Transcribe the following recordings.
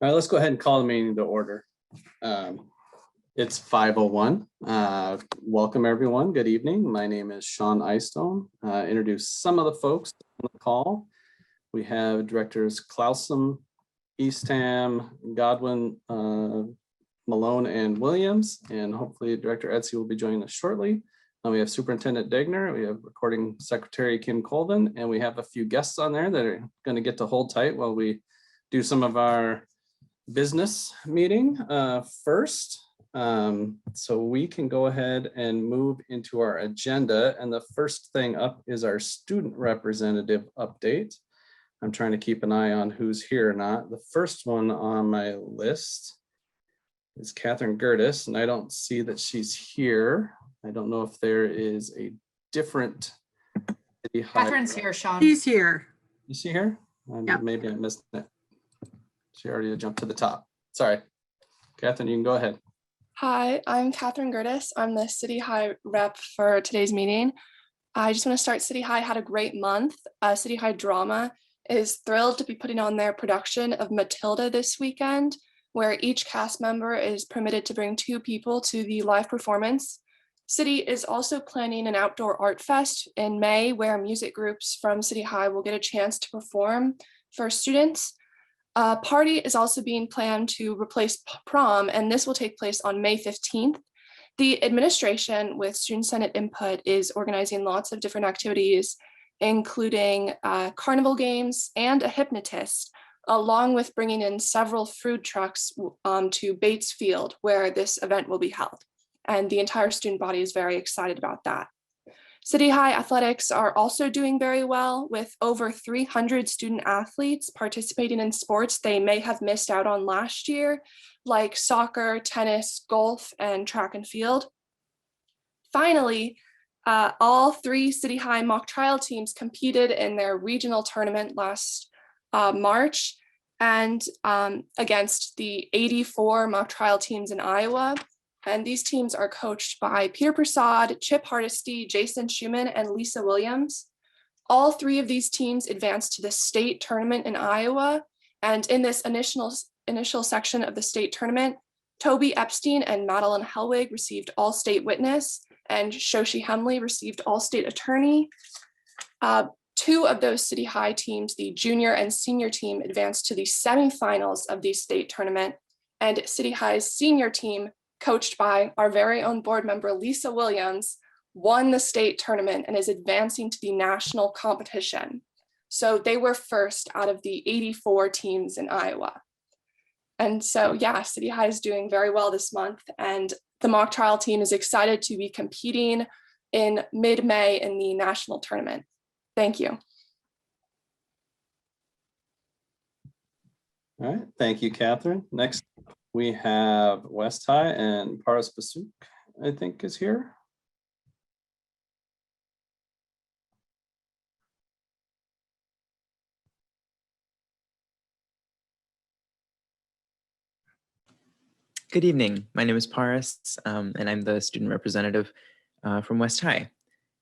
All right, let's go ahead and call the meeting to order. It's 5:01. Welcome everyone. Good evening. My name is Sean Eystone. Introduce some of the folks on the call. We have directors Clausen, Eastham, Godwin, Malone, and Williams, and hopefully Director Etsy will be joining us shortly. We have Superintendent Degner, we have Recording Secretary Kim Colvin, and we have a few guests on there that are going to get to hold tight while we do some of our business meeting first. So we can go ahead and move into our agenda. And the first thing up is our student representative update. I'm trying to keep an eye on who's here or not. The first one on my list is Catherine Gertis, and I don't see that she's here. I don't know if there is a different city. Catherine's here, Sean. She's here. You see her? Yep. Maybe I missed it. She already jumped to the top. Sorry. Catherine, you can go ahead. Hi, I'm Catherine Gertis. I'm the City High rep for today's meeting. I just want to start. City High had a great month. City High Drama is thrilled to be putting on their production of Matilda this weekend, where each cast member is permitted to bring 2 people to the live performance. City is also planning an outdoor art fest in May, where music groups from City High will get a chance to perform for students. A party is also being planned to replace prom, and this will take place on May 15th. The administration, with Student Senate input, is organizing lots of different activities, including carnival games and a hypnotist, along with bringing in several food trucks to Bates Field, where this event will be held. And the entire student body is very excited about that. City High athletics are also doing very well, with over 300 student athletes participating in sports they may have missed out on last year, like soccer, tennis, golf, and track and field. Finally, all 3 City High mock trial teams competed in their regional tournament last March, and against the 84 mock trial teams in Iowa. And these teams are coached by Peter Prasad, Chip Hardesty, Jason Schumann, and Lisa Williams. All 3 of these teams advanced to the state tournament in Iowa. And in this initial section of the state tournament, Toby Epstein and Madeline Helwig received all-state witness, and Shoshi Hemley received all-state attorney. 2 of those City High teams, the junior and senior team, advanced to the semifinals of the state tournament, and City High's senior team, coached by our very own board member, Lisa Williams, won the state tournament and is advancing to the national competition. So they were first out of the 84 teams in Iowa. And so, yeah, City High is doing very well this month, and the mock trial team is excited to be competing in mid-May in the national tournament. Thank you. All right, thank you, Catherine. Next, we have West High, and Paras Basuk, I think, is here. Good evening. My name is Paras, and I'm the student representative from West High.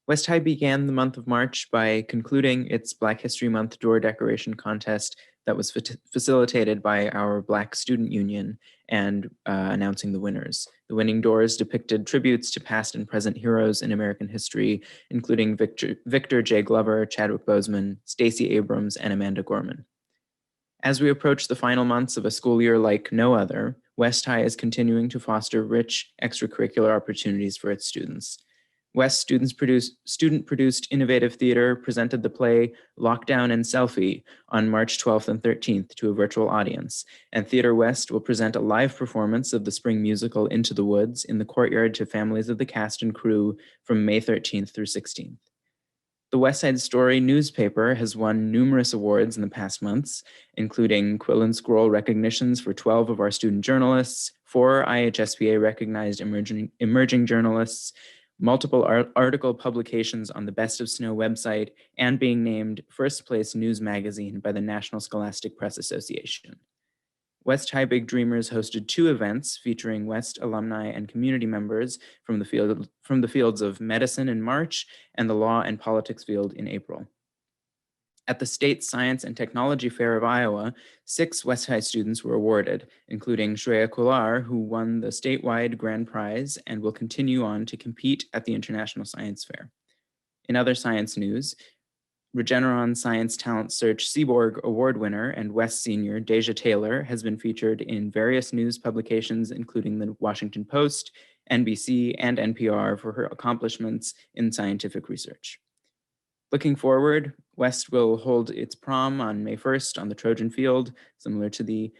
West High began the month of March by concluding its Black History Month door decoration contest that was facilitated by our Black Student Union and announcing the winners. The winning doors depicted tributes to past and present heroes in American history, including Victor J. Glover, Chadwick Boseman, Stacey Abrams, and Amanda Gorman. As we approach the final months of a school year like no other, West High is continuing to foster rich extracurricular opportunities for its students. West student-produced innovative theater presented the play Lockdown and Selfie on March 12th and 13th to a virtual audience, and Theater West will present a live performance of the spring musical Into the Woods in the courtyard to families of the cast and crew from May 13th through 16th. The West Side Story newspaper has won numerous awards in the past months, including Quill and Scroll recognitions for 12 of our student journalists, 4 IHSPA recognized emerging journalists, multiple article publications on the Best of Snow website, and being named first place news magazine by the National Scholastic Press Association. West High Big Dreamers hosted 2 events featuring West alumni and community members from the fields of medicine in March and the law and politics field in April. At the State Science and Technology Fair of Iowa, 6 West High students were awarded, including Shreya Kular, who won the statewide grand prize and will continue on to compete at the International Science Fair. In other science news, Regeneron Science Talent Search Seaborg Award winner and West senior Deja Taylor has been featured in various news publications, including the Washington Post, NBC, and NPR for her accomplishments in scientific research. Looking forward, West will hold its prom on May 1st on the Trojan Field, similar to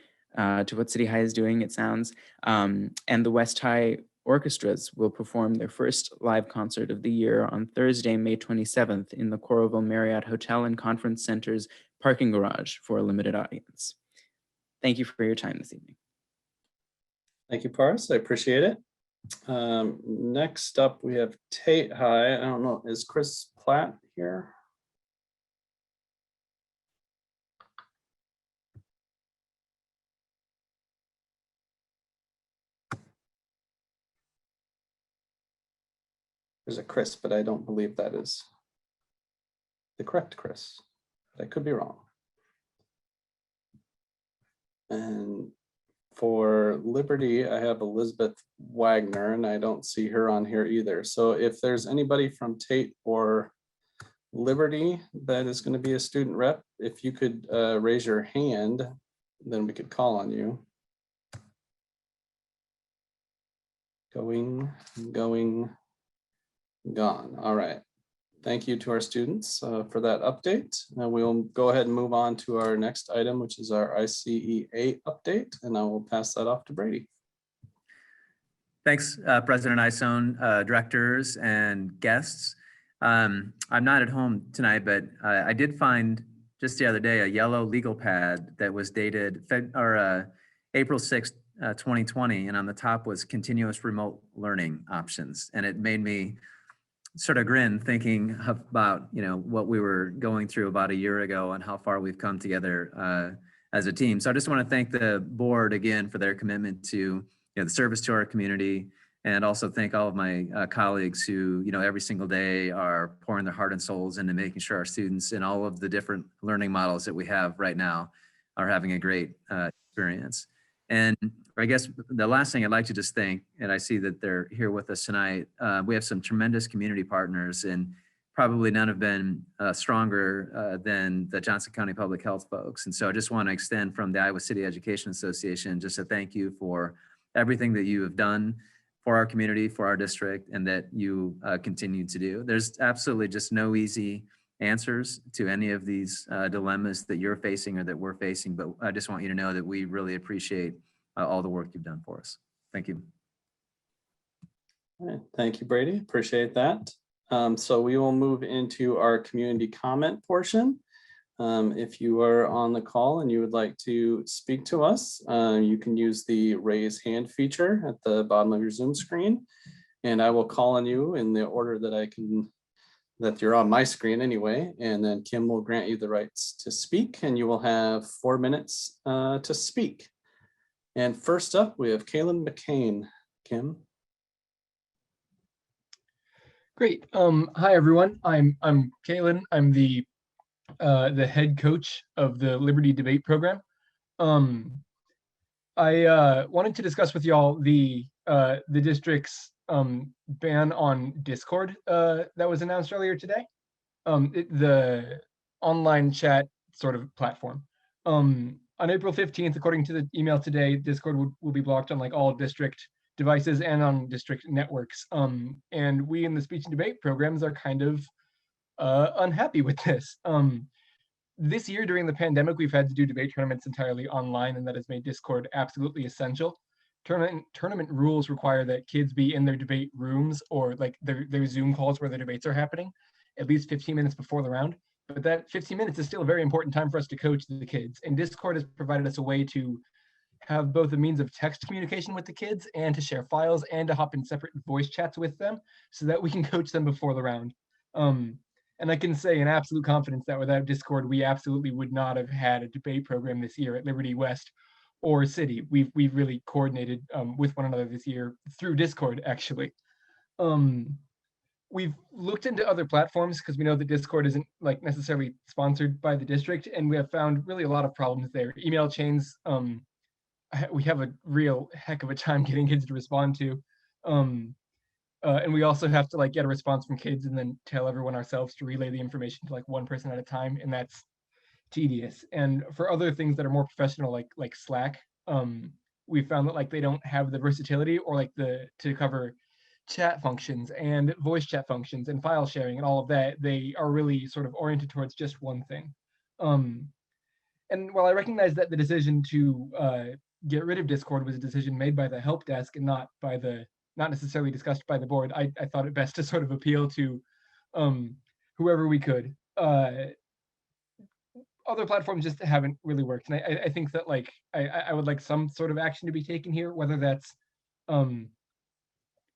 what City High is doing, it sounds. And the West High orchestras will perform their first live concert of the year on Thursday, May 27th in the Coralville Marriott Hotel and Conference Center's parking garage for a limited audience. Thank you for your time this evening. Thank you, Paris. I appreciate it. Next up, we have Tate High. I don't know, is Chris Platt here? There's a Chris, but I don't believe that is the correct Chris. I could be wrong. And for Liberty, I have Elizabeth Wagner, and I don't see her on here either. So if there's anybody from Tate or Liberty that is going to be a student rep, if you could raise your hand, then we could call on you. Going, gone. All right. Thank you to our students for that update. Now we'll go ahead and move on to our next item, which is our ICEA update, and I will pass that off to Brady. Thanks, President Isone, directors and guests. I'm not at home tonight, but I did find just the other day a yellow legal pad that was dated April 6th, 2020, and on the top was continuous remote learning options. And it made me sort of grin thinking about, what we were going through about a year ago and how far we've come together as a team. So I just want to thank the board again for their commitment to the service to our community, and also thank all of my colleagues who, every single day are pouring their heart and souls into making sure our students in all of the different learning models that we have right now are having a great experience. And I guess the last thing I'd like to just thank, and I see that they're here with us tonight, we have some tremendous community partners, and probably none have been stronger than the Johnson County Public Health folks. And so I just want to extend from the Iowa City Education Association just a thank you for everything that you have done for our community, for our district, and that you continue to do. There's absolutely just no easy answers to any of these dilemmas that you're facing or that we're facing, but I just want you to know that we really appreciate all the work you've done for us. Thank you. All right. Thank you, Brady. Appreciate that. So we will move into our community comment portion. If you are on the call and you would like to speak to us, you can use the raise hand feature at the bottom of your Zoom screen, and I will call on you in the order that you're on my screen anyway, and then Kim will grant you the rights to speak, and you will have 4 minutes to speak. And first up, we have Kaylin McCain. Kim. Great. Hi everyone. I'm Kaylin. I'm the head coach of the Liberty Debate Program. I wanted to discuss with y'all the district's ban on Discord that was announced earlier today. The online chat sort of platform. On April 15th, according to the email today, Discord will be blocked on like all district devices and on district networks. And we in the speech and debate programs are kind of unhappy with this. This year during the pandemic, we've had to do debate tournaments entirely online, and that has made Discord absolutely essential. Tournament rules require that kids be in their debate rooms or like their Zoom calls where the debates are happening at least 15 minutes before the round. But that 15 minutes is still a very important time for us to coach the kids. And Discord has provided us a way to have both a means of text communication with the kids and to share files and to hop in separate voice chats with them so that we can coach them before the round. And I can say in absolute confidence that without Discord, we absolutely would not have had a debate program this year at Liberty West or City. We've really coordinated with one another this year through Discord, actually. we've looked into other platforms because we know that Discord isn't like necessarily sponsored by the district, and we have found really a lot of problems there. Email chains, we have a real heck of a time getting kids to respond to. And we also have to like get a response from kids and then tell everyone ourselves to relay the information to like one person at a time, and that's tedious. And for other things that are more professional, like Slack, we found that like they don't have the versatility or like to cover chat functions and voice chat functions and file sharing and all of that. They are really sort of oriented towards just one thing. And while I recognize that the decision to get rid of Discord was a decision made by the help desk and not necessarily discussed by the board, I thought it best to sort of appeal to whoever we could. Other platforms just haven't really worked, and I think that like I would like some sort of action to be taken here, whether that's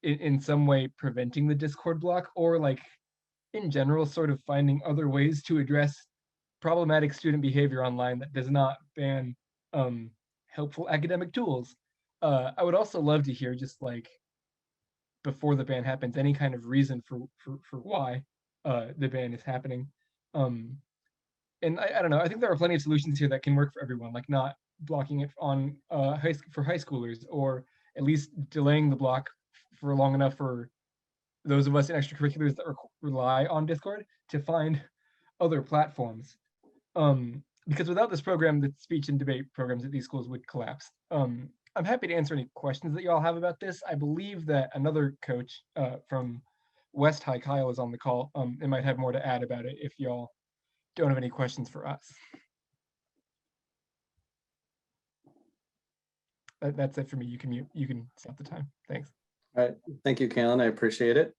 in some way preventing the Discord block, or like in general sort of finding other ways to address problematic student behavior online that does not ban helpful academic tools. I would also love to hear, just like before the ban happens, any kind of reason for why the ban is happening. And I don't know, I think there are plenty of solutions here that can work for everyone, like not blocking it on for high schoolers, or at least delaying the block for long enough for those of us in extracurriculars that rely on Discord to find other platforms. Because without this program, the speech and debate programs at these schools would collapse. I'm happy to answer any questions that you all have about this. I believe that another coach from West High, Kyle, is on the call. They might have more to add about it if y'all don't have any questions for us. That's it for me. You can stop the time. Thanks. All right, thank you, Kalen. I appreciate it.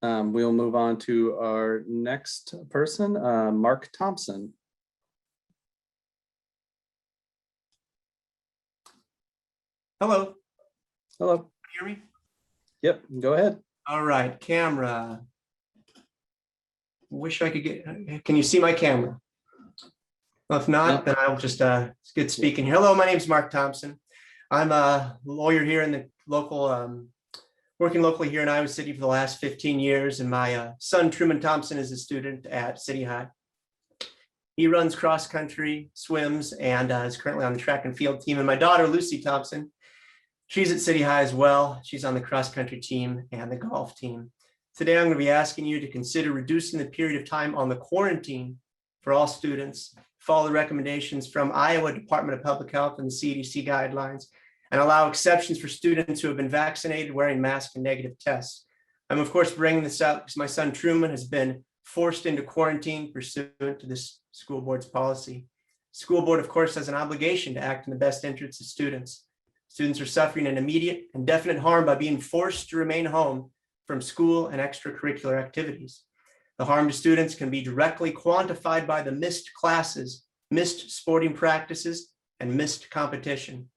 We'll move on to our next person, Mark Thompson. Hello. Hello. Can you hear me? Yep, go ahead. All right, camera. Wish I could get, can you see my camera? Well, if not, then I'll just, it's good speaking. Hello, my name is Mark Thompson. I'm a lawyer here in the local, working locally here in Iowa City for the last 15 years. And my son, Truman Thompson, is a student at City High. He runs cross country, swims, and is currently on the track and field team. And my daughter, Lucy Thompson, she's at City High as well. She's on the cross country team and the golf team. Today, I'm going to be asking you to consider reducing the period of time on the quarantine for all students, follow the recommendations from Iowa Department of Public Health and the CDC guidelines, and allow exceptions for students who have been vaccinated, wearing masks, and negative tests. I'm, of course, bringing this up because my son Truman has been forced into quarantine pursuant to this school board's policy. School board, of course, has an obligation to act in the best interests of students. Students are suffering an immediate and definite harm by being forced to remain home from school and extracurricular activities. The harm to students can be directly quantified by the missed classes, missed sporting practices, and missed competition.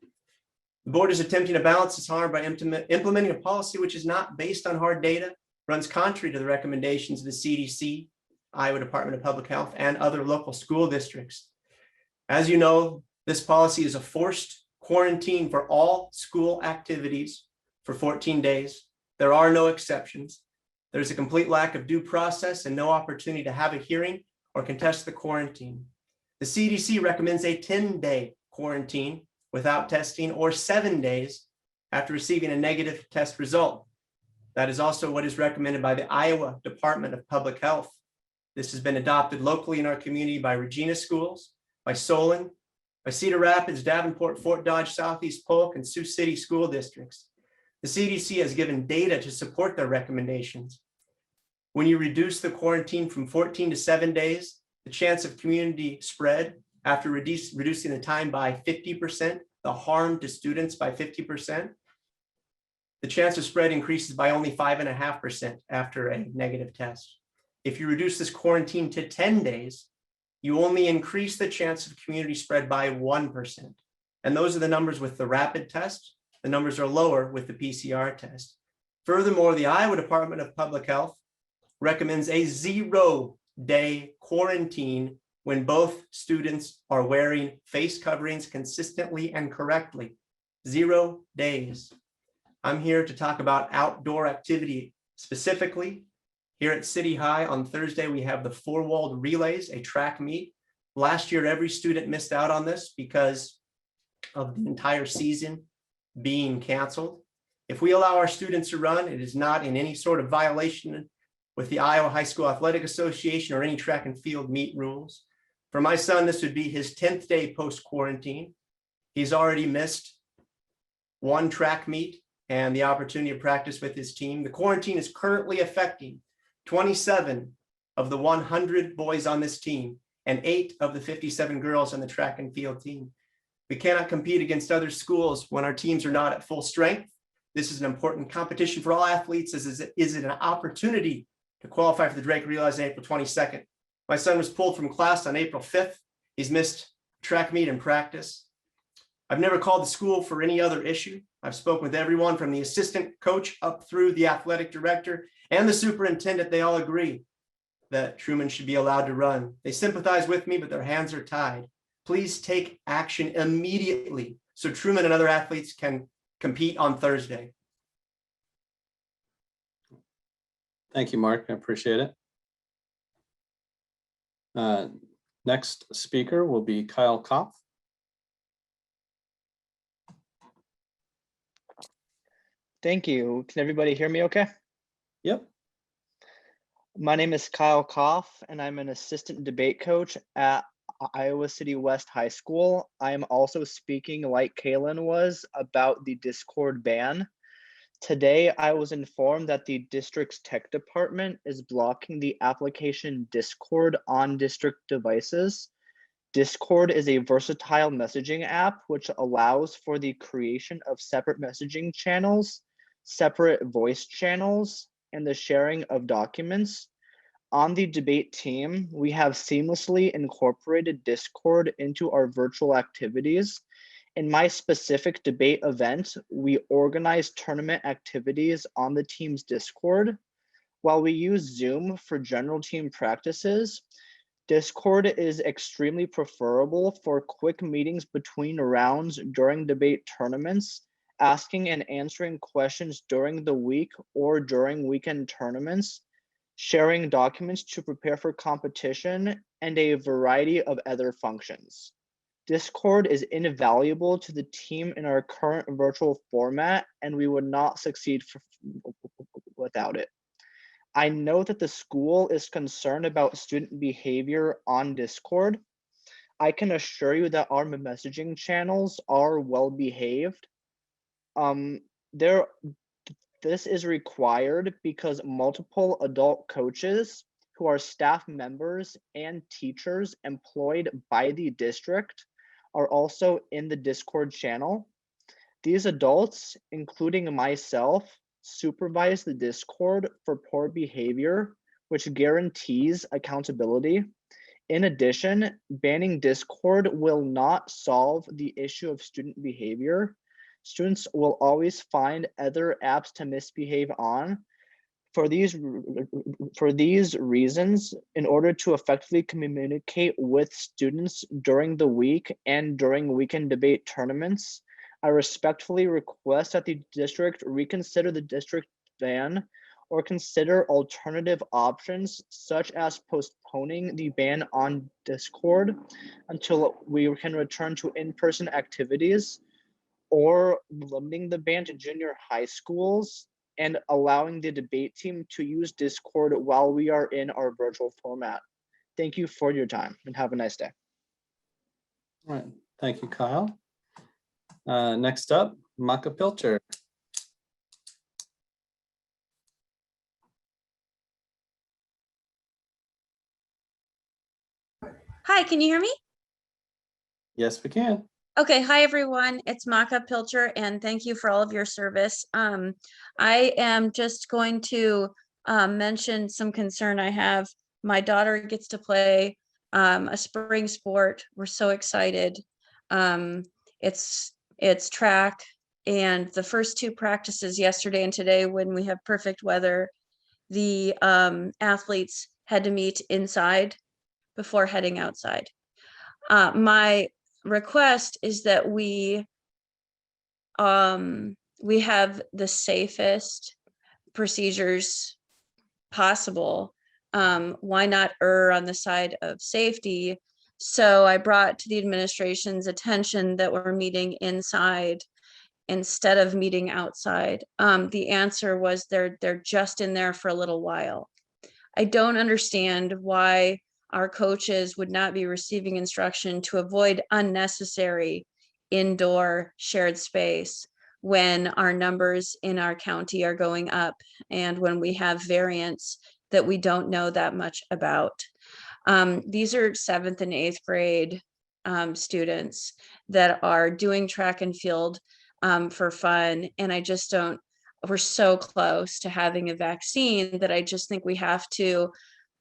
The board is attempting to balance this harm by implementing a policy which is not based on hard data, runs contrary to the recommendations of the CDC, Iowa Department of Public Health, and other local school districts. As you know, this policy is a forced quarantine for all school activities for 14 days. There are no exceptions. There's a complete lack of due process and no opportunity to have a hearing or contest the quarantine. The CDC recommends a 10-day quarantine without testing, or 7 days after receiving a negative test result. That is also what is recommended by the Iowa Department of Public Health. This has been adopted locally in our community by Regina Schools, by Solon, by Cedar Rapids, Davenport, Fort Dodge, Southeast Polk, and Sioux City school districts. The CDC has given data to support their recommendations. When you reduce the quarantine from 14 to 7 days, the chance of community spread after reducing the time by 50%, the harm to students by 50%, the chance of spread increases by only 5.5% after a negative test. If you reduce this quarantine to 10 days, you only increase the chance of community spread by 1%. And those are the numbers with the rapid test. The numbers are lower with the PCR test. Furthermore, the Iowa Department of Public Health recommends a 0-day quarantine when both students are wearing face coverings consistently and correctly. 0 days. I'm here to talk about outdoor activity specifically, Here at City High on Thursday, we have the four-walled relays, a track meet. Last year, every student missed out on this because of the entire season being canceled. If we allow our students to run, it is not in any sort of violation with the Iowa High School Athletic Association or any track and field meet rules. For my son, this would be his 10th day post-quarantine. He's already missed one track meet and the opportunity to practice with his team. The quarantine is currently affecting 27 of the 100 boys on this team and 8 of the 57 girls on the track and field team. We cannot compete against other schools when our teams are not at full strength. This is an important competition for all athletes, as is it an opportunity to qualify for the Drake Relays on April 22nd. My son was pulled from class on April 5th. He's missed track meet and practice. I've never called the school for any other issue. I've spoken with everyone from the assistant coach up through the athletic director and the superintendent. They all agree that Truman should be allowed to run. They sympathize with me, but their hands are tied. Please take action immediately so Truman and other athletes can compete on Thursday. Thank you, Mark. I appreciate it. Next speaker will be Kyle Koff. Thank you. Can everybody hear me okay? Yep. My name is Kyle Koff, and I'm an assistant debate coach at Iowa City West High School. I am also speaking, like Kaylin was, about the Discord ban. Today, I was informed that the district's tech department is blocking the application Discord on district devices. Discord is a versatile messaging app which allows for the creation of separate messaging channels, separate voice channels, and the sharing of documents. On the debate team, we have seamlessly incorporated Discord into our virtual activities. In my specific debate event, we organize tournament activities on the team's Discord. While we use Zoom for general team practices, Discord is extremely preferable for quick meetings between rounds during debate tournaments, asking and answering questions during the week or during weekend tournaments, sharing documents to prepare for competition, and a variety of other functions. Discord is invaluable to the team in our current virtual format, and we would not succeed without it. I know that the school is concerned about student behavior on Discord. I can assure you that our messaging channels are well behaved. This is required because multiple adult coaches who are staff members and teachers employed by the district are also in the Discord channel. These adults, including myself, supervise the Discord for poor behavior, which guarantees accountability. In addition, banning Discord will not solve the issue of student behavior. Students will always find other apps to misbehave on. For these reasons, in order to effectively communicate with students during the week and during weekend debate tournaments, I respectfully request that the district reconsider the district ban or consider alternative options such as postponing the ban on Discord until we can return to in-person activities, or limiting the ban to junior high schools and allowing the debate team to use Discord while we are in our virtual format. Thank you for your time and have a nice day. All right. Thank you, Kyle. Next up, Makapilcher. Hi, can you hear me? Yes, we can. Okay, hi everyone, it's Makapilcher and thank you for all of your service. I am just going to mention some concern I have. My daughter gets to play a spring sport. We're so excited. It's track, and the first two practices yesterday and today, when we have perfect weather, the athletes had to meet inside before heading outside. My request is that we have the safest procedures possible, why not err on the side of safety? So I brought to the administration's attention that we're meeting inside instead of meeting outside. The answer was they're just in there for a little while. I don't understand why our coaches would not be receiving instruction to avoid unnecessary indoor shared space when our numbers in our county are going up and when we have variants that we don't know that much about. These are 7th and 8th grade students that are doing track and field for fun. And I just don't, we're so close to having a vaccine that I just think we have to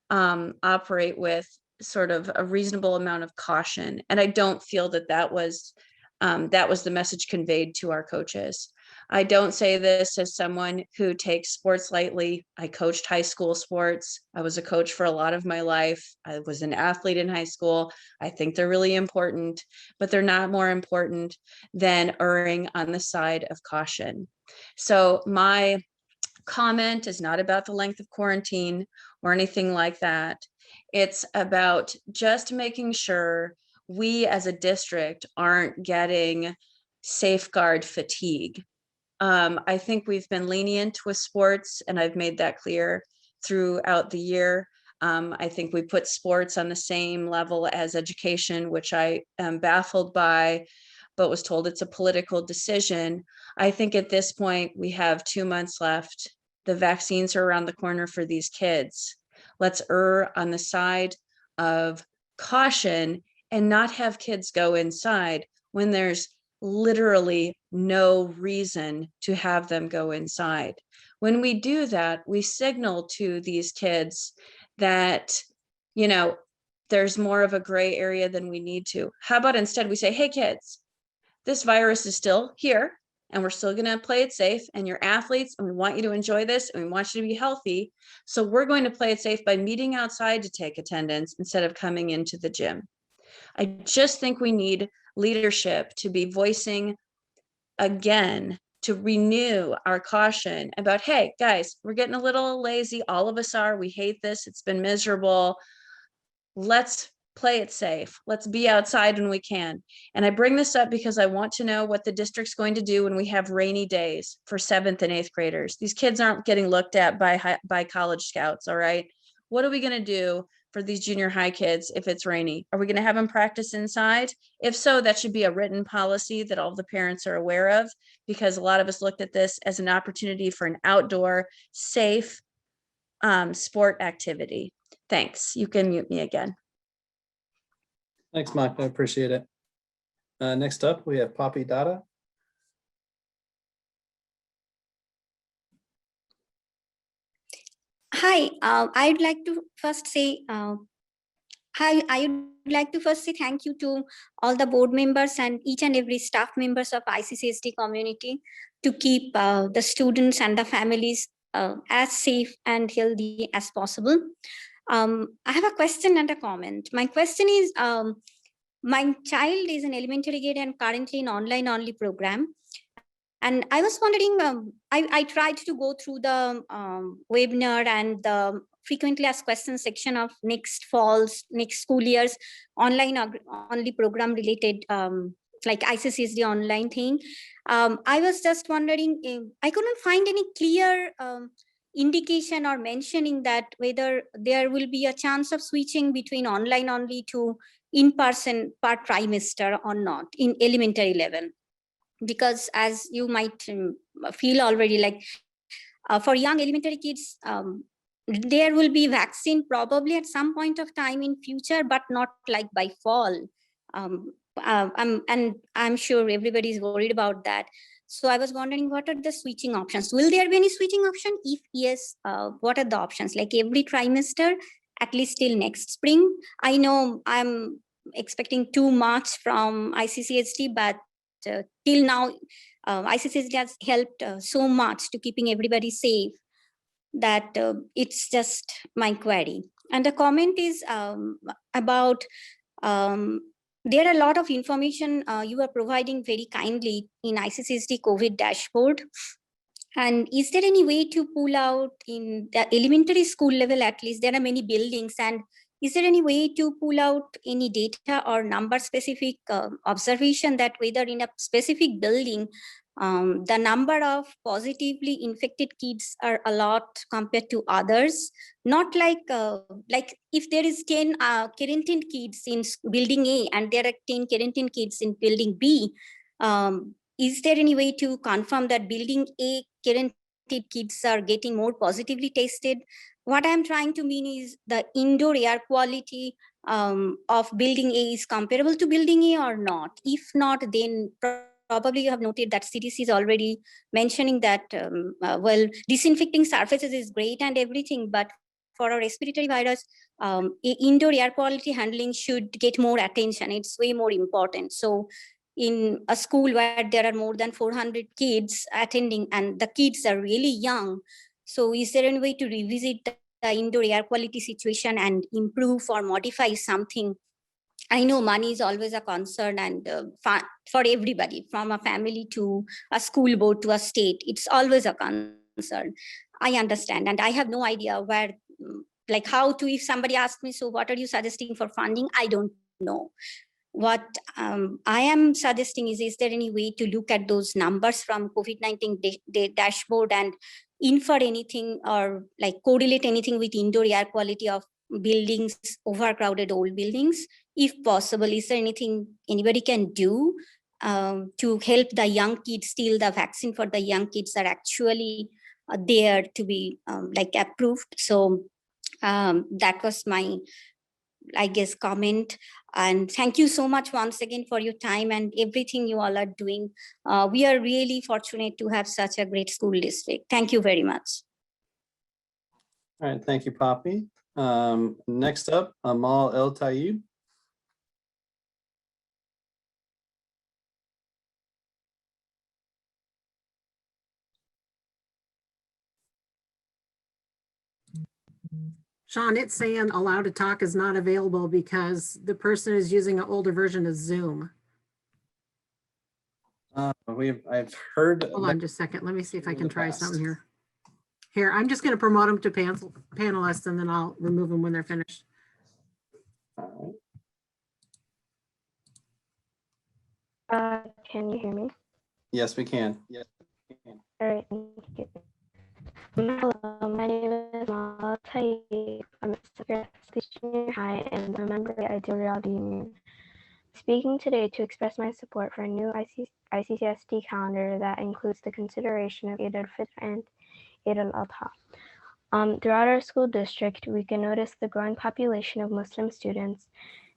operate with sort of a reasonable amount of caution. And I don't feel that that was the message conveyed to our coaches. I don't say this as someone who takes sports lightly. I coached high school sports. I was a coach for a lot of my life. I was an athlete in high school. I think they're really important, but they're not more important than erring on the side of caution. So my comment is not about the length of quarantine or anything like that. It's about just making sure we as a district aren't getting safeguard fatigue. I think we've been lenient with sports, and I've made that clear throughout the year. I think we put sports on the same level as education, which I am baffled by, but was told it's a political decision. I think at this point, we have 2 months left. The vaccines are around the corner for these kids. Let's err on the side of caution and not have kids go inside when there's literally no reason to have them go inside. When we do that, we signal to these kids that, you know, there's more of a gray area than we need to. How about instead we say, hey kids, this virus is still here and we're still going to play it safe, and you're athletes and we want you to enjoy this and we want you to be healthy. So we're going to play it safe by meeting outside to take attendance instead of coming into the gym. I just think we need leadership to be voicing again, to renew our caution about, hey guys, we're getting a little lazy. All of us are. We hate this. It's been miserable. Let's play it safe. Let's be outside when we can. And I bring this up because I want to know what the district's going to do when we have rainy days for 7th and 8th graders. These kids aren't getting looked at by college scouts. All right. What are we going to do for these junior high kids if it's rainy? Are we going to have them practice inside? If so, that should be a written policy that all the parents are aware of, because a lot of us looked at this as an opportunity for an outdoor, safe sport activity. Thanks. You can mute me again. Thanks, Mike. I appreciate it. Next up, we have Poppy Dada. Hi, I'd like to first say I would like to first say thank you to all the board members and each and every staff members of ICCSD community to keep the students and the families as safe and healthy as possible. I have a question and a comment. My question is, my child is an elementary grade and currently in online only program. And I was wondering, I tried to go through the webinar and the frequently asked questions section of next school year's online only program related, like ICCSD online thing. I was just wondering, I couldn't find any clear indication or mentioning that whether there will be a chance of switching between online only to in-person per trimester or not in elementary level. Because as you might feel already, like for young elementary kids, there will be vaccine probably at some point of time in future, but not like by fall. And I'm sure everybody is worried about that. So I was wondering, what are the switching options? Will there be any switching option? If yes, what are the options? Like every trimester, at least till next spring? I know I'm expecting too much from ICCSD, but till now, ICCSD has helped so much to keeping everybody safe that it's just my query. And the comment is about, there are a lot of information you are providing very kindly in ICCSD COVID dashboard. And is there any way to pull out in the elementary school level, at least there are many buildings, and is there any way to pull out any data or number specific observation that whether in a specific building, the number of positively infected kids are a lot compared to others? Not like if there is 10 quarantined kids in building A and there are 10 quarantined kids in building B, is there any way to confirm that building A quarantined kids are getting more positively tested? What I'm trying to mean is the indoor air quality of building A is comparable to building A or not? If not, then probably you have noted that CDC is already mentioning that, well, disinfecting surfaces is great and everything, but for a respiratory virus, indoor air quality handling should get more attention. It's way more important. So in a school where there are more than 400 kids attending and the kids are really young, so is there any way to revisit the indoor air quality situation and improve or modify something? I know money is always a concern, and for everybody, from a family to a school board to a state, it's always a concern. I understand, and I have no idea where, like how to, if somebody asks me, so what are you suggesting for funding? I don't know. What I am suggesting is there any way to look at those numbers from COVID-19 dashboard and infer anything or like correlate anything with indoor air quality of buildings, overcrowded old buildings? If possible, is there anything anybody can do to help the young kids till the vaccine for the young kids are actually there to be like approved? So that was my, I guess, comment. And thank you so much once again for your time and everything you all are doing. We are really fortunate to have such a great school district. Thank you very much. All right, thank you, Poppy. Next up, Amal El Taib. Sean, it's saying allow to talk is not available because the person is using an older version of Zoom. I've heard. Hold on just a second. Let me see if I can try something here. Here, I'm just going to promote them to panelists and then I'll remove them when they're finished. Can you hear me? Yes, we can. Yes. All right, thank you. Hello, my name is Mala Taib. I'm a second junior high and a member of the Ideal Reality Union. Speaking today to express my support for a new ICCSD calendar that includes the consideration of Eid al-Fitr and Eid al-Adha. Throughout our school district, we can notice the growing population of Muslim students,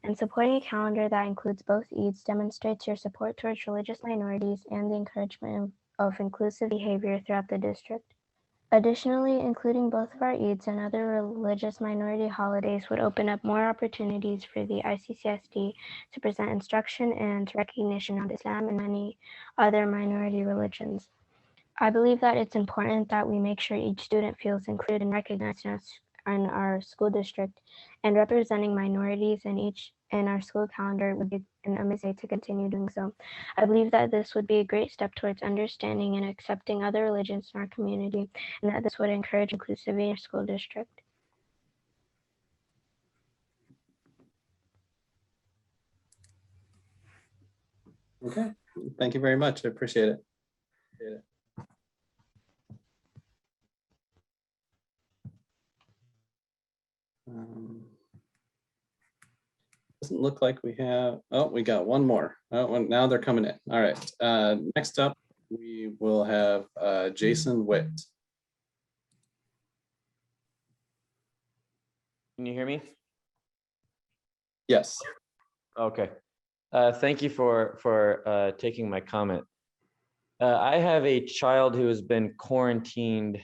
and supporting a calendar that includes both Eids demonstrates your support towards religious minorities and the encouragement of inclusive behavior throughout the district. Additionally, including both of our Eids and other religious minority holidays would open up more opportunities for the ICCSD to present instruction and recognition of Islam and many other minority religions. I believe that it's important that we make sure each student feels included and recognized in our school district, and representing minorities in our school calendar would be an amazing to continue doing so. I believe that this would be a great step towards understanding and accepting other religions in our community, and that this would encourage inclusivity in our school district. Okay, thank you very much. I appreciate it. Doesn't look like we have, oh, we got one more. Oh, now they're coming in. All right, next up, we will have Jason Witt. Can you hear me? Yes. Okay. Thank you for taking my comment. I have a child who has been quarantined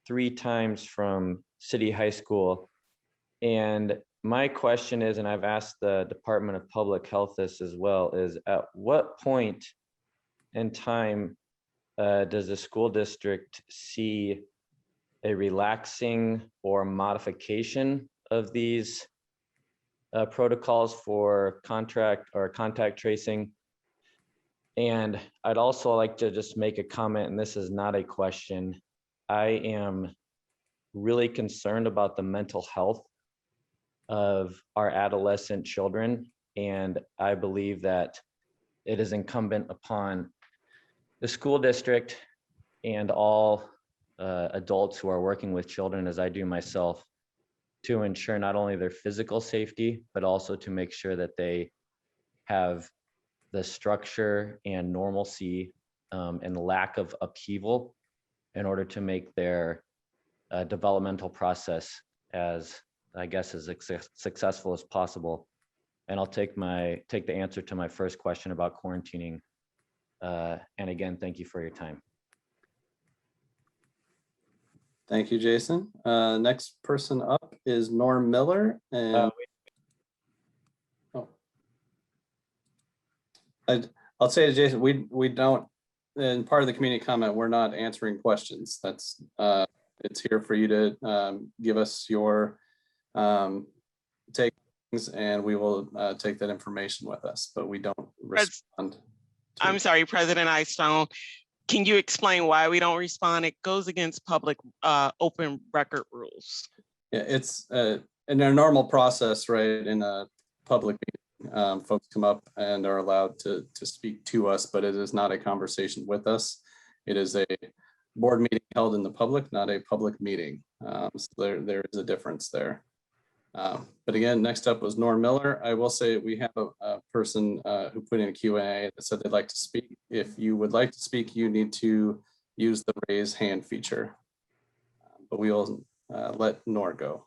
3 times from City High School. And my question is, and I've asked the Department of Public Health this as well, is at what point in time does the school district see a relaxing or modification of these protocols for contact tracing? And I'd also like to just make a comment, and this is not a question. I am really concerned about the mental health of our adolescent children. And I believe that it is incumbent upon the school district and all adults who are working with children, as I do myself, to ensure not only their physical safety, but also to make sure that they have the structure and normalcy and lack of upheaval in order to make their developmental process as, I guess, as successful as possible. And I'll take the answer to my first question about quarantining. And again, thank you for your time. Thank you, Jason. Next person up is Norm Miller. And I'll say to Jason, we don't, in part of the community comment, we're not answering questions. That's it's here for you to give us your takings, and we will take that information with us, but we don't respond. I'm sorry, President Eystone. Can you explain why we don't respond? It goes against public open record rules. Yeah, it's in a normal process, right? In a public meeting, folks come up and are allowed to speak to us, but it is not a conversation with us. It is a board meeting held in the public, not a public meeting. So there is a difference there. But again, next up was Norm Miller. I will say we have a person who put in a Q&A that said they'd like to speak. If you would like to speak, you need to use the raise hand feature. But we will let Nor go.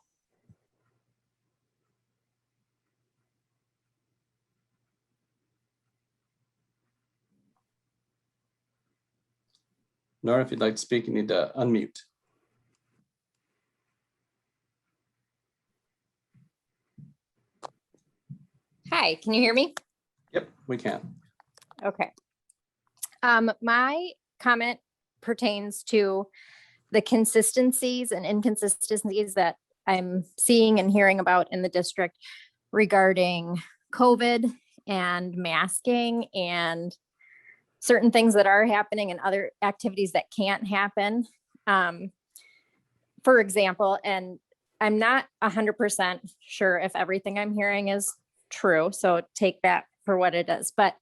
Nor, if you'd like to speak, you need to unmute. Hi, can you hear me? Yep, we can. Okay. My comment pertains to the consistencies and inconsistencies that I'm seeing and hearing about in the district regarding COVID and masking and certain things that are happening and other activities that can't happen. For example, and I'm not 100% sure if everything I'm hearing is true, so take that for what it is. But,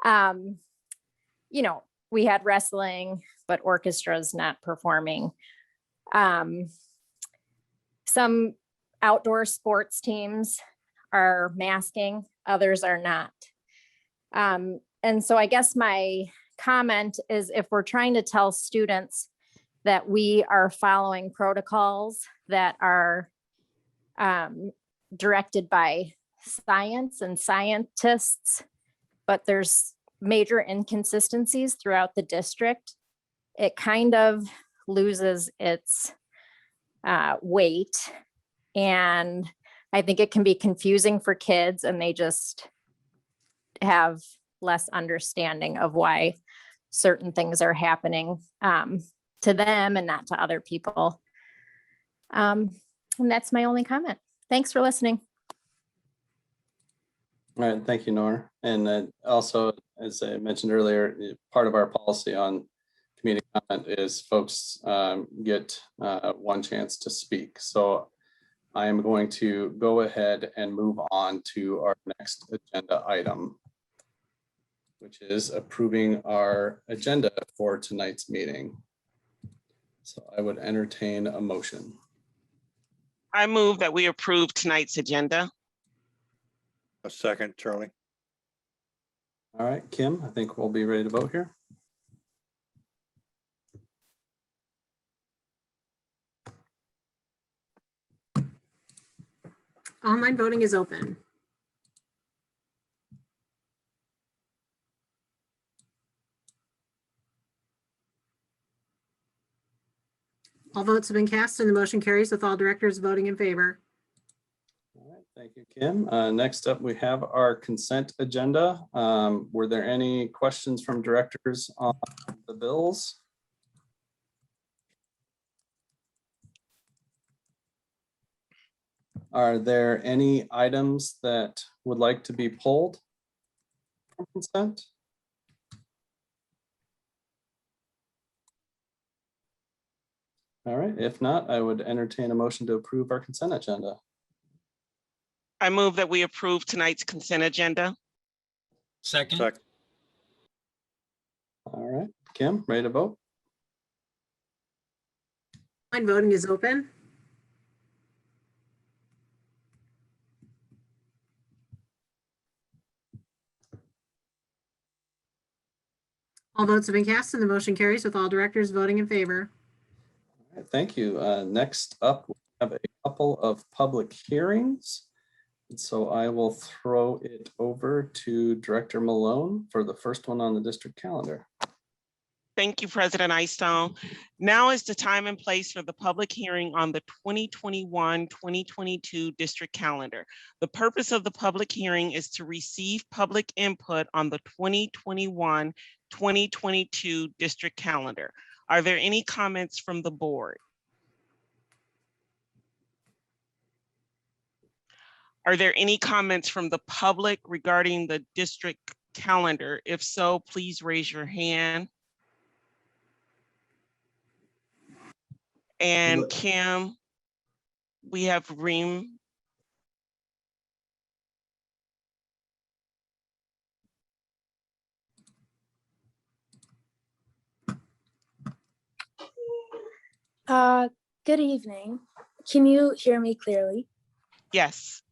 you know, we had wrestling, but orchestras not performing. Some outdoor sports teams are masking, others are not. And so I guess my comment is, if we're trying to tell students that we are following protocols that are directed by science and scientists, but there's major inconsistencies throughout the district, it kind of loses its weight. And I think it can be confusing for kids, and they just have less understanding of why certain things are happening to them and not to other people. And that's my only comment. Thanks for listening. All right, thank you, Nor. And also, as I mentioned earlier, part of our policy on community comment is folks get one chance to speak. So I am going to go ahead and move on to our next agenda item, which is approving our agenda for tonight's meeting. So I would entertain a motion. I move that we approve tonight's agenda. A second, Charlie. All right, Kim, I think we'll be ready to vote here. Online voting is open. All votes have been cast and the motion carries with all directors voting in favor. All right, thank you, Kim. Next up, we have our consent agenda. Were there any questions from directors on the bills? Are there any items that would like to be pulled from consent? All right, if not, I would entertain a motion to approve our consent agenda. I move that we approve tonight's consent agenda. Second. All right, Kim, ready to vote? Online voting is open. All votes have been cast and the motion carries with all directors voting in favor. All right, thank you. Next up, we have a couple of public hearings. And so I will throw it over to Director Malone for the first one on the district calendar. Thank you, President Eystone. Now is the time and place for the public hearing on the 2021-2022 district calendar. The purpose of the public hearing is to receive public input on the 2021-2022 district calendar. Are there any comments from the board? Are there any comments from the public regarding the district calendar? If so, please raise your hand. And Kim, we have Reem. Good evening. Can you hear me clearly? Yes.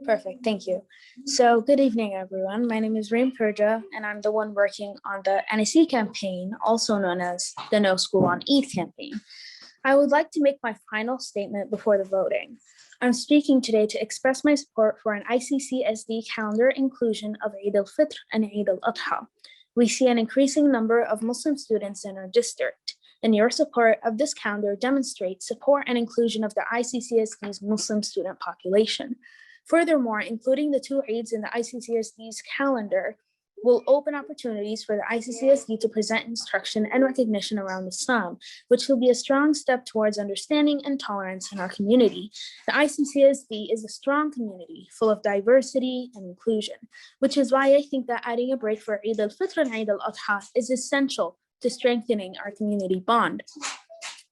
Perfect, thank you. So good evening, everyone. My name is Reem Purja, and I'm the one working on the NEC campaign, also known as the No School on ETH campaign. I would like to make my final statement before the voting. I'm speaking today to express my support for an ICCSD calendar inclusion of Eid al-Fitr and Eid al-Adha. We see an increasing number of Muslim students in our district, and your support of this calendar demonstrates support and inclusion of the ICCSD's Muslim student population. Furthermore, including the two Eids in the ICCSD's calendar will open opportunities for the ICCSD to present instruction and recognition around Islam, which will be a strong step towards understanding and tolerance in our community. The ICCSD is a strong community full of diversity and inclusion, which is why I think that adding a break for Eid al-Fitr and Eid al-Adha is essential to strengthening our community bond.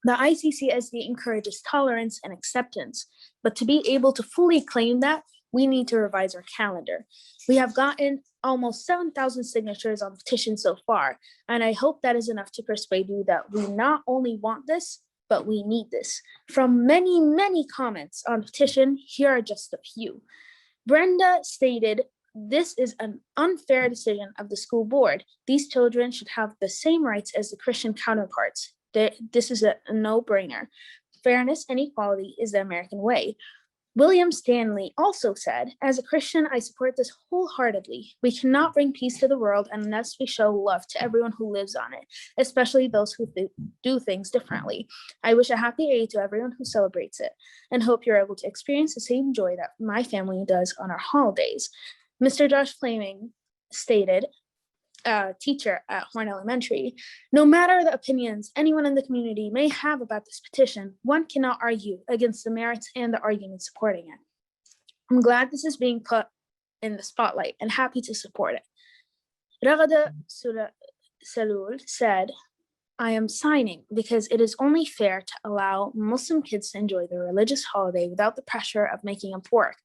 The ICCSD encourages tolerance and acceptance, but to be able to fully claim that, we need to revise our calendar. We have gotten almost 7,000 signatures on the petition so far, and I hope that is enough to persuade you that we not only want this, but we need this. From many, many comments on the petition, here are just a few. Brenda stated, "This is an unfair decision of the school board. These children should have the same rights as the Christian counterparts. This is a no-brainer. Fairness and equality is the American way." William Stanley also said, "As a Christian, I support this wholeheartedly. We cannot bring peace to the world unless we show love to everyone who lives on it, especially those who do things differently. I wish a happy Eid to everyone who celebrates it, and hope you're able to experience the same joy that my family does on our holidays." Mr. Josh Flaming stated, teacher at Horn Elementary, "No matter the opinions anyone in the community may have about this petition, one cannot argue against the merits and the arguments supporting it. I'm glad this is being put in the spotlight and happy to support it." Raghada Salul said, "I am signing because it is only fair to allow Muslim kids to enjoy their religious holiday without the pressure of making up work,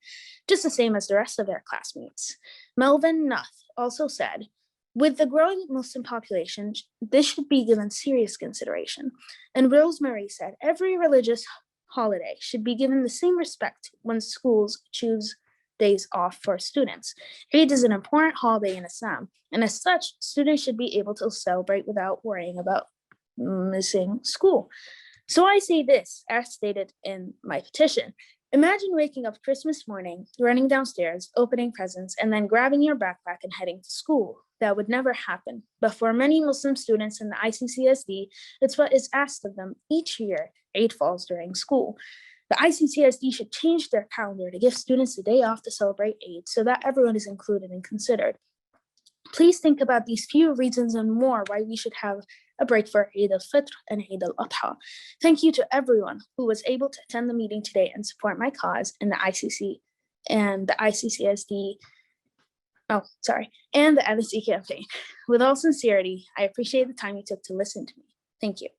just the same as the rest of their classmates." Melvin Nuth also said, "With the growing Muslim population, this should be given serious consideration." And Rosemary said, "Every religious holiday should be given the same respect when schools choose days off for students. Eid is an important holiday in Islam, and as such, students should be able to celebrate without worrying about missing school. So I say this, as stated in my petition. Imagine waking up Christmas morning, running downstairs, opening presents, and then grabbing your backpack and heading to school. That would never happen. But for many Muslim students in the ICCSD, it's what is asked of them each year. Eid falls during school. The ICCSD should change their calendar to give students a day off to celebrate Eid so that everyone is included and considered. Please think about these few reasons and more why we should have a break for Eid al-Fitr and Eid al-Adha. Thank you to everyone who was able to attend the meeting today and support my cause in the ICC and the ICCSD, and the NEC campaign. With all sincerity, I appreciate the time you took to listen to me. Thank you."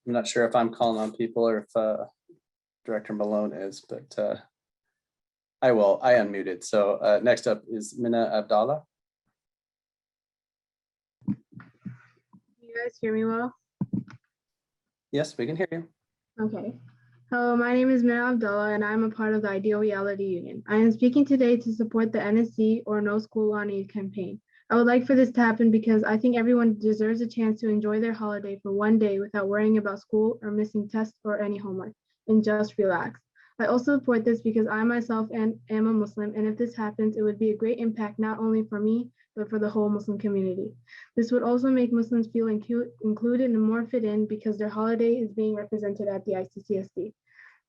I'm not sure if I'm calling on people or if Director Malone is, but I unmuted. So next up is Mina Abdallah. You guys hear me well? Yes, we can hear you. Okay. Hello, my name is Mina Abdullah and I'm a part of the Ideal Reality Union. I am speaking today to support the NSC or No School on Eid campaign. I would like for this to happen because I think everyone deserves a chance to enjoy their holiday for one day without worrying about school or missing tests or any homework and just relax. I also support this because I myself am a Muslim, and if this happens, it would be a great impact not only for me, but for the whole Muslim community. This would also make Muslims feel included and more fit in because their holiday is being represented at the ICCSD.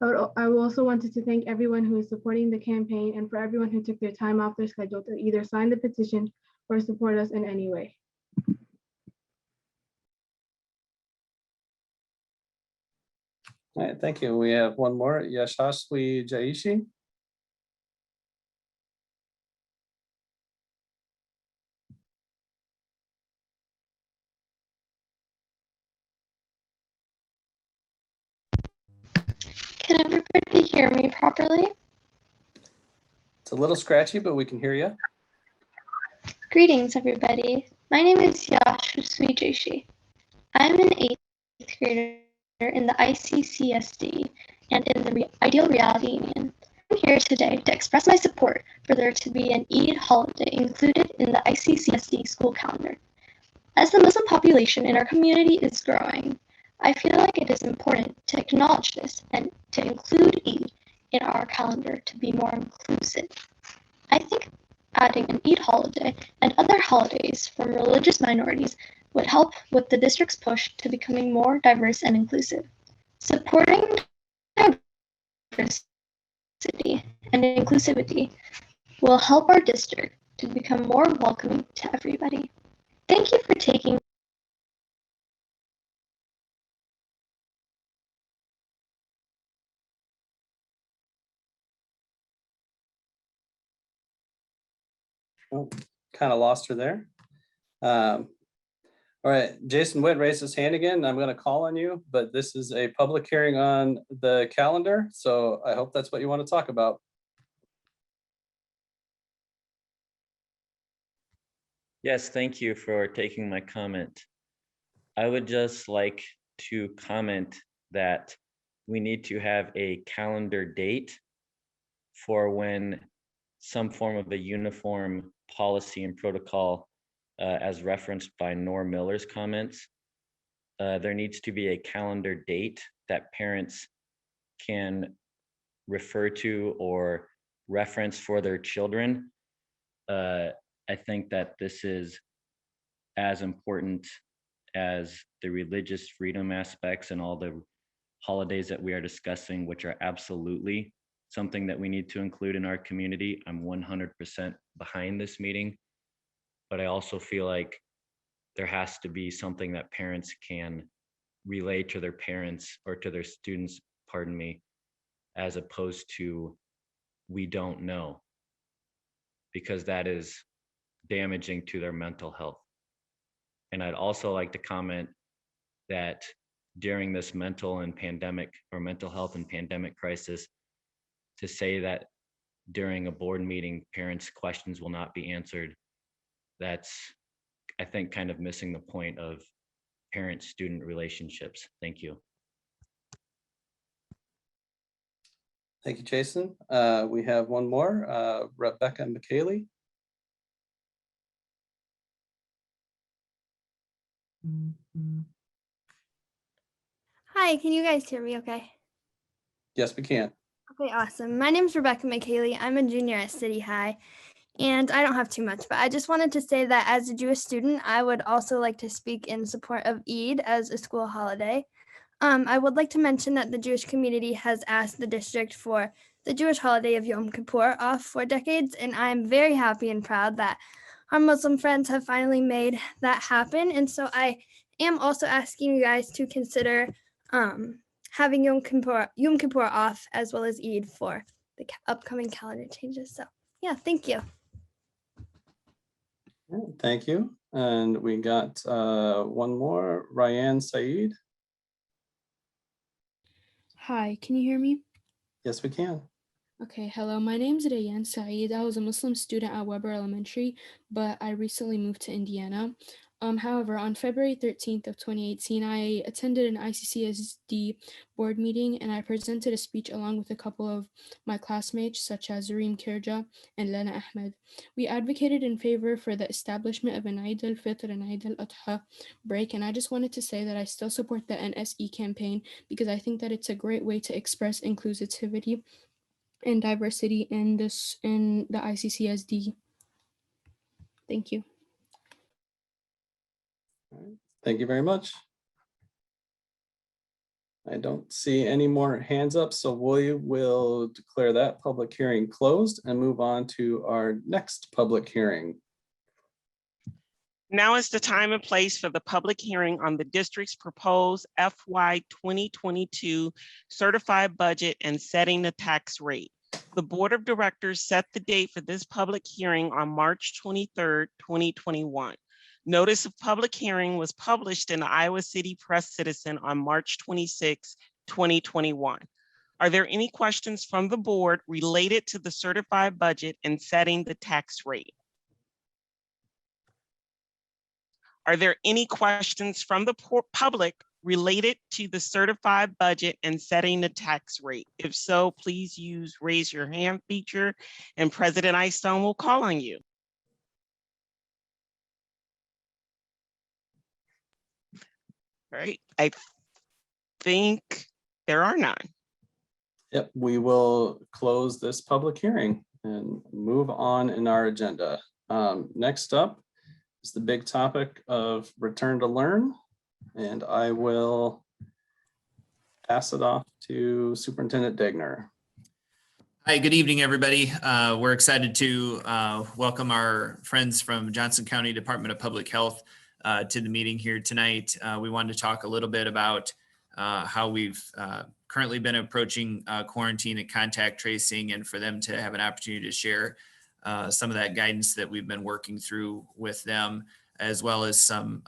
I also wanted to thank everyone who is supporting the campaign and for everyone who took their time off their schedule to either sign the petition or support us in any way. All right, thank you. We have one more, Yashaswi Jaishi. Can everybody hear me properly? It's a little scratchy, but we can hear you. Greetings, everybody. My name is Yashaswi Joshi. I'm an 8th grader in the ICCSD and in the Ideal Reality Union. I'm here today to express my support for there to be an Eid holiday included in the ICCSD school calendar. As the Muslim population in our community is growing, I feel like it is important to acknowledge this and to include Eid in our calendar to be more inclusive. I think adding an Eid holiday and other holidays from religious minorities would help with the district's push to becoming more diverse and inclusive. Supporting diversity and inclusivity will help our district to become more welcoming to everybody. Thank you for taking Oh, kind of lost her there. All right, Jason Witt raised his hand again. I'm going to call on you, but this is a public hearing on the calendar, so I hope that's what you want to talk about. Yes, thank you for taking my comment. I would just like to comment that we need to have a calendar date for when some form of a uniform policy and protocol, as referenced by Norm Miller's comments. There needs to be a calendar date that parents can refer to or reference for their children. I think that this is as important as the religious freedom aspects and all the holidays that we are discussing, which are absolutely something that we need to include in our community. I'm 100% behind this meeting, but I also feel like there has to be something that parents can relay to their parents or to their students, pardon me, as opposed to we don't know, because that is damaging to their mental health. And I'd also like to comment that during this mental health and pandemic crisis, to say that during a board meeting, parents' questions will not be answered, that's, I think, kind of missing the point of parent-student relationships. Thank you. Thank you, Jason. We have one more, Rebecca McKaylee. Hi, can you guys hear me okay? Yes, we can. Okay, awesome. My name is Rebecca McKaylee. I'm a junior at City High, and I don't have too much, but I just wanted to say that as a Jewish student, I would also like to speak in support of Eid as a school holiday. I would like to mention that the Jewish community has asked the district for the Jewish holiday of Yom Kippur off for decades, and I'm very happy and proud that our Muslim friends have finally made that happen. And so I am also asking you guys to consider having Yom Kippur off as well as Eid for the upcoming calendar changes. So yeah, thank you. Thank you. And we got one more, Ryan Saeed. Hi, can you hear me? Yes, we can. Okay, hello. My name's Rayan Saeed. I was a Muslim student at Weber Elementary, but I recently moved to Indiana. However, on February 13th of 2018, I attended an ICCSD board meeting and I presented a speech along with a couple of my classmates, such as Reem Kirja and Lena Ahmed. We advocated in favor for the establishment of an Eid al-Fitr and Eid al-Adha break, and I just wanted to say that I still support the NSE campaign because I think that it's a great way to express inclusivity and diversity in the ICCSD. Thank you. Thank you very much. I don't see any more hands up, so we will declare that public hearing closed and move on to our next public hearing. Now is the time and place for the public hearing on the district's proposed FY 2022 certified budget and setting the tax rate. The Board of Directors set the date for this public hearing on March 23rd, 2021. Notice of public hearing was published in the Iowa City Press Citizen on March 26, 2021. Are there any questions from the board related to the certified budget and setting the tax rate? Are there any questions from the public related to the certified budget and setting the tax rate? If so, please use raise your hand feature and President Eystone will call on you. All right, I think there are none. Yep, we will close this public hearing and move on in our agenda. Next up is the big topic of return to learn, and I will pass it off to Superintendent Degner. Hi, good evening, everybody. We're excited to welcome our friends from Johnson County Department of Public Health to the meeting here tonight. We wanted to talk a little bit about how we've currently been approaching quarantine and contact tracing, and for them to have an opportunity to share some of that guidance that we've been working through with them, as well as some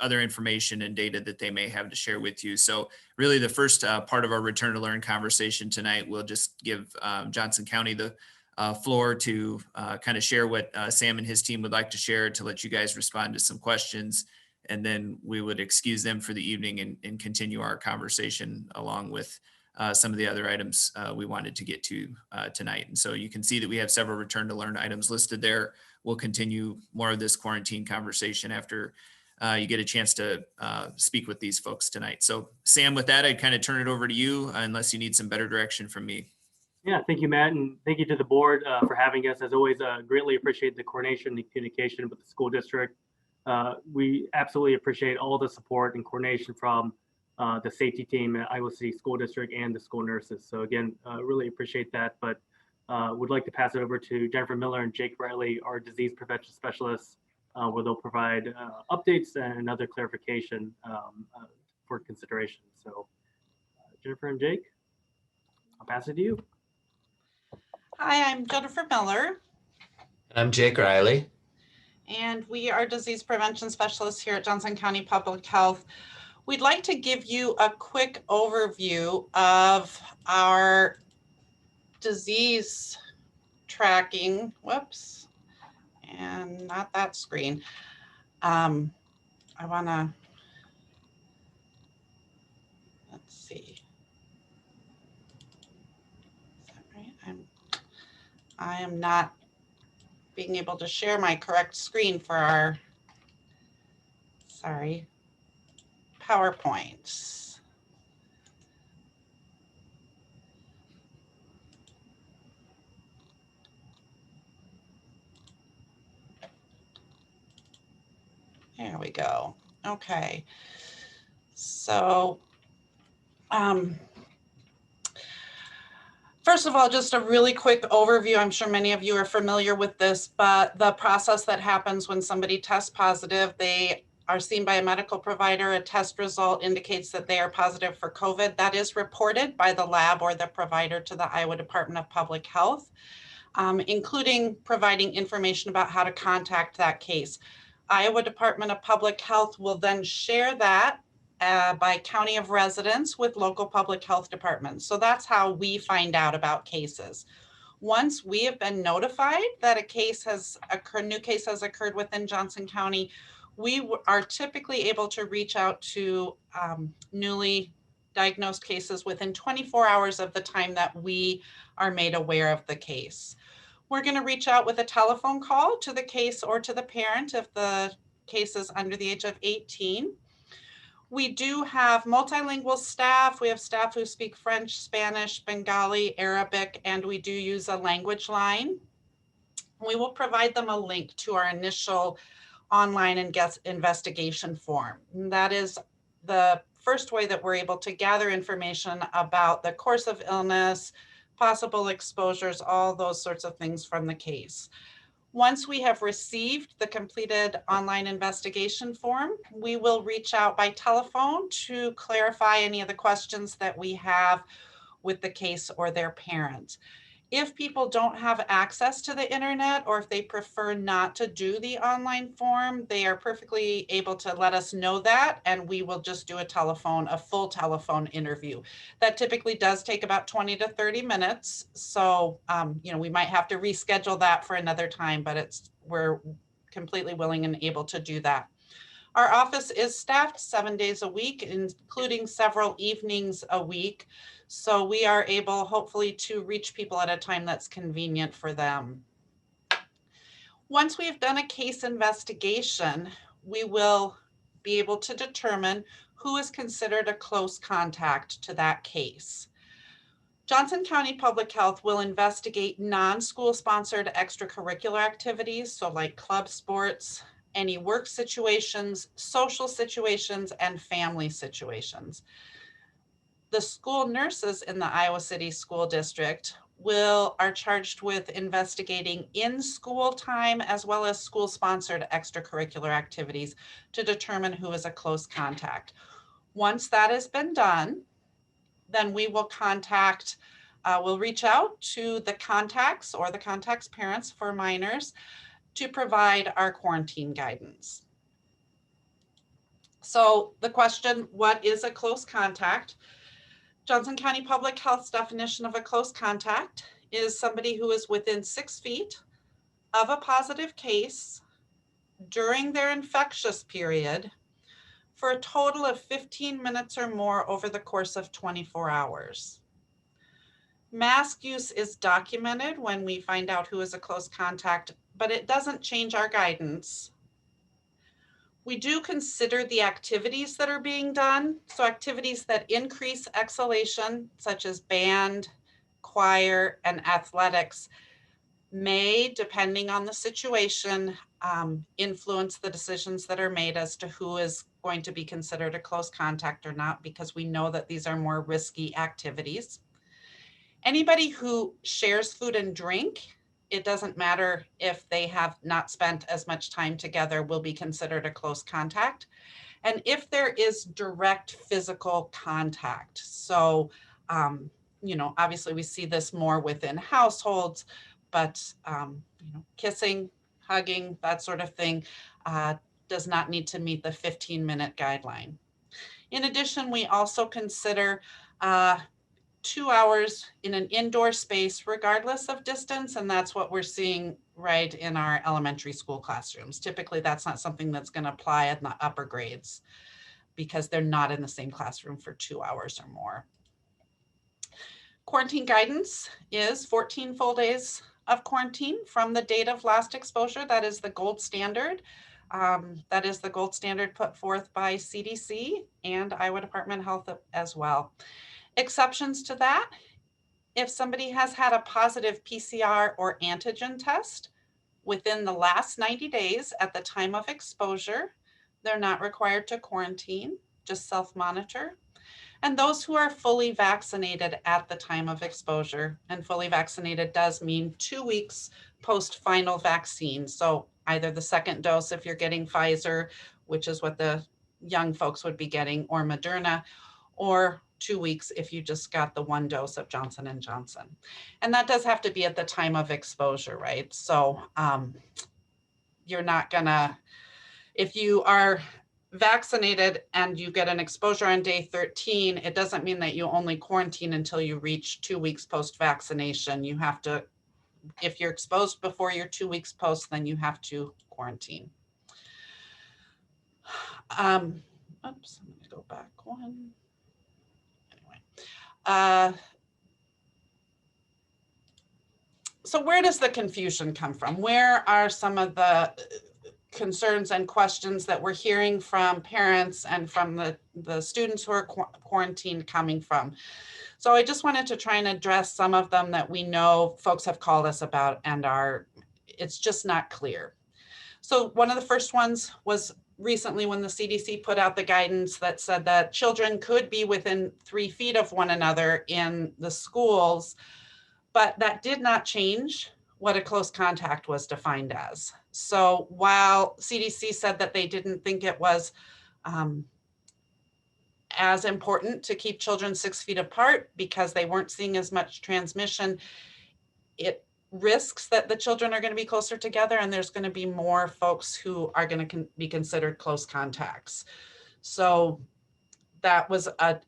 other information and data that they may have to share with you. So really the first part of our return to learn conversation tonight, we'll just give Johnson County the floor to kind of share what Sam and his team would like to share, to let you guys respond to some questions. And then we would excuse them for the evening and continue our conversation along with some of the other items we wanted to get to tonight. And so you can see that we have several return to learn items listed there. We'll continue more of this quarantine conversation after you get a chance to speak with these folks tonight. So Sam, with that, I'd kind of turn it over to you unless you need some better direction from me. Yeah, thank you, Matt, and thank you to the board for having us. As always, greatly appreciate the coordination and communication with the school district. We absolutely appreciate all the support and coordination from the safety team at Iowa City School District and the school nurses. So again, really appreciate that, but would like to pass it over to Jennifer Miller and Jake Riley, our disease prevention specialists, where they'll provide updates and other clarification for consideration. So Jennifer and Jake, I'll pass it to you. Hi, I'm Jennifer Miller. I'm Jake Riley. And we are disease prevention specialists here at Johnson County Public Health. We'd like to give you a quick overview of our disease tracking. Whoops, and not that screen. I wanna, let's see. Is that right? I am not being able to share my correct screen for our, sorry, PowerPoints. There we go. Okay. So, first of all, just a really quick overview. I'm sure many of you are familiar with this, but the process that happens when somebody tests positive, they are seen by a medical provider. A test result indicates that they are positive for COVID. That is reported by the lab or the provider to the Iowa Department of Public Health, including providing information about how to contact that case. Iowa Department of Public Health will then share that by county of residence with local public health departments. So that's how we find out about cases. Once we have been notified that a case has occurred, new case has occurred within Johnson County, we are typically able to reach out to newly diagnosed cases within 24 hours of the time that we are made aware of the case. We're going to reach out with a telephone call to the case or to the parent if the case is under the age of 18. We do have multilingual staff. We have staff who speak French, Spanish, Bengali, Arabic, and we do use a language line. We will provide them a link to our initial online and guest investigation form. And that is the first way that we're able to gather information about the course of illness, possible exposures, all those sorts of things from the case. Once we have received the completed online investigation form, we will reach out by telephone to clarify any of the questions that we have with the case or their parent. If people don't have access to the internet, or if they prefer not to do the online form, they are perfectly able to let us know that, and we will just do a full telephone interview. That typically does take about 20 to 30 minutes. So, we might have to reschedule that for another time, but we're completely willing and able to do that. Our office is staffed 7 days a week, including several evenings a week. So we are able, hopefully, to reach people at a time that's convenient for them. Once we've done a case investigation, we will be able to determine who is considered a close contact to that case. Johnson County Public Health will investigate non-school sponsored extracurricular activities, so like club sports, any work situations, social situations, and family situations. The school nurses in the Iowa City School District are charged with investigating in-school time as well as school-sponsored extracurricular activities to determine who is a close contact. Once that has been done, then we will we'll reach out to the contacts or the contacts' parents for minors to provide our quarantine guidance. So the question, what is a close contact? Johnson County Public Health's definition of a close contact is somebody who is within 6 feet of a positive case during their infectious period for a total of 15 minutes or more over the course of 24 hours. Mask use is documented when we find out who is a close contact, but it doesn't change our guidance. We do consider the activities that are being done. So activities that increase exhalation, such as band, choir, and athletics, may, depending on the situation, influence the decisions that are made as to who is going to be considered a close contact or not, because we know that these are more risky activities. Anybody who shares food and drink, it doesn't matter if they have not spent as much time together, will be considered a close contact. And if there is direct physical contact, so, obviously we see this more within households, but, kissing, hugging, that sort of thing does not need to meet the 15-minute guideline. In addition, we also consider 2 hours in an indoor space, regardless of distance. And that's what we're seeing right in our elementary school classrooms. Typically, that's not something that's going to apply in the upper grades because they're not in the same classroom for 2 hours or more. Quarantine guidance is 14 full days of quarantine from the date of last exposure. That is the gold standard. That is the gold standard put forth by CDC and Iowa Department of Health as well. Exceptions to that, if somebody has had a positive PCR or antigen test within the last 90 days at the time of exposure, they're not required to quarantine, just self-monitor. And those who are fully vaccinated at the time of exposure, and fully vaccinated does mean 2 weeks post-final vaccine. So either the second dose if you're getting Pfizer, which is what the young folks would be getting, or Moderna, or 2 weeks if you just got the 1 dose of Johnson & Johnson. And that does have to be at the time of exposure, right? So you're not gonna, if you are vaccinated and you get an exposure on day 13, it doesn't mean that you only quarantine until you reach 2 weeks post-vaccination. You have to, if you're exposed before you're 2 weeks post, then you have to quarantine. Oops, I'm gonna go back one. Anyway. So where does the confusion come from? Where are some of the concerns and questions that we're hearing from parents and from the students who are quarantined coming from? So I just wanted to try and address some of them that we know folks have called us about and it's just not clear. So one of the first ones was recently when the CDC put out the guidance that said that children could be within 3 feet of one another in the schools, but that did not change what a close contact was defined as. So while CDC said that they didn't think it was as important to keep children 6 feet apart because they weren't seeing as much transmission, it risks that the children are going to be closer together and there's going to be more folks who are going to be considered close contacts. So that was a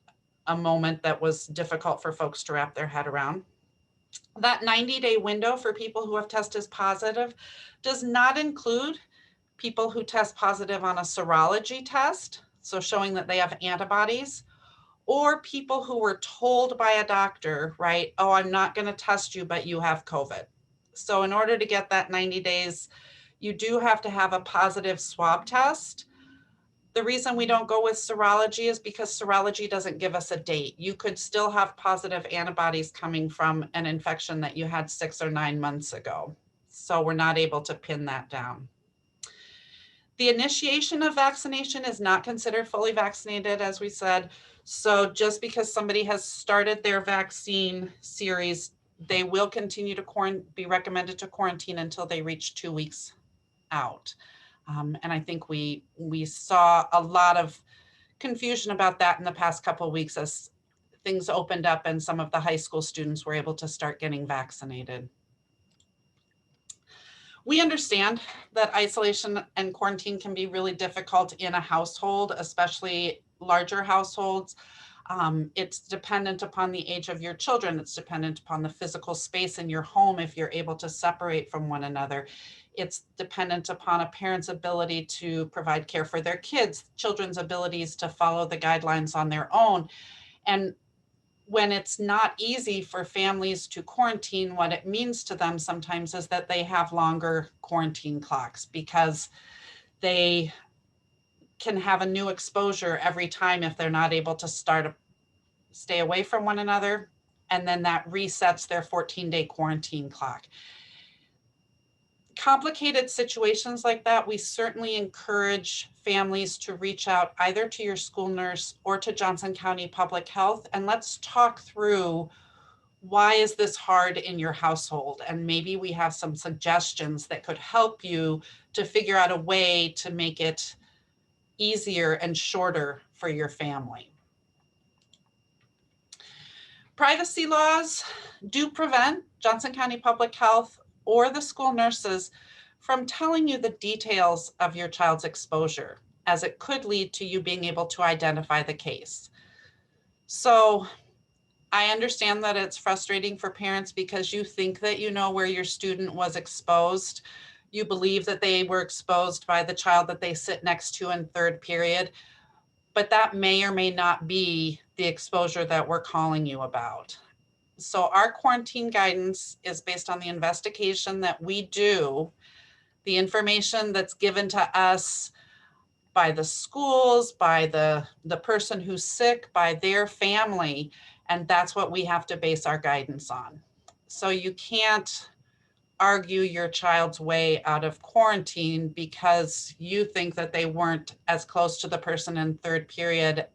moment that was difficult for folks to wrap their head around. That 90-day window for people who have tested positive does not include people who test positive on a serology test, so showing that they have antibodies, or people who were told by a doctor, right, oh, I'm not going to test you, but you have COVID. So in order to get that 90 days, you do have to have a positive swab test. The reason we don't go with serology is because serology doesn't give us a date. You could still have positive antibodies coming from an infection that you had 6 or 9 months ago. So we're not able to pin that down. The initiation of vaccination is not considered fully vaccinated, as we said. So just because somebody has started their vaccine series, they will continue to be recommended to quarantine until they reach 2 weeks out. And I think we saw a lot of confusion about that in the past couple of weeks as things opened up and some of the high school students were able to start getting vaccinated. We understand that isolation and quarantine can be really difficult in a household, especially larger households. It's dependent upon the age of your children. It's dependent upon the physical space in your home if you're able to separate from one another. It's dependent upon a parent's ability to provide care for their kids, children's abilities to follow the guidelines on their own. And when it's not easy for families to quarantine, what it means to them sometimes is that they have longer quarantine clocks because they can have a new exposure every time if they're not able to stay away from one another. And then that resets their 14-day quarantine clock. Complicated situations like that, we certainly encourage families to reach out either to your school nurse or to Johnson County Public Health. And let's talk through why is this hard in your household? And maybe we have some suggestions that could help you to figure out a way to make it easier and shorter for your family. Privacy laws do prevent Johnson County Public Health or the school nurses from telling you the details of your child's exposure, as it could lead to you being able to identify the case. So I understand that it's frustrating for parents because you think that you know where your student was exposed. You believe that they were exposed by the child that they sit next to in third period, but that may or may not be the exposure that we're calling you about. So our quarantine guidance is based on the investigation that we do, the information that's given to us by the schools, by the person who's sick, by their family, and that's what we have to base our guidance on. So you can't argue your child's way out of quarantine because you think that they weren't as close to the person in third period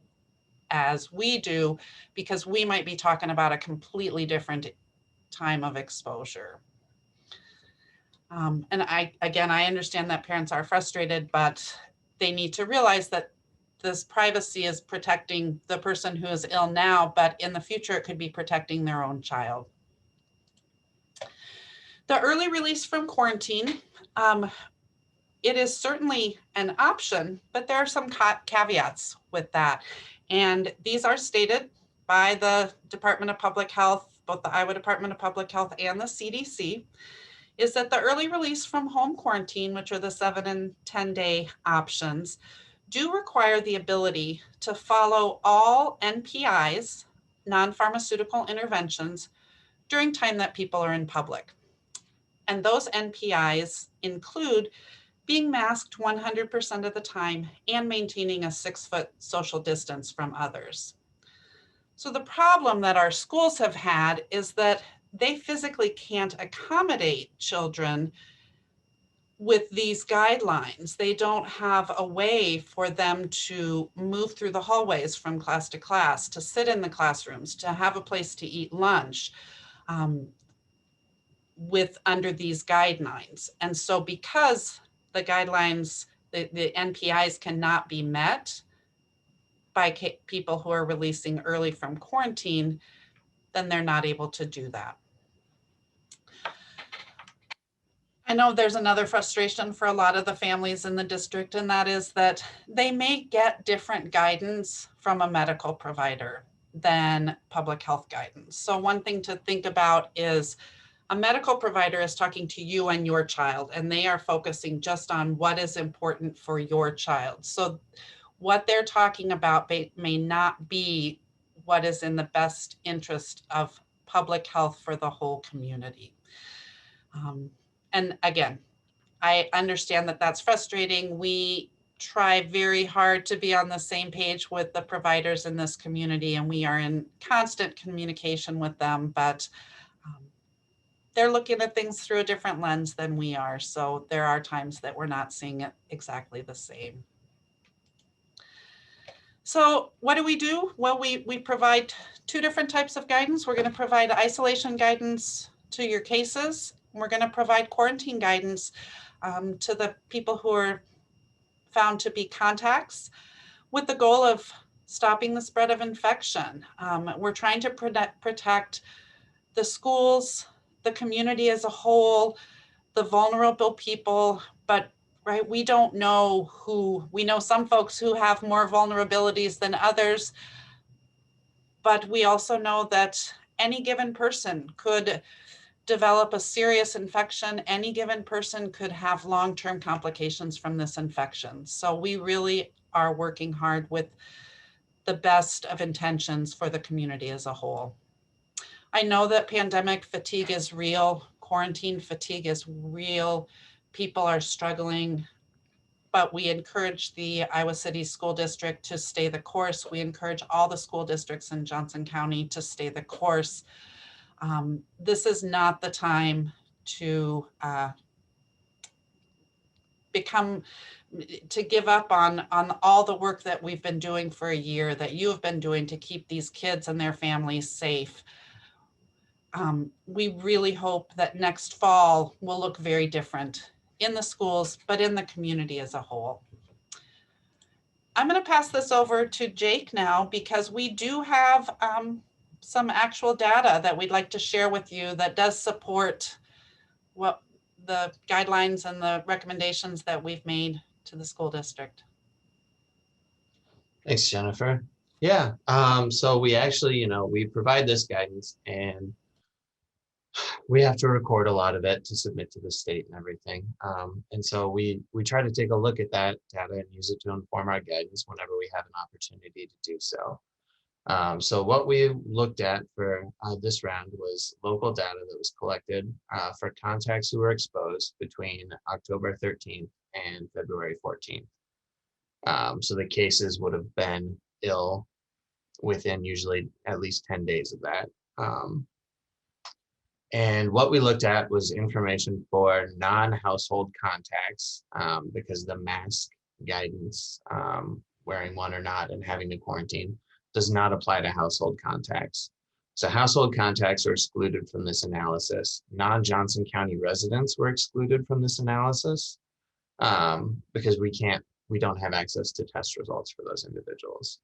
as we do, because we might be talking about a completely different time of exposure. And I understand that parents are frustrated, but they need to realize that this privacy is protecting the person who is ill now, but in the future, it could be protecting their own child. The early release from quarantine, it is certainly an option, but there are some caveats with that. And these are stated by the Department of Public Health, both the Iowa Department of Public Health and the CDC, is that the early release from home quarantine, which are the 7 and 10 day options, do require the ability to follow all NPIs, non-pharmaceutical interventions, during time that people are in public. And those NPIs include being masked 100% of the time and maintaining a 6-foot social distance from others. So the problem that our schools have had is that they physically can't accommodate children with these guidelines. They don't have a way for them to move through the hallways from class to class, to sit in the classrooms, to have a place to eat lunch with under these guidelines. And so because the guidelines, the NPIs cannot be met by people who are releasing early from quarantine, then they're not able to do that. I know there's another frustration for a lot of the families in the district, and that is that they may get different guidance from a medical provider than public health guidance. So one thing to think about is a medical provider is talking to you and your child, and they are focusing just on what is important for your child. So what they're talking about may not be what is in the best interest of public health for the whole community. And again, I understand that that's frustrating. We try very hard to be on the same page with the providers in this community, and we are in constant communication with them, but they're looking at things through a different lens than we are. So there are times that we're not seeing it exactly the same. So what do? Well, we provide 2 different types of guidance. We're going to provide isolation guidance to your cases. We're going to provide quarantine guidance to the people who are found to be contacts, with the goal of stopping the spread of infection. We're trying to protect the schools, the community as a whole, the vulnerable people, but right, we don't know who, we know some folks who have more vulnerabilities than others, but we also know that any given person could develop a serious infection. Any given person could have long-term complications from this infection. So we really are working hard with the best of intentions for the community as a whole. I know that pandemic fatigue is real, quarantine fatigue is real, people are struggling, but we encourage the Iowa City School District to stay the course. We encourage all the school districts in Johnson County to stay the course. This is not the time to give up on all the work that we've been doing for a year, that you have been doing to keep these kids and their families safe. We really hope that next fall will look very different in the schools, but in the community as a whole. I'm going to pass this over to Jake now, because we do have some actual data that we'd like to share with you that does support what the guidelines and the recommendations that we've made to the school district. Thanks, Jennifer. Yeah, so we actually, we provide this guidance, and we have to record a lot of it to submit to the state and everything. And so we try to take a look at that data and use it to inform our guidance whenever we have an opportunity to do so. So what we looked at for this round was local data that was collected for contacts who were exposed between October 13th and February 14th. So the cases would have been ill within usually at least 10 days of that. And what we looked at was information for non-household contacts, because the mask guidance, wearing one or not and having to quarantine, does not apply to household contacts. So household contacts are excluded from this analysis. Non-Johnson County residents were excluded from this analysis because we don't have access to test results for those individuals.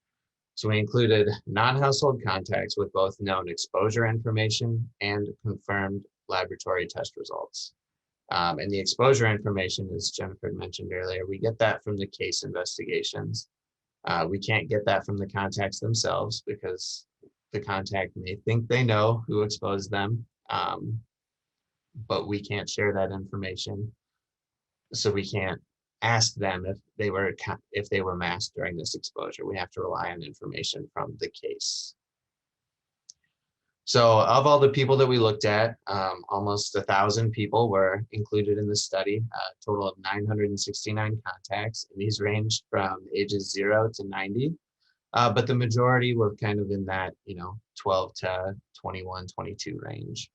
So we included non-household contacts with both known exposure information and confirmed laboratory test results. And the exposure information, as Jennifer mentioned earlier, we get that from the case investigations. We can't get that from the contacts themselves because the contact may think they know who exposed them, but we can't share that information. So we can't ask them if they were masked during this exposure. We have to rely on information from the case. So of all the people that we looked at, almost 1,000 people were included in the study, a total of 969 contacts, and these ranged from ages 0 to 90. But the majority were kind of in that, 12 to 21, 22 range.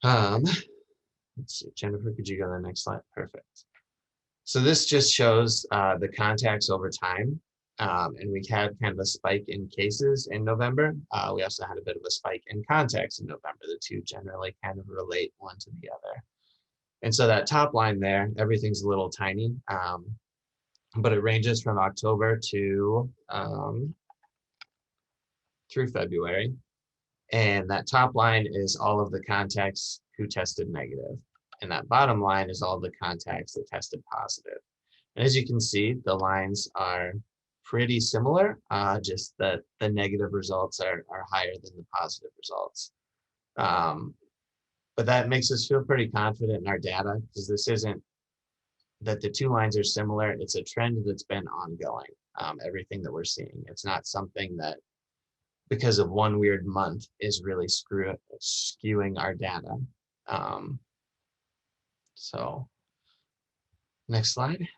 Let's see, Jennifer, could you go to the next slide? Perfect. So this just shows the contacts over time. And we had kind of a spike in cases in November. We also had a bit of a spike in contacts in November. The two generally kind of relate one to the other. And so that top line there, everything's a little tiny, but it ranges from October to through February. And that top line is all of the contacts who tested negative. And that bottom line is all the contacts that tested positive. And as you can see, the lines are pretty similar, just that the negative results are higher than the positive results. But that makes us feel pretty confident in our data, because this isn't that the two lines are similar. It's a trend that's been ongoing, everything that we're seeing. It's not something that, because of one weird month, is really skewing our data. So next slide.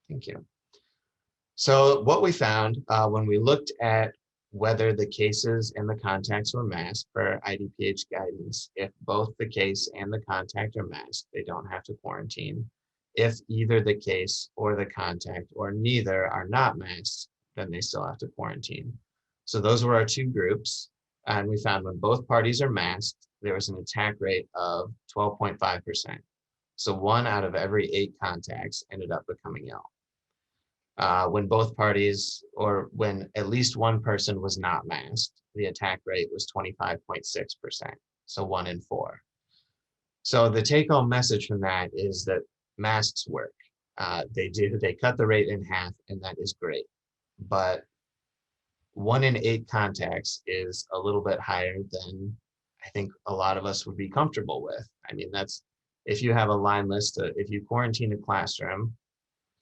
Thank you. So what we found when we looked at whether the cases and the contacts were masked for IDPH guidance, if both the case and the contact are masked, they don't have to quarantine. If either the case or the contact or neither are not masked, then they still have to quarantine. So those were our two groups. And we found when both parties are masked, there was an attack rate of 12.5%. So 1 out of every 8 contacts ended up becoming ill. When both parties, or when at least one person was not masked, the attack rate was 25.6%, so 1 in 4. So the take-home message from that is that masks work. They cut the rate in half, and that is great. But 1 in 8 contacts is a little bit higher than I think a lot of us would be comfortable with. I mean, that's, if you have a line list, if you quarantine a classroom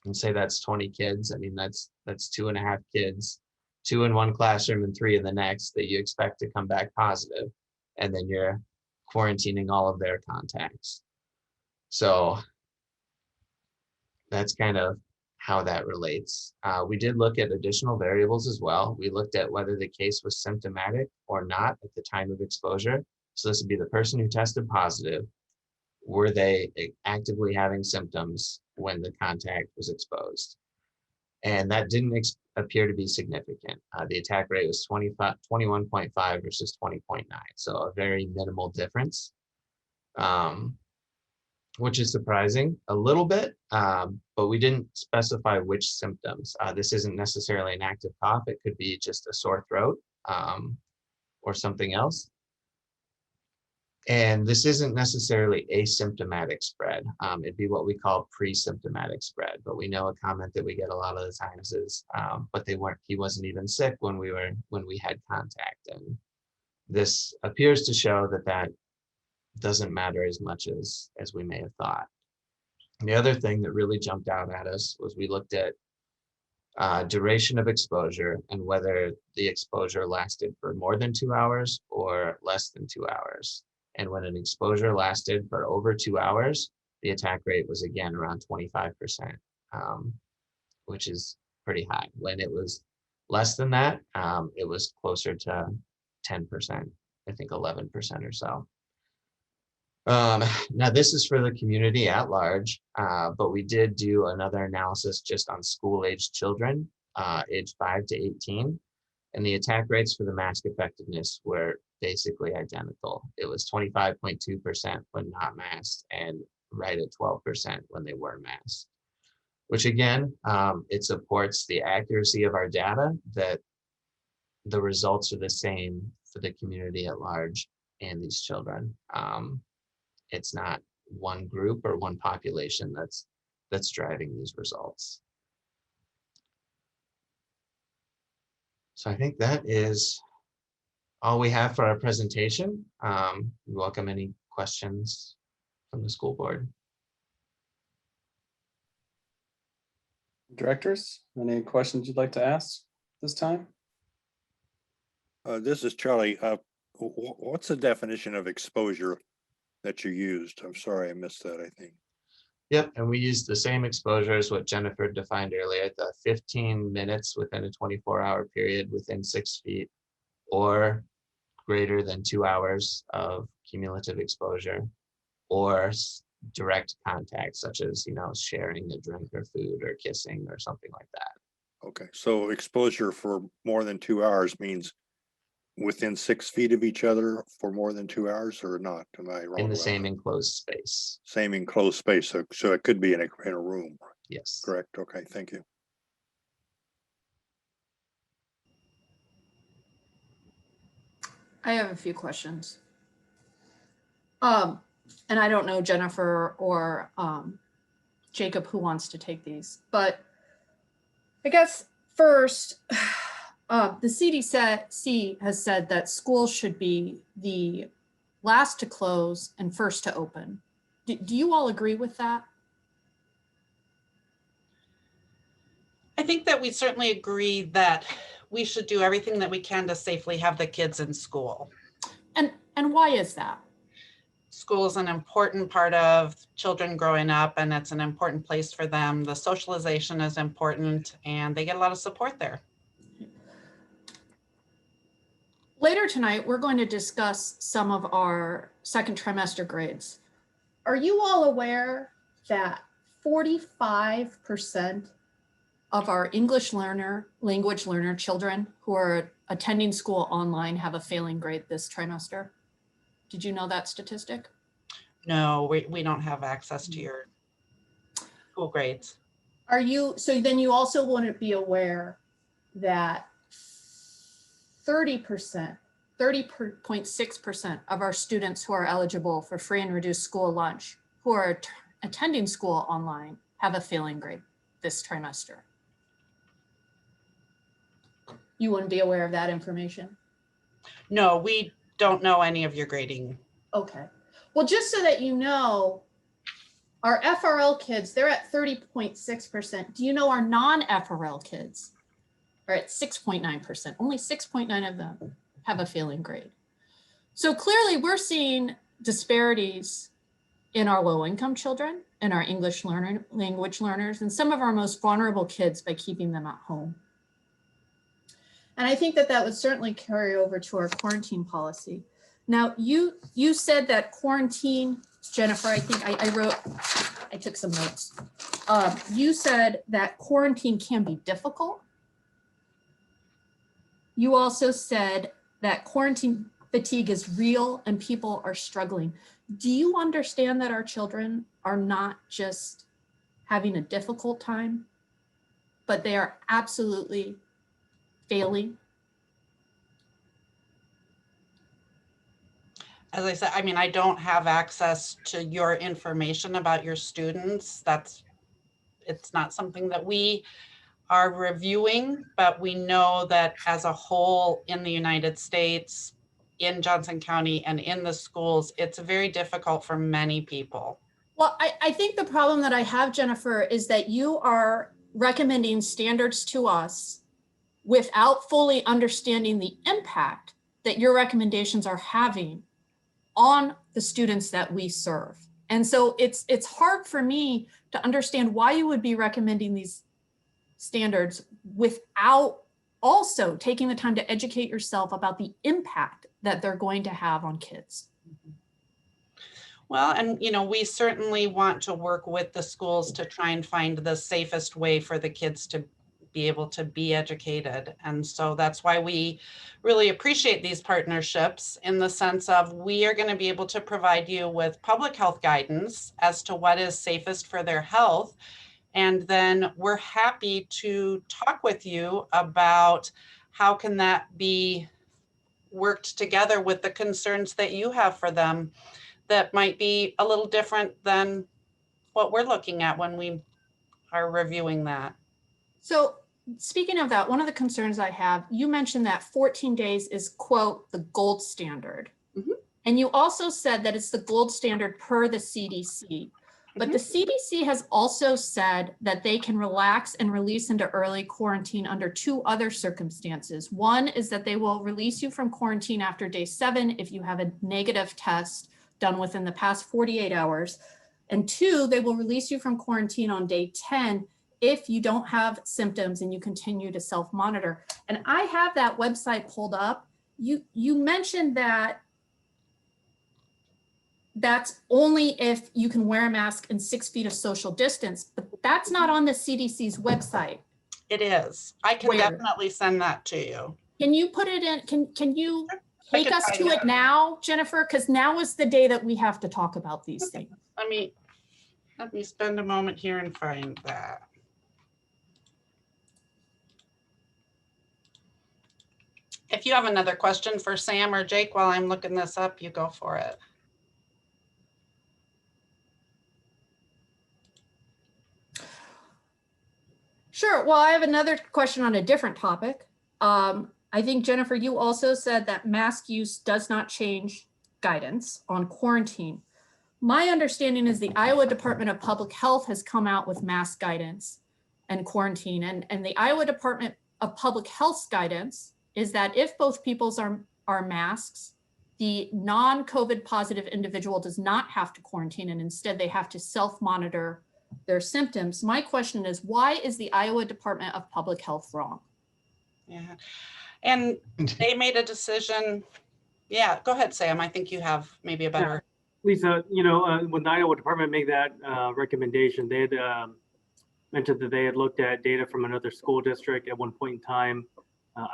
and say that's 20 kids, I mean, that's 2.5 kids, 2 in one classroom and 3 in the next, that you expect to come back positive, and then you're quarantining all of their contacts. So that's kind of how that relates. We did look at additional variables as well. We looked at whether the case was symptomatic or not at the time of exposure. So this would be the person who tested positive. Were they actively having symptoms when the contact was exposed? And that didn't appear to be significant. The attack rate was 21.5 versus 20.9. So a very minimal difference, which is surprising a little bit, but we didn't specify which symptoms. This isn't necessarily an active cough. It could be just a sore throat or something else. And this isn't necessarily asymptomatic spread. It'd be what we call pre-symptomatic spread. But we know a comment that we get a lot of the times is, but he wasn't even sick when we had contact. And this appears to show that doesn't matter as much as we may have thought. And the other thing that really jumped out at us was we looked at duration of exposure and whether the exposure lasted for more than 2 hours or less than 2 hours. And when an exposure lasted for over 2 hours, the attack rate was again around 25%, which is pretty high. When it was less than that, it was closer to 10%, I think 11% or so. Now this is for the community at large, but we did do another analysis just on school-aged children, age 5 to 18, and the attack rates for the mask effectiveness were basically identical. It was 25.2% when not masked and right at 12% when they were masked, which again, it supports the accuracy of our data that the results are the same for the community at large and these children. It's not one group or one population that's driving these results. So I think that is all we have for our presentation. We welcome any questions from the school board. Directors, any questions you'd like to ask this time? This is Charlie. What's the definition of exposure that you used? I'm sorry, I missed that, I think. Yep, and we used the same exposure as what Jennifer defined earlier, the 15 minutes within a 24-hour period within 6 feet or greater than 2 hours of cumulative exposure, or direct contact, such as, sharing a drink or food or kissing or something like that. Okay, so exposure for more than 2 hours means within 6 feet of each other for more than 2 hours, or not? Am I wrong? In the same enclosed space. Same enclosed space, so it could be in a room. Yes. Correct, okay, thank you. I have a few questions. And I don't know, Jennifer or Jacob, who wants to take these, but I guess first, the CDC has said that schools should be the last to close and first to open. Do you all agree with that? I think that we certainly agree that we should do everything that we can to safely have the kids in school. And why is that? School is an important part of children growing up, and it's an important place for them. The socialization is important, and they get a lot of support there. Later tonight, we're going to discuss some of our second trimester grades. Are you all aware that 45% of our English language learner children who are attending school online have a failing grade this trimester? Did you know that statistic? No, we don't have access to your school grades. So then you also want to be aware that 30.6% of our students who are eligible for free and reduced school lunch who are attending school online have a failing grade this trimester. You wouldn't be aware of that information? No, we don't know any of your grading. Okay. Well, just so that you know, our FRL kids, they're at 30.6%. Do you know our non-FRL kids are at 6.9%? Only 6.9 of them have a failing grade. So clearly we're seeing disparities in our low-income children and our English language learners and some of our most vulnerable kids by keeping them at home. And I think that that would certainly carry over to our quarantine policy. Now, you said that quarantine, Jennifer, I think I took some notes. You said that quarantine can be difficult. You also said that quarantine fatigue is real and people are struggling. Do you understand that our children are not just having a difficult time, but they are absolutely failing? As I said, I mean, I don't have access to your information about your students. It's not something that we are reviewing, but we know that as a whole in the United States, in Johnson County and in the schools, it's very difficult for many people. Well, I think the problem that I have, Jennifer, is that you are recommending standards to us without fully understanding the impact that your recommendations are having on the students that we serve. And so it's hard for me to understand why you would be recommending these standards without also taking the time to educate yourself about the impact that they're going to have on kids. Well, and we certainly want to work with the schools to try and find the safest way for the kids to be able to be educated. And so that's why we really appreciate these partnerships in the sense of we are going to be able to provide you with public health guidance as to what is safest for their health. And then we're happy to talk with you about how can that be worked together with the concerns that you have for them that might be a little different than what we're looking at when we are reviewing that. So speaking of that, one of the concerns I have, you mentioned that 14 days is, quote, the gold standard. And you also said that it's the gold standard per the CDC. But the CDC has also said that they can relax and release into early quarantine under 2 other circumstances. One is that they will release you from quarantine after day 7 if you have a negative test done within the past 48 hours. And 2, they will release you from quarantine on day 10 if you don't have symptoms and you continue to self-monitor. And I have that website pulled up. You mentioned that that's only if you can wear a mask and 6 feet of social distance, but that's not on the CDC's website. It is. I can definitely send that to you. Can you put it in? Can you take us to it now, Jennifer? Because now is the day that we have to talk about these things. Let me spend a moment here and find that. If you have another question for Sam or Jake while I'm looking this up, you go for it. Sure. Well, I have another question on a different topic. I think, Jennifer, you also said that mask use does not change guidance on quarantine. My understanding is the Iowa Department of Public Health has come out with mask guidance and quarantine. And the Iowa Department of Public Health's guidance is that if both peoples are masks, the non-COVID positive individual does not have to quarantine, and instead they have to self-monitor their symptoms. My question is, why is the Iowa Department of Public Health wrong? Yeah, and they made a decision. Yeah, go ahead, Sam. I think you have maybe a better. Lisa, you know, when the Iowa Department made that recommendation, they had mentioned that they had looked at data from another school district at one point in time.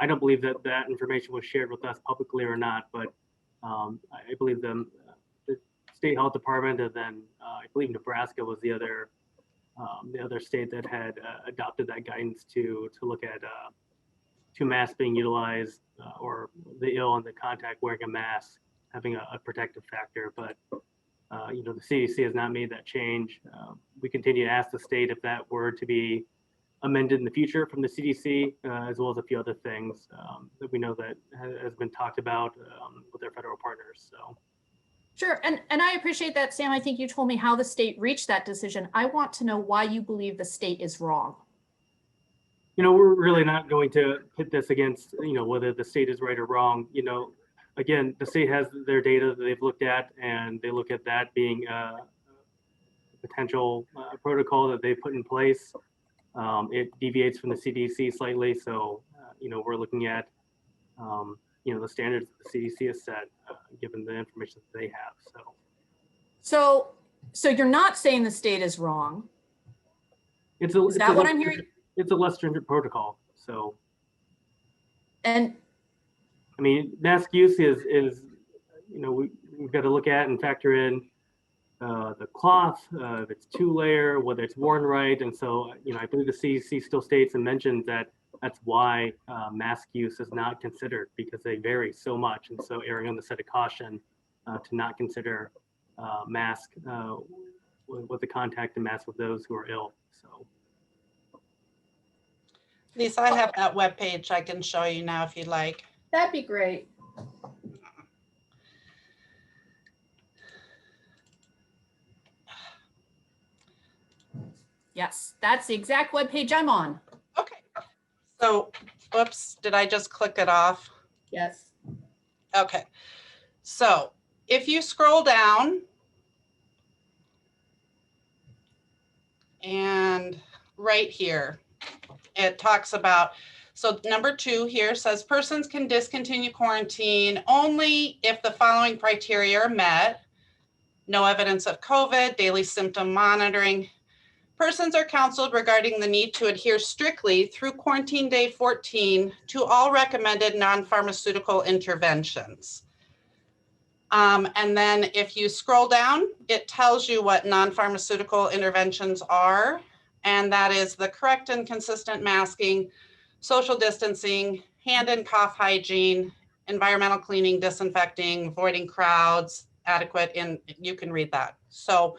I don't believe that that information was shared with us publicly or not, but I believe the state health department, and then I believe Nebraska was the other state that had adopted that guidance to look at 2 masks being utilized or the ill and the contact wearing a mask having a protective factor. But you know, the CDC has not made that change. We continue to ask the state if that were to be amended in the future from the CDC, as well as a few other things that we know that has been talked about with their federal partners. So. Sure, and I appreciate that, Sam. I think you told me how the state reached that decision. I want to know why you believe the state is wrong. You know, we're really not going to pit this against, you know, whether the state is right or wrong. You know, again, the state has their data that they've looked at, and they look at that being a potential protocol that they put in place. It deviates from the CDC slightly, so you know, we're looking at you know, the standards the CDC has set, given the information that they have. So you're not saying the state is wrong. Is that what I'm hearing? It's a less stringent protocol. So, and I mean, mask use is you know, we've got to look at and factor in the cloth, if it's 2-layer, whether it's worn right. And so, you know, I believe the CDC still states and mentions that that's why mask use is not considered, because they vary so much. And so erring on the side of caution to not consider mask with the contact and mask with those who are ill. So. Lisa, I have that webpage I can show you now if you'd like. That'd be great. Yes, that's the exact webpage I'm on. Okay. So, whoops, did I just click it off? Yes. Okay. So, if you scroll down and right here, it talks about, so number 2 here says persons can discontinue quarantine only if the following criteria are met: no evidence of COVID, daily symptom monitoring. Persons are counseled regarding the need to adhere strictly through quarantine day 14 to all recommended non-pharmaceutical interventions. And then if you scroll down, it tells you what non-pharmaceutical interventions are, and that is the correct and consistent masking, social distancing, hand and cough hygiene, environmental cleaning, disinfecting, avoiding crowds, adequate, and you can read that. So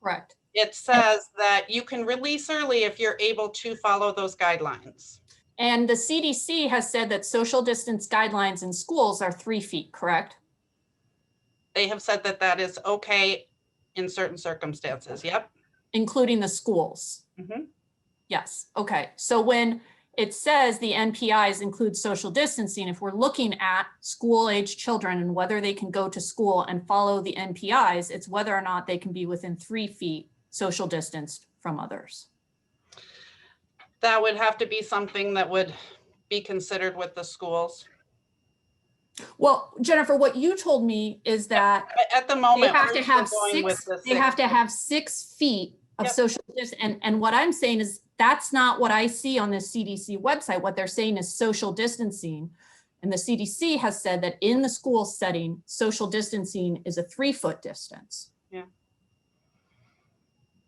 Correct. it says that you can release early if you're able to follow those guidelines. And the CDC has said that social distance guidelines in schools are 3 feet, correct? They have said that that is okay in certain circumstances. Yep. Including the schools. Mhm. Yes. Okay. So when it says the NPIs include social distancing, if we're looking at school age children and whether they can go to school and follow the NPIs, it's whether or not they can be within 3 feet social distanced from others. That would have to be something that would be considered with the schools. Well, Jennifer, what you told me is that at the moment they have to we're have going with 6. the They have 6 to have 6 feet of Yep. social distance. And what I'm saying is that's not what I see on the CDC website. What they're saying is social distancing. And the CDC has said that in the school setting, social distancing is a 3-foot distance. Yeah.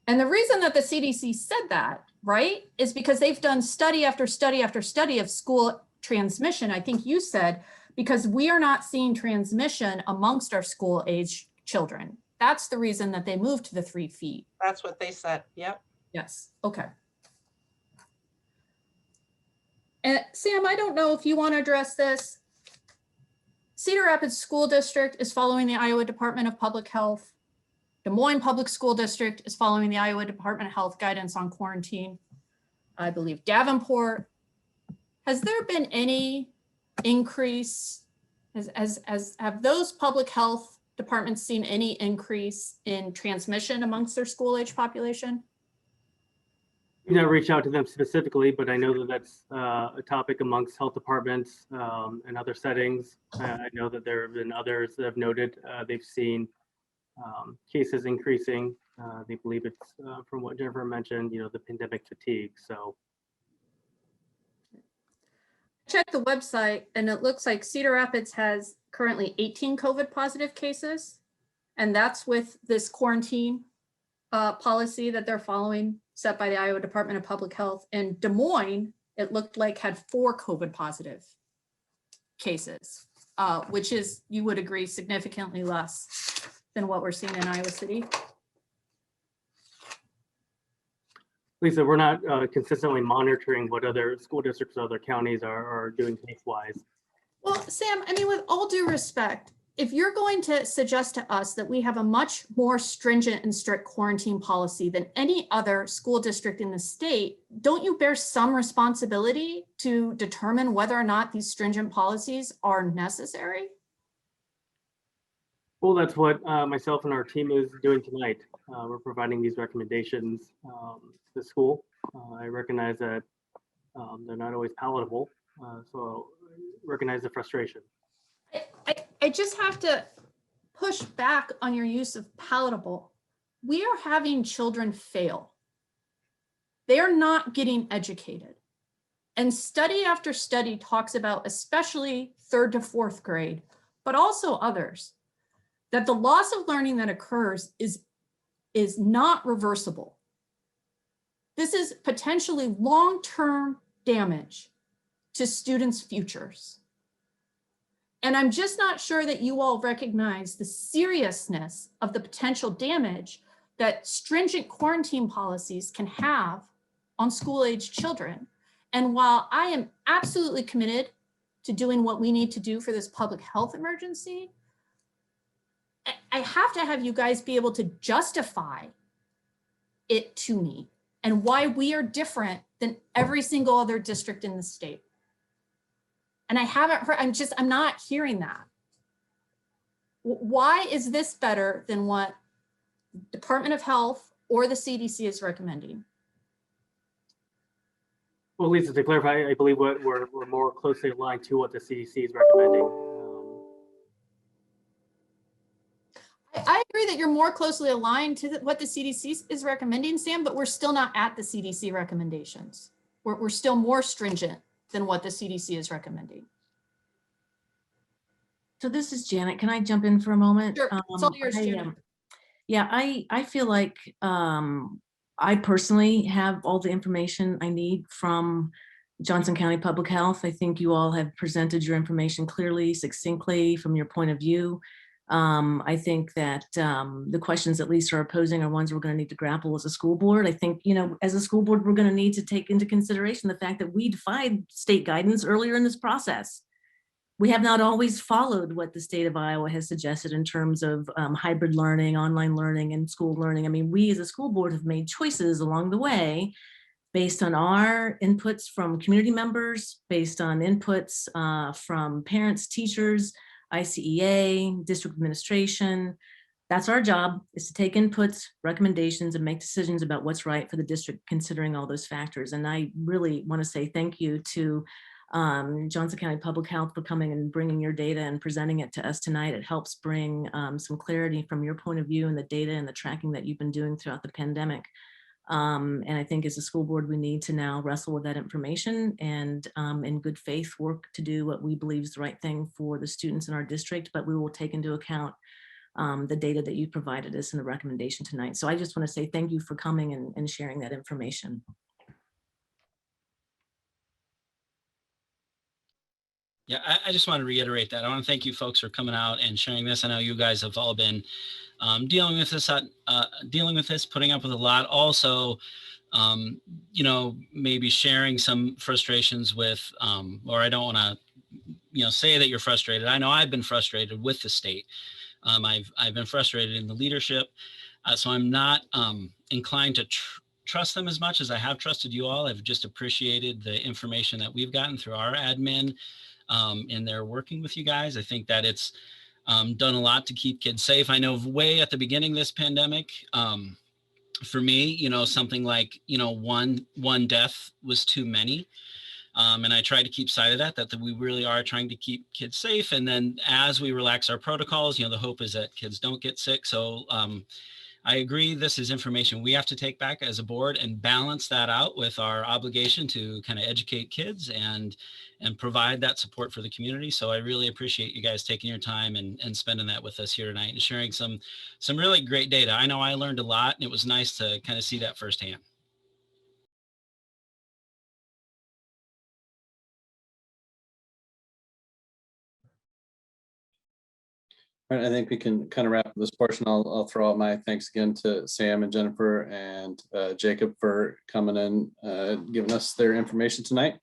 And the reason that the CDC said that, right, is because they've done study after study after study of school transmission. I think you said, because we are not seeing transmission amongst our school age children. That's the reason that they moved to the 3 feet. That's what they said. Yep. Yes. Okay. And Sam, I don't know if you want to address this. Cedar Rapids School District is following the Iowa Department of Public Health. Des Moines Public School District is following the Iowa Department of Health guidance on quarantine. I believe Davenport. Has there been any increase? Have those public health departments seen any increase in transmission amongst their school age population? We never reach out to them specifically, but I know that that's a topic amongst health departments and other settings. I know that there have been others that have noted they've seen cases increasing. They believe it's from what Jennifer mentioned, the pandemic fatigue. So Check the website and it looks like Cedar Rapids has currently 18 COVID positive cases. And that's with this quarantine policy that they're following set by the Iowa Department of Public Health. And Des Moines, it looked like had 4 COVID positive cases, which is, you would agree, significantly less than what we're seeing in Iowa City. Lisa, we're not consistently monitoring what other school districts, other counties are doing case-wise. Well, Sam, I mean, with all due respect, if you're going to suggest to us that we have a much more stringent and strict quarantine policy than any other school district in the state, don't you bear some responsibility to determine whether or not these stringent policies are necessary? Well, that's what myself and our team is doing tonight. We're providing these recommendations to the school. I recognize that they're not always palatable, so recognize the frustration. I just have to push back on your use of palatable. We are having children fail. They are not getting educated. And study after study talks about, especially 3rd to 4th grade, but also others, that the loss of learning that occurs is not reversible. This is potentially long-term damage to students' futures. And I'm just not sure that you all recognize the seriousness of the potential damage that stringent quarantine policies can have on school-age children. And while I am absolutely committed to doing what we need to do for this public health emergency, I have to have you guys be able to justify it to me and why we are different than every single other district in the state. And I haven't heard, I'm not hearing that. Why is this better than what Department of Health or the CDC is recommending? Well, Lisa, to clarify, I believe we're more closely aligned to what the CDC is recommending. I agree that you're more closely aligned to what the CDC is recommending, Sam, but we're still not at the CDC recommendations. We're still more stringent than what the CDC is recommending. So this is Janet. Can I jump in for a moment? Sure. It's all yours, Janet. Yeah, I feel like I personally have all the information I need from Johnson County Public Health, I think you all have presented your information clearly, succinctly from your point of view. I think that the questions that Lisa are posing are ones we're going to need to grapple as a school board. I think, as a school board, we're going to need to take into consideration the fact that we defied state guidance earlier in this process. We have not always followed what the state of Iowa has suggested in terms of hybrid learning, online learning, and school learning. I mean, we as a school board have made choices along the way based on our inputs from community members, based on inputs from parents, teachers, ICEA, district administration. That's our job, is to take inputs, recommendations, and make decisions about what's right for the district, considering all those factors. And I really want to say thank you to Johnson County Public Health for coming and bringing your data and presenting it to us tonight. It helps bring some clarity from your point of view and the data and the tracking that you've been doing throughout the pandemic. And I think as a school board, we need to now wrestle with that information and in good faith work to do what we believe is the right thing for the students in our district, but we will take into account the data that you provided us in the recommendation tonight. So I just want to say thank you for coming and sharing that information. Yeah, I just want to reiterate that. I want to thank you folks for coming out and sharing this. I know you guys have all been dealing with this, putting up with a lot. Also, maybe sharing some frustrations with, or I don't want to, say that you're frustrated. I know I've been frustrated with the state. I've been frustrated in the leadership. So I'm not inclined to trust them as much as I have trusted you all. I've just appreciated the information that we've gotten through our admin in their working with you guys. I think that it's done a lot to keep kids safe. I know way at the beginning of this pandemic, for me, something like, one death was too many. And I try to keep sight of that we really are trying to keep kids safe. And then as we relax our protocols, the hope is that kids don't get sick. So I agree, this is information we have to take back as a board and balance that out with our obligation to kind of educate kids and provide that support for the community. So I really appreciate you guys taking your time and spending that with us here tonight and sharing some really great data. I know I learned a lot, and it was nice to kind of see that firsthand. All right, I think we can kind of wrap up this portion. I'll throw out my thanks again to Sam and Jennifer and Jacob for coming in, giving us their information tonight.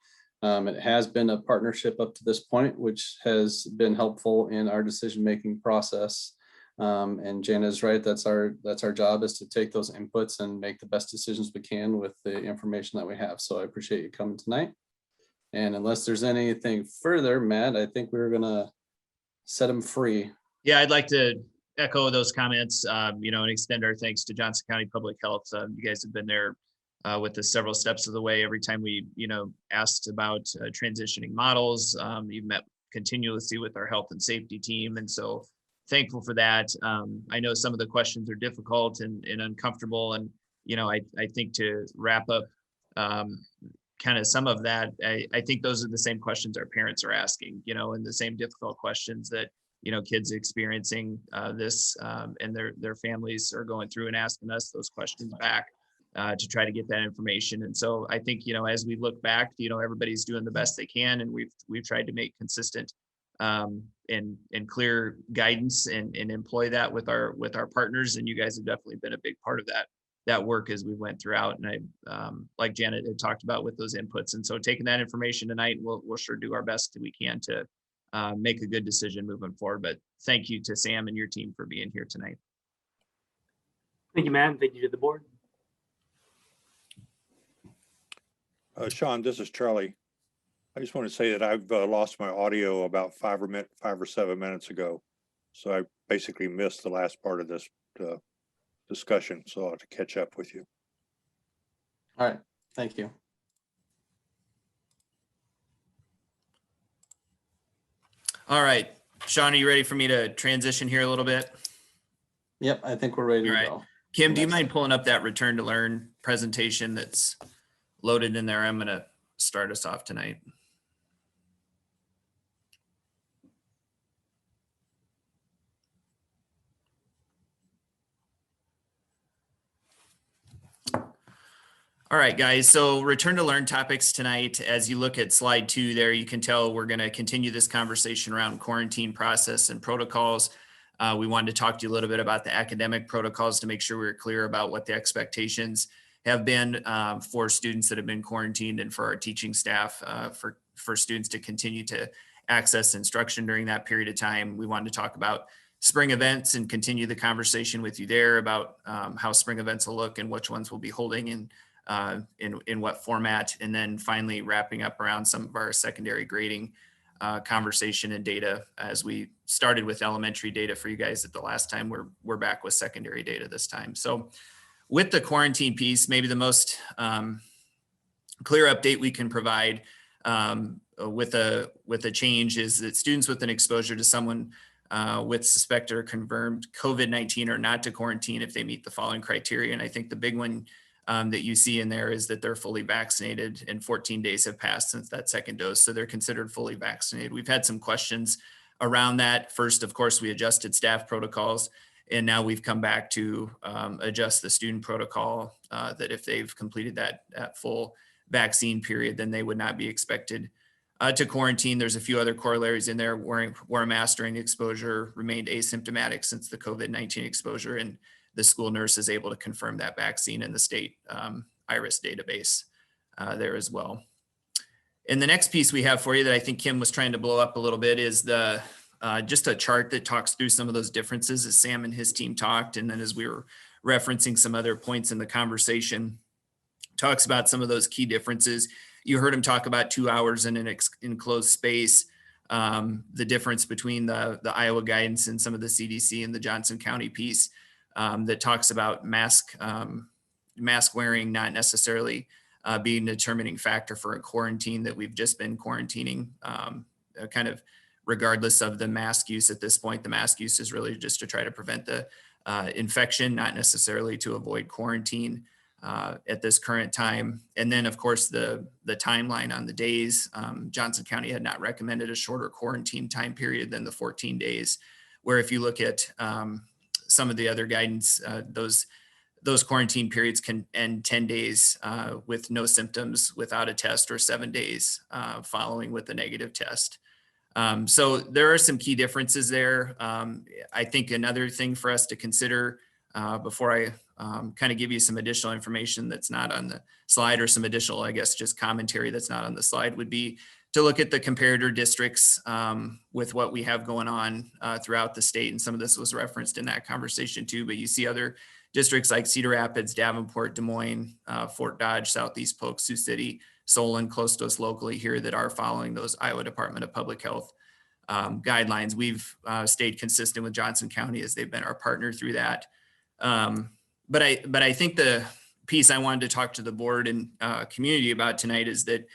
It has been a partnership up to this point, which has been helpful in our decision-making process. And Jana is right, that's our job, is to take those inputs and make the best decisions we can with the information that we have. So I appreciate you coming tonight. And unless there's anything further, Matt, I think we're gonna set them free. Yeah, I'd like to echo those comments, and extend our thanks to Johnson County Public Health. You guys have been there with us several steps of the way. Every time we, asked about transitioning models, you've met continuously with our health and safety team. And so thankful for that. I know some of the questions are difficult and uncomfortable. And, I think to wrap up kind of some of that, I think those are the same questions our parents are asking, and the same difficult questions that kids experiencing this and their families are going through and asking us those questions back to try to get that information. And so I think, as we look back, everybody's doing the best they can, and we've tried to make consistent and clear guidance and employ that with our partners. And you guys have definitely been a big part of that work as we went throughout. And I, like Janet had talked about with those inputs. And so taking that information tonight, we'll sure do our best that we can to make a good decision moving forward. But thank you to Sam and your team for being here tonight. Thank you, Matt. Thank you to the board. Sean, this is Charlie. I just want to say that I've lost my audio about 5 or 7 minutes ago. So I basically missed the last part of this discussion. So I'll have to catch up with you. All right, thank you. All right, Sean, are you ready for me to transition here a little bit? Yep, I think we're ready to go. Kim, do you mind pulling up that Return to Learn presentation that's loaded in there? I'm going to start us off tonight. All right, guys, so return to learn topics tonight. As you look at slide 2 there, you can tell we're going to continue this conversation around quarantine process and protocols. We wanted to talk to you a little bit about the academic protocols to make sure we're clear about what the expectations have been for students that have been quarantined and for our teaching staff, for students to continue to access instruction during that period of time. We wanted to talk about spring events and continue the conversation with you there about how spring events will look and which ones we'll be holding in what format. And then finally wrapping up around some of our secondary grading conversation and data, as we started with elementary data for you guys at the last time. We're back with secondary data this time. So with the quarantine piece, maybe the most clear update we can provide with a change is that students with an exposure to someone with suspected or confirmed COVID-19 are not to quarantine if they meet the following criteria. And I think the big one that you see in there is that they're fully vaccinated and 14 days have passed since that second dose. So they're considered fully vaccinated. We've had some questions around that. First, of course, we adjusted staff protocols, and now we've come back to adjust the student protocol that if they've completed that full vaccine period, then they would not be expected to quarantine. There's a few other corollaries in there. Wore a mask during exposure, remained asymptomatic since the COVID-19 exposure, and the school nurse is able to confirm that vaccine in the state IRIS database there as well. And the next piece we have for you that I think Kim was trying to blow up a little bit is the just a chart that talks through some of those differences as Sam and his team talked. And then as we were referencing some other points in the conversation, talks about some of those key differences. You heard him talk about 2 hours in an enclosed space, the difference between the Iowa guidance and some of the CDC and the Johnson County piece that talks about mask wearing not necessarily being a determining factor for a quarantine, that we've just been quarantining kind of regardless of the mask use at this point. The mask use is really just to try to prevent the infection, not necessarily to avoid quarantine at this current time. And then of course the timeline on the days, Johnson County had not recommended a shorter quarantine time period than the 14 days, where if you look at some of the other guidance, those quarantine periods can end 10 days with no symptoms without a test, or 7 days following with a negative test. So there are some key differences there. I think another thing for us to consider before I kind of give you some additional information that's not on the slide, or some additional, I guess, just commentary that's not on the slide, would be to look at the comparator districts with what we have going on throughout the state. And some of this was referenced in that conversation too, but you see other districts like Cedar Rapids, Davenport, Des Moines, Fort Dodge, Southeast Polk, Sioux City, Solon, close to us locally here, that are following those Iowa Department of Public Health guidelines. We've stayed consistent with Johnson County as they've been our partner through that. But I think the piece I wanted to talk to the board and community about tonight is that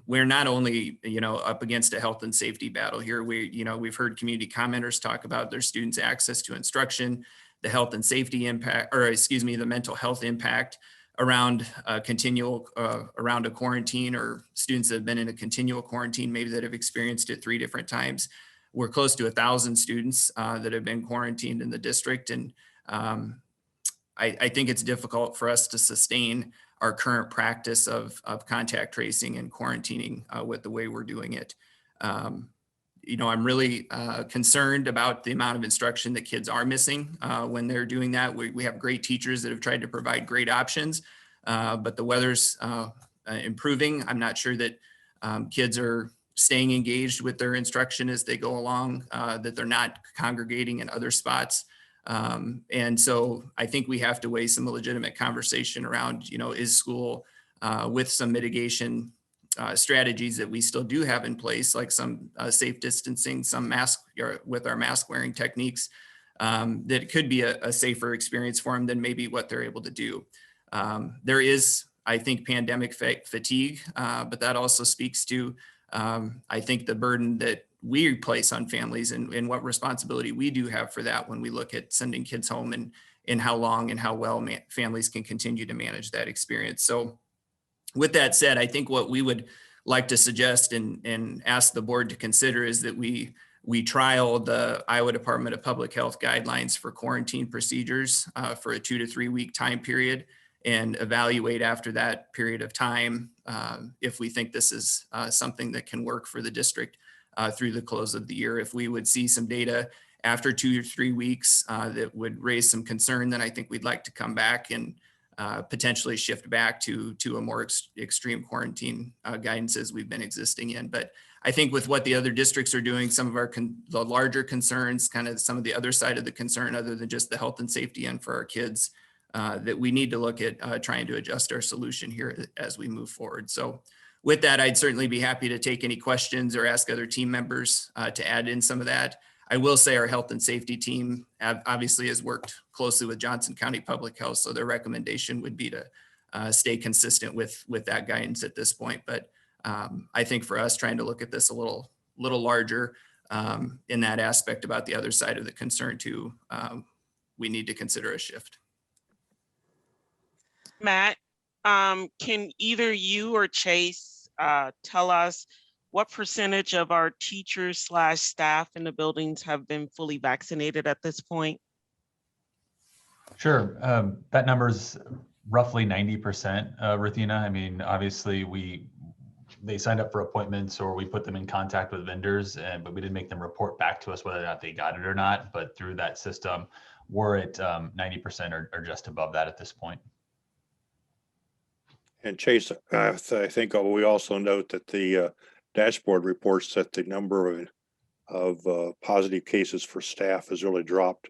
we're not only, up against a health and safety battle here. We've heard community commenters talk about their students' access to instruction, the health and safety impact, the mental health impact around around a quarantine, or students that have been in a continual quarantine, maybe that have experienced it 3 different times. We're close to 1,000 students that have been quarantined in the district. And I think it's difficult for us to sustain our current practice of contact tracing and quarantining with the way we're doing it. I'm really concerned about the amount of instruction that kids are missing when they're doing that. We have great teachers that have tried to provide great options, but the weather's improving. I'm not sure that kids are staying engaged with their instruction as they go along, that they're not congregating in other spots. And so I think we have to weigh some legitimate conversation around, is school with some mitigation strategies that we still do have in place, like some safe distancing, some with our mask wearing techniques, that could be a safer experience for them than maybe what they're able to do. There is, I think, pandemic fatigue, but that also speaks to, I think, the burden that we place on families and what responsibility we do have for that when we look at sending kids home, and how long and how well families can continue to manage that experience. So with that said, I think what we would like to suggest and ask the board to consider is that we trial the Iowa Department of Public Health guidelines for quarantine procedures for a 2 to 3 week time period, and evaluate after that period of time if we think this is something that can work for the district through the close of the year. If we would see some data after 2 or 3 weeks that would raise some concern, then I think we'd like to come back and potentially shift back to a more extreme quarantine guidance as we've been existing in. But I think with what the other districts are doing, some of the larger concerns, kind of some of the other side of the concern, other than just the health and safety and for our kids, that we need to look at trying to adjust our solution here as we move forward. So with that, I'd certainly be happy to take any questions or ask other team members to add in some of that. I will say our health and safety team obviously has worked closely with Johnson County Public Health, so their recommendation would be to stay consistent with that guidance at this point. But I think for us, trying to look at this a little larger in that aspect about the other side of the concern too, we need to consider a shift. Matt, can either you or Chase tell us what percentage of our teachers / staff in the buildings have been fully vaccinated at this point? Sure. That number's roughly 90%, Ruthina. I mean, obviously they signed up for appointments or we put them in contact with vendors, but we didn't make them report back to us whether or not they got it or not. But through that system, we're at 90% or just above that at this point. And Chase, I think we also note that the dashboard reports that the number of positive cases for staff has really dropped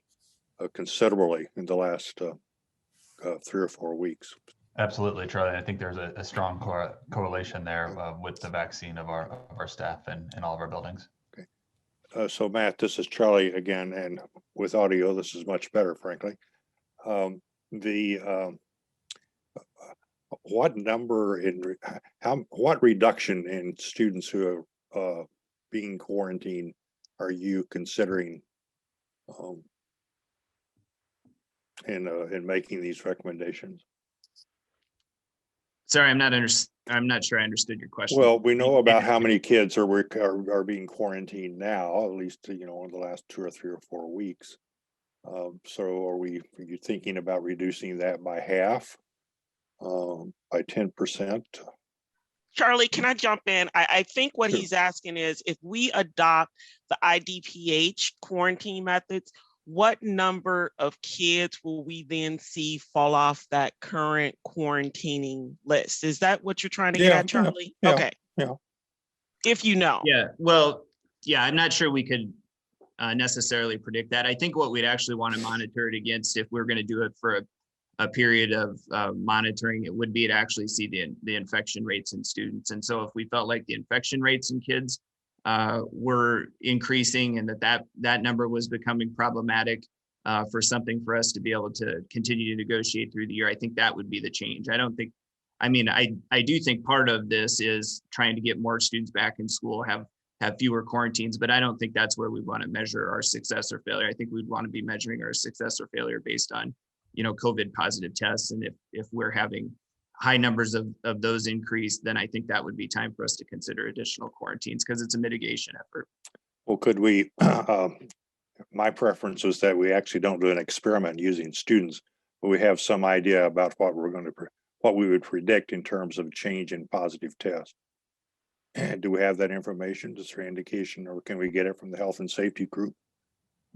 considerably in the last 3 or 4 weeks. Absolutely, Charlie. I think there's a strong correlation there with the vaccine of our staff and all of our buildings. Okay. So Matt, this is Charlie again, and with audio, this is much better, frankly. What number what reduction in students who are being quarantined are you considering in making these recommendations? Sorry, I'm not sure I understood your question. Well, we know about how many kids are being quarantined now, at least in the last 2 or 3 or 4 weeks. So are you thinking about reducing that by half? By 10%? Charlie, can I jump in? I think what Sure. he's asking is if we adopt the IDPH quarantine methods, what number of kids will we then see fall off that current quarantining list? Is that what you're trying to get at, Charlie? Yeah, okay. Yeah. If you know. Yeah, well, yeah, I'm not sure we could necessarily predict that. I think what we'd actually want to monitor it against, if we're going to do it for a period of monitoring, it would be to actually see the infection rates in students. And so if we felt like the infection rates in kids were increasing and that number was becoming problematic for something for us to be able to continue to negotiate through the year, I think that would be the change. I do think part of this is trying to get more students back in school, have fewer quarantines, but I don't think that's where we want to measure our success or failure. I think we'd want to be measuring our success or failure based on COVID positive tests. And if we're having high numbers of those increase, then I think that would be time for us to consider additional quarantines because it's a mitigation effort. Well, could we, my preference is that we actually don't do an experiment using students, but we have some idea about what we would predict in terms of change in positive tests. And do we have that information, just for indication, or can we get it from the health and safety group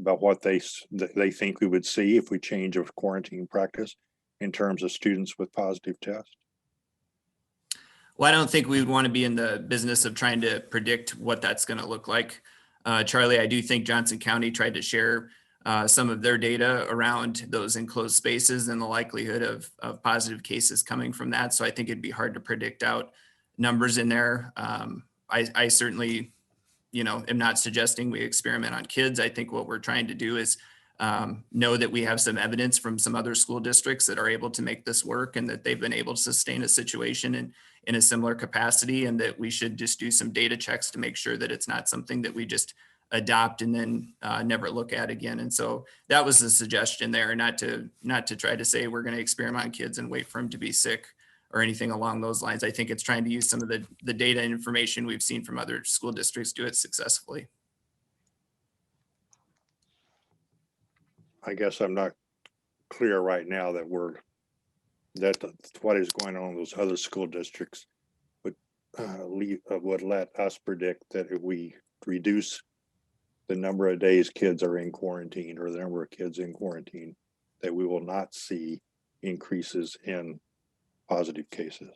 about what they think we would see if we change of quarantine practice in terms of students with positive tests? Well, I don't think we would want to be in the business of trying to predict what that's going to look like. Charlie, I do think Johnson County tried to share some of their data around those enclosed spaces and the likelihood of positive cases coming from that. So I think it'd be hard to predict out numbers in there. I certainly am not suggesting we experiment on kids. I think what we're trying to do is know that we have some evidence from some other school districts that are able to make this work and that they've been able to sustain a situation in a similar capacity, and that we should just do some data checks to make sure that it's not something that we just adopt and then never look at again. And so that was the suggestion there, not to try to say we're going to experiment on kids and wait for them to be sick or anything along those lines. I think it's trying to use some of the data and information we've seen from other school districts do it successfully. I guess I'm not clear right now that we're That's what is going on in those other school districts would would let us predict that if we reduce the number of days kids are in quarantine or the number of kids in quarantine, that we will not see increases in positive cases.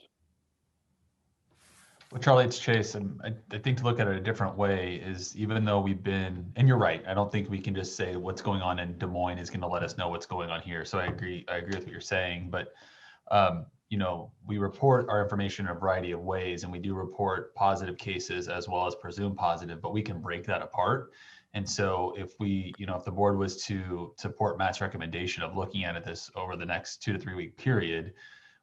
Well, Charlie, it's Chase. And I think to look at it a different way is, even though we've been, and you're right, I don't think we can just say what's going on in Des Moines is going to let us know what's going on here. So I agree with what you're saying, but you know, we report our information in a variety of ways, and we do report positive cases as well as presumed positive, but we can break that apart. And so if we, you know, if the board was to support Matt's recommendation of looking at this over the next 2 to 3 week period,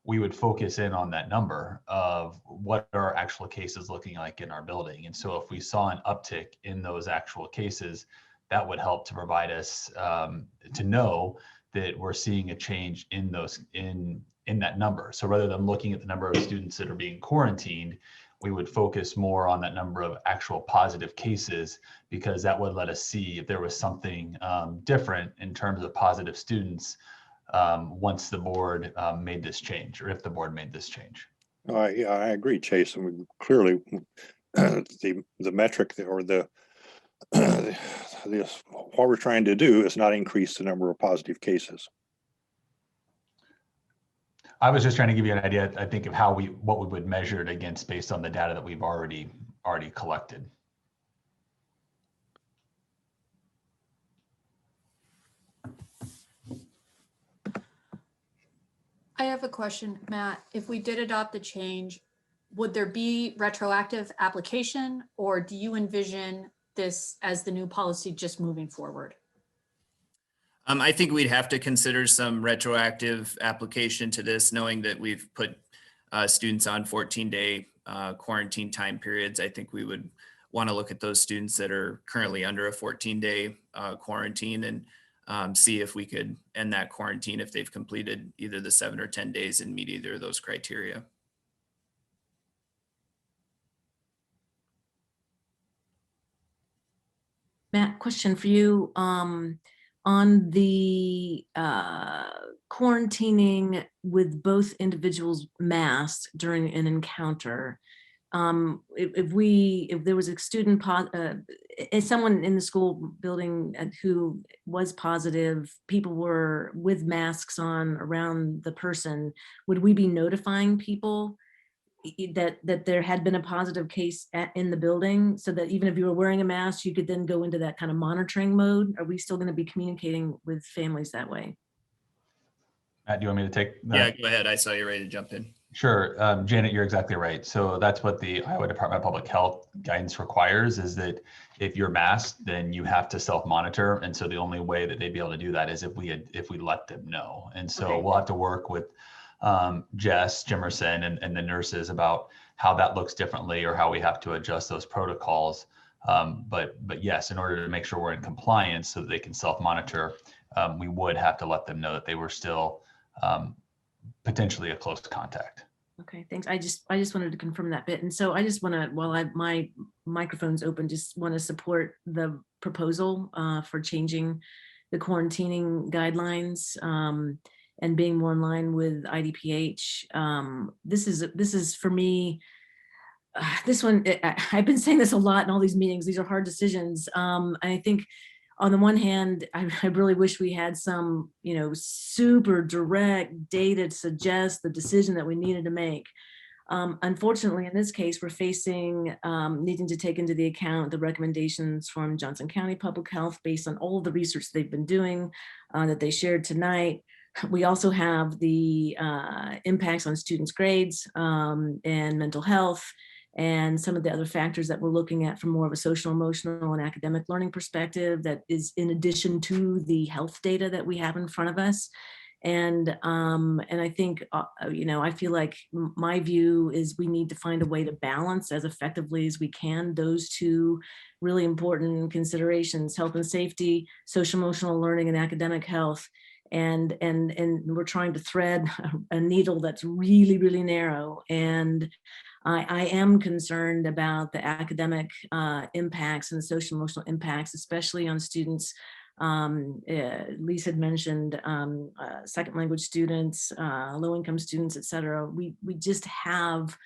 we would focus in on that number of what are actual cases looking like in our building. And so if we saw an uptick in those actual cases, that would help to provide us to know that we're seeing a change in those in that number. So rather than looking at the number of students that are being quarantined, we would focus more on that number of actual positive cases, because that would let us see if there was something different in terms of positive students once the board made this change, or if the board made this change. Yeah, I agree, Chase. And we clearly the metric or what we're trying to do is not increase the number of positive cases. I was just trying to give you an idea, I think, of what we would measure it against based on the data that we've already collected. I have a question, Matt. If we did adopt the change, would there be retroactive application, or do you envision this as the new policy just moving forward? I think we'd have to consider some retroactive application to this, knowing that we've put students on 14-day quarantine time periods. I think we would want to look at those students that are currently under a 14-day quarantine and see if we could end that quarantine if they've completed either the 7 or 10 days and meet either of those criteria. Matt, question for you. On the quarantining with both individuals masked during an encounter, if there was a student, someone in the school building who was positive, people were with masks on around the person, would we be notifying people that there had been a positive case in the building, so that even if you were wearing a mask, you could then go into that kind of monitoring mode? Are we still going to be communicating with families that way? Matt, do you want me to take that? Yeah, go ahead. I saw you ready to jump in. Sure. Janet, you're exactly right. So that's what the Iowa Department of Public Health guidance requires, is that if you're masked, then you have to self-monitor. And so the only way that they'd be able to do that is if we let them know. And so Okay. We'll have to work with Jess Jimerson and the nurses about how that looks differently, or how we have to adjust those protocols. But yes, in order to make sure we're in compliance so that they can self-monitor, we would have to let them know that they were still potentially a close contact. Okay, thanks. I just wanted to confirm that bit. And so I just want to, while my microphone's open, just want to support the proposal for changing the quarantining guidelines and being more in line with IDPH. This is for me, this one, I've been saying this a lot in all these meetings. These are hard decisions. I think on the one hand, I really wish we had some, super direct data to suggest the decision that we needed to make. Unfortunately, in this case, we're facing needing to take into the account the recommendations from Johnson County Public Health based on all of the research they've been doing that they shared tonight. We also have the impacts on students' grades and mental health, and some of the other factors that we're looking at from more of a social, emotional, and academic learning perspective that is in addition to the health data that we have in front of us. And I think, I feel like my view is we need to find a way to balance as effectively as we can those two really important considerations: health and safety, social, emotional learning, and academic health. And we're trying to thread a needle that's really, really narrow. And I am concerned about the academic impacts and the social emotional impacts, especially on students Lisa had mentioned second language students, low-income students, et cetera. We just have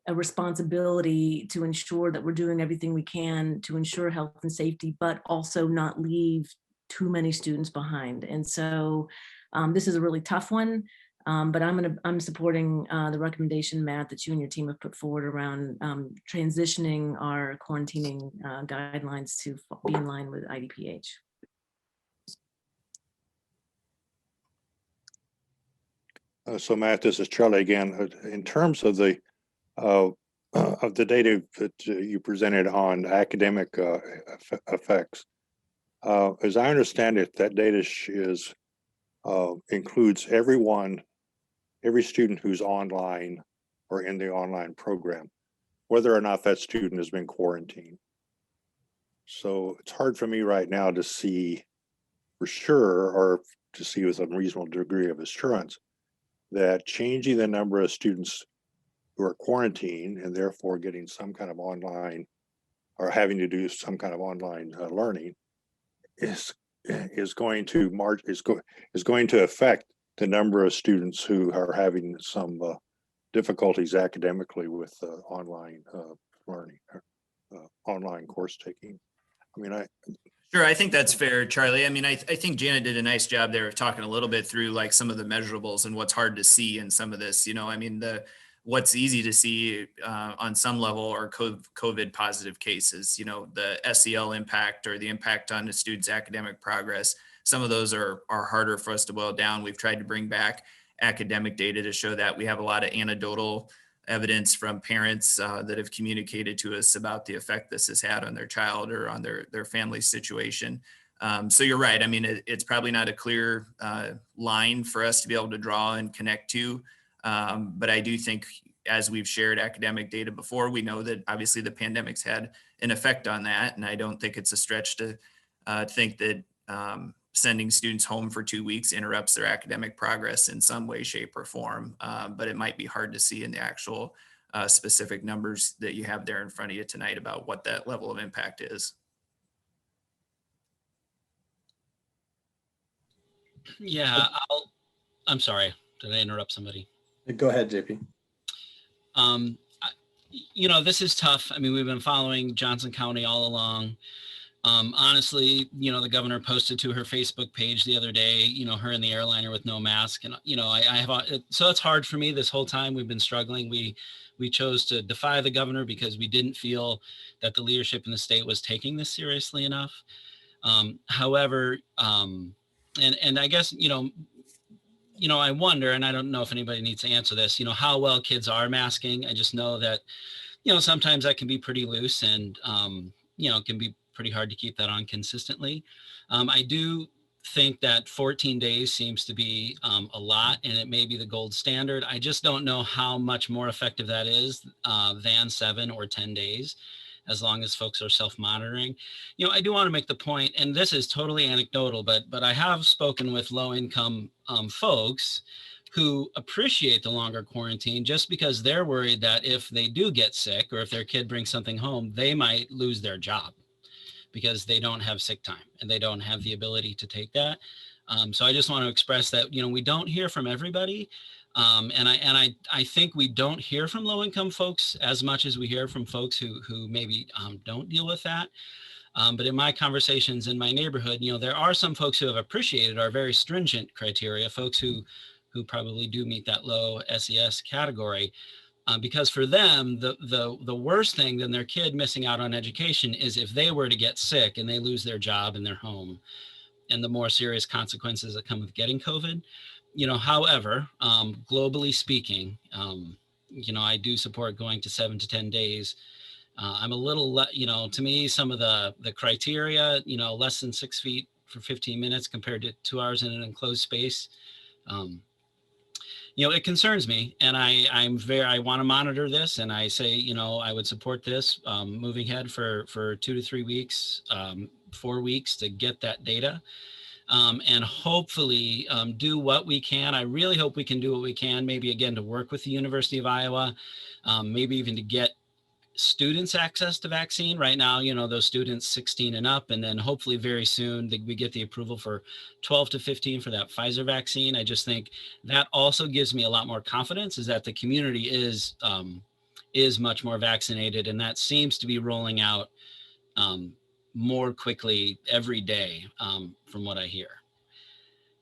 a responsibility to ensure that we're doing everything we can to ensure health and safety, but also not leave too many students behind. And so this is a really tough one, but I'm supporting the recommendation, Matt, that you and your team have put forward around transitioning our quarantining guidelines to be in line with IDPH. So Matt, this is Charlie again. In terms of the data that you presented on academic effects, as I understand it, that data includes every student who's online or in the online program, whether or not that student has been quarantined. So it's hard for me right now to see for sure, or to see with a reasonable degree of assurance, that changing the number of students who are quarantined and therefore getting some kind of online or having to do some kind of online learning is going to affect the number of students who are having some difficulties academically with online learning, online course taking. I mean, Sure, I think that's fair, Charlie. I mean, I think Janet did a nice job there of talking a little bit through like some of the measurables and what's hard to see in some of this. You know, I mean, what's easy to see on some level are COVID positive cases. You know, the SEL impact or the impact on the students' academic progress. Some of those are harder for us to boil down. We've tried to bring back academic data to show that. We have a lot of anecdotal evidence from parents that have communicated to us about the effect this has had on their child or on their family situation. So you're right. I mean, it's probably not a clear line for us to be able to draw and connect to. But I do think, as we've shared academic data before, we know that obviously the pandemic's had an effect on that. And I don't think it's a stretch to think that sending students home for 2 weeks interrupts their academic progress in some way, shape, or form. But it might be hard to see in the actual specific numbers that you have there in front of you tonight about what that level of impact is. Yeah, I'm sorry. Did I interrupt somebody? Go ahead, JP. You know, this is tough. I mean, we've been following Johnson County all along. Honestly, you know, the governor posted to her Facebook page the other day, you know, her in the airliner with no mask. And, you know, so it's hard for me this whole time. We've been struggling. We chose to defy the governor because we didn't feel that the leadership in the state was taking this seriously enough. However, and I guess, you know, I wonder, and I don't know if anybody needs to answer this, you know, how well kids are masking. I just know that, you know, sometimes that can be pretty loose and, you know, it can be pretty hard to keep that on consistently. I do think that 14 days seems to be a lot, and it may be the gold standard. I just don't know how much more effective that is than 7 or 10 days, as long as folks are self-monitoring. You know, I do want to make the point, and this is totally anecdotal, but I have spoken with low-income folks who appreciate the longer quarantine just because they're worried that if they do get sick or if their kid brings something home, they might lose their job because they don't have sick time and they don't have the ability to take that. So I just want to express that, you know, we don't hear from everybody. And I think we don't hear from low-income folks as much as we hear from folks who maybe don't deal with that. But in my conversations in my neighborhood, you know, there are some folks who have appreciated our very stringent criteria, folks who probably do meet that low SES category. Because for them, the worst thing than their kid missing out on education is if they were to get sick and they lose their job and their home, and the more serious consequences that come with getting COVID. You know, however, globally speaking, you know, I do support going to 7 to 10 days. I'm a little, you know, to me, some of the criteria, you know, less than 6 feet for 15 minutes compared to 2 hours in an enclosed space. You know, it concerns me, and I want to monitor this, and I say, you know, I would support this moving ahead for 2 to 3 weeks, 4 weeks to get that data, and hopefully do what we can. I really hope we can do what we can, maybe again to work with the University of Iowa, maybe even to get students access to vaccine. Right now, those students 16 and up, and then hopefully very soon we get the approval for 12 to 15 for that Pfizer vaccine. I just think that also gives me a lot more confidence, is that the community is much more vaccinated, and that seems to be rolling out more quickly every day, from what I hear.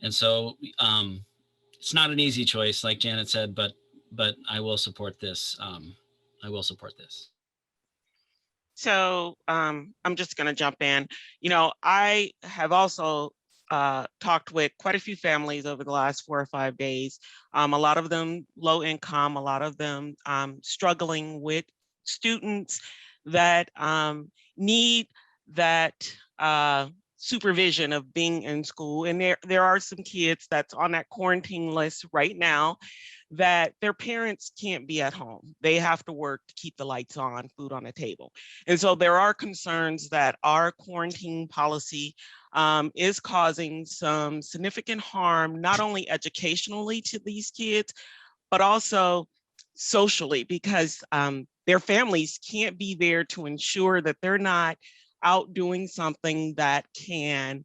And so it's not an easy choice, like Janet said, but I will support this. I will support this. So I'm just going to jump in. I have also talked with quite a few families over the last 4 or 5 days. A lot of them low income, a lot of them struggling with students that need that supervision of being in school. And there are some kids that's on that quarantine list right now that their parents can't be at home. They have to work to keep the lights on, food on the table. And so there are concerns that our quarantine policy is causing some significant harm, not only educationally to these kids, but also socially, because their families can't be there to ensure that they're not out doing something that can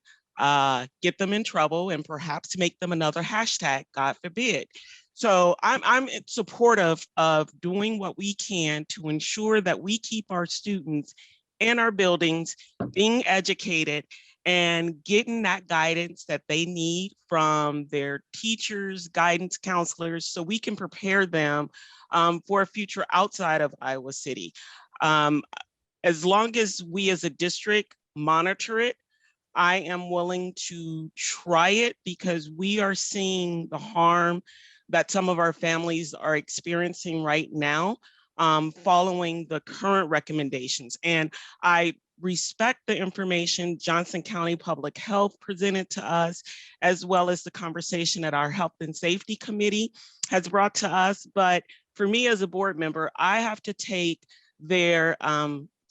get them in trouble and perhaps make them another hashtag, God forbid. So I'm supportive of doing what we can to ensure that we keep our students in our buildings being educated and getting that guidance that they need from their teachers, guidance counselors, so we can prepare them for a future outside of Iowa City. As long as we as a district monitor it, I am willing to try it, because we are seeing the harm that some of our families are experiencing right now following the current recommendations. And I respect the information Johnson County Public Health presented to us, as well as the conversation that our Health and Safety Committee has brought to us. But for me as a board member, I have to take their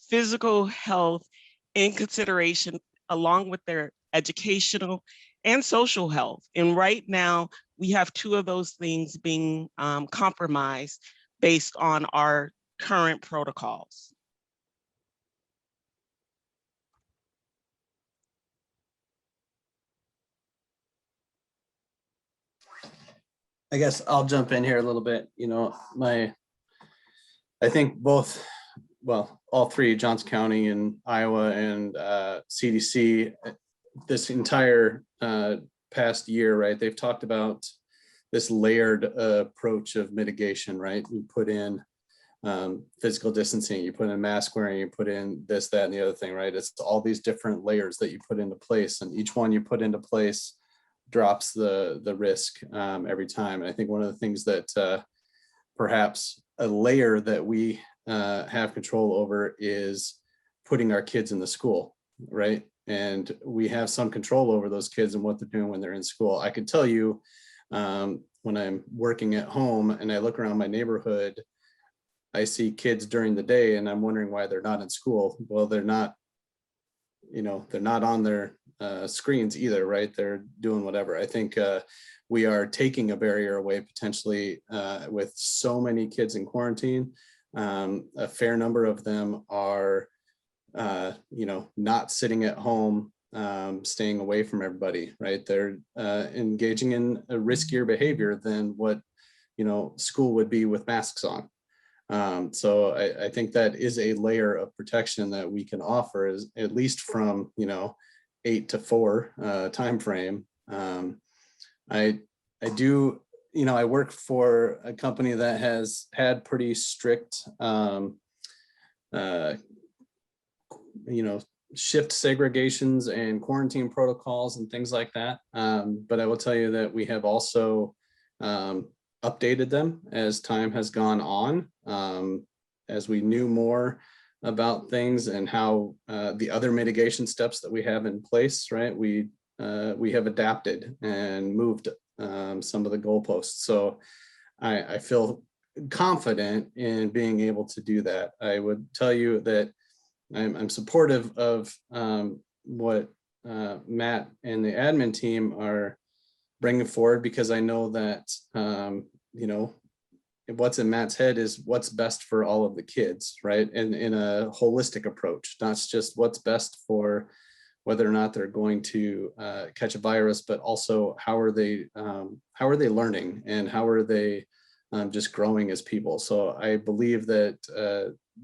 physical health in consideration, along with their educational and social health. And right now, we have 2 of those things being compromised based on our current protocols. I guess I'll jump in here a little bit. I think all 3, Johnson County and Iowa and CDC, this entire past year, right? They've talked about this layered approach of mitigation, right? You put in physical distancing, you put in mask wearing, you put in this, that, and the other thing, right? It's all these different layers that you put into place, and each one you put into place drops the risk every time. And I think one of the things that perhaps a layer that we have control over is putting our kids in the school, right? And we have some control over those kids and what they're doing when they're in school. I can tell you when I'm working at home and I look around my neighborhood, I see kids during the day and I'm wondering why they're not in school. Well, they're not on their screens either, right? They're doing whatever. I think we are taking a barrier away potentially with so many kids in quarantine. A fair number of them are not sitting at home, staying away from everybody, right? They're engaging in a riskier behavior than what, school would be with masks on. So I think that is a layer of protection that we can offer, is at least from, 8 to 4 timeframe. I do, I work for a company that has had pretty strict, shift segregations and quarantine protocols and things like that. But I will tell you that we have also updated them as time has gone on, as we knew more about things and how the other mitigation steps that we have in place, right? We have adapted and moved some of the goalposts. So I feel confident in being able to do that. I would tell you that I'm supportive of what Matt and the admin team are bringing forward, because I know that, what's in Matt's head is what's best for all of the kids, right? And in a holistic approach, not just what's best for whether or not they're going to catch a virus, but also how are they learning and how are they just growing as people. So I believe that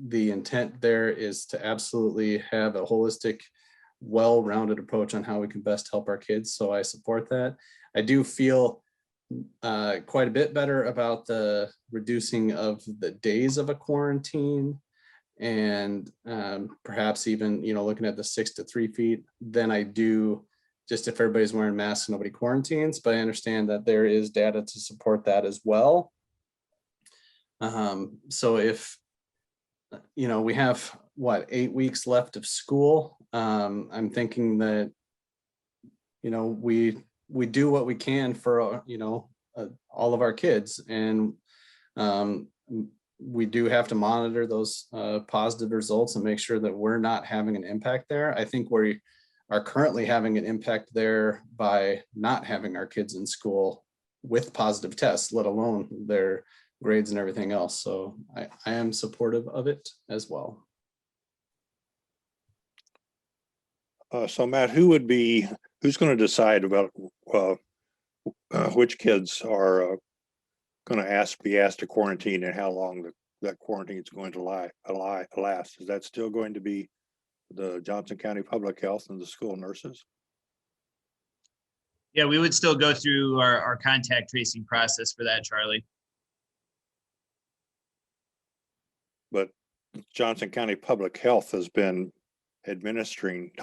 the intent there is to absolutely have a holistic, well-rounded approach on how we can best help our kids. So I support that. I do feel quite a bit better about the reducing of the days of a quarantine, and perhaps even, looking at the 6 to 3 feet than I do just if everybody's wearing masks and nobody quarantines. But I understand that there is data to support that as well. So if, we have 8 weeks left of school, I'm thinking that, we do what we can for, all of our kids, and we do have to monitor those positive results and make sure that we're not having an impact there. I think we are currently having an impact there by not having our kids in school with positive tests, let alone their grades and everything else. So I am supportive of it as well. So Matt, who's going to decide about which kids are going to be asked to quarantine and how long that quarantine is going to last? Is that still going to be the Johnson County Public Health and the school nurses? Yeah, we would still go through our contact tracing process for that, Charlie. But Johnson County Public Health has been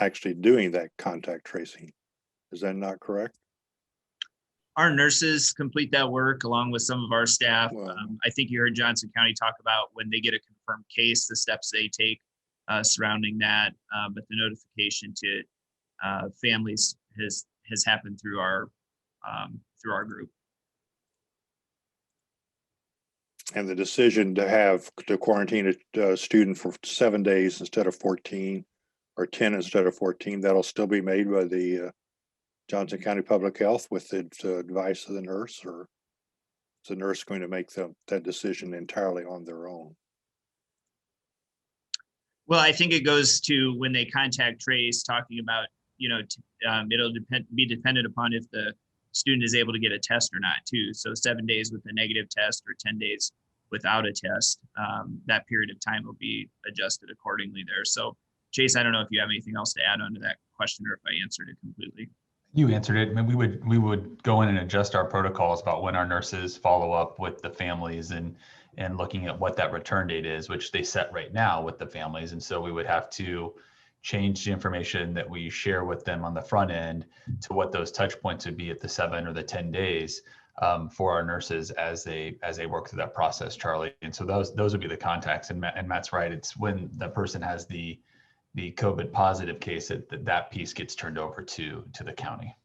actually doing that contact tracing. Is that not correct? Our nurses complete that work along with some of our staff. I think you heard Johnson County talk about when they get a confirmed case, the steps they take surrounding that. But the notification to families has happened through our group. And the decision to quarantine a student for 7 days instead of 14, or 10 instead of 14, that'll still be made by the Johnson County Public Health with the advice of the nurse, or is the nurse going to make that decision entirely on their own? Well, I think it goes to when they contact trace, talking about, it'll be dependent upon if the student is able to get a test or not too. So 7 days with a negative test or 10 days without a test, that period of time will be adjusted accordingly there. So Chase, I don't know if you have anything else to add on to that question or if I answered it completely. You answered it. I mean, we would go in and adjust our protocols about when our nurses follow up with the families and looking at what that return date is, which they set right now with the families. And so we would have to change the information that we share with them on the front end to what those touch points would be at the 7 or the 10 days for our nurses as they work through that process, Charlie. And so those would be the contacts. And Matt's right. It's when the person has the COVID positive case that piece gets turned over to the county.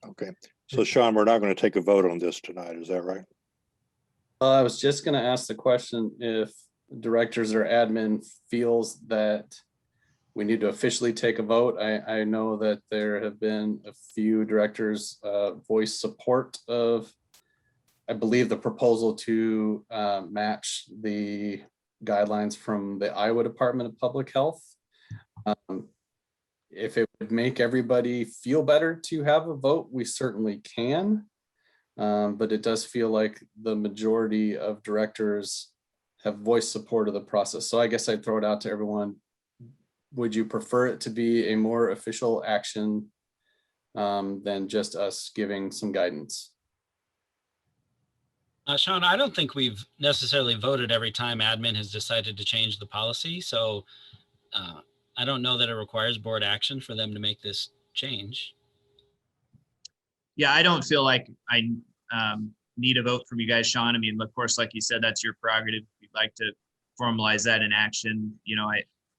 Okay. So Sean, we're not going to take a vote on this tonight. Is that right? Well, I was just going to ask the question if directors or admin feels that we need to officially take a vote. I know that there have been a few directors voice support of, I believe, the proposal to match the guidelines from the Iowa Department of Public Health. If it would make everybody feel better to have a vote, we certainly can. But it does feel like the majority of directors have voiced support of the process. So I guess I'd throw it out to everyone. Would you prefer it to be a more official action than just us giving some guidance? Sean, I don't think we've necessarily voted every time admin has decided to change the policy. So I don't know that it requires board action for them to make this change. Yeah, I don't feel like I need a vote from you guys, Sean. I mean, of course, like you said, that's your prerogative. If you'd like to formalize that in action,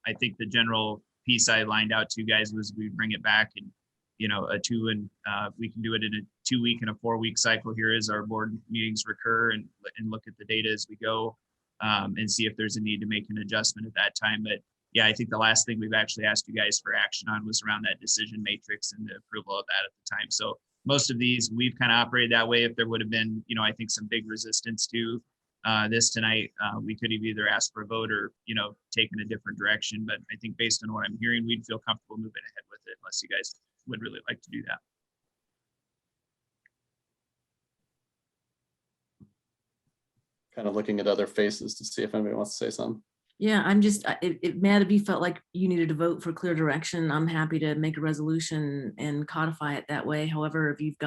I think the general piece I lined out to you guys was we bring it back and, we can do it in a 2-week and a 4-week cycle here as our board meetings recur and look at the data as we go and see if there's a need to make an adjustment at that time. But yeah, I think the last thing we've actually asked you guys for action on was around that decision matrix and the approval of that at the time. So most of these, we've kind of operated that way. If there would have been, I think some big resistance to this tonight, we could have either asked for a vote or, taken a different direction. But I think based on what I'm hearing, we'd feel comfortable moving ahead with it unless you guys would really like to do that. Kind of looking at other faces to see if anybody wants to say something. Yeah, I'm just, Matt, if you felt like you needed to vote for clear direction, I'm happy to make a resolution and codify it that way. However, if we've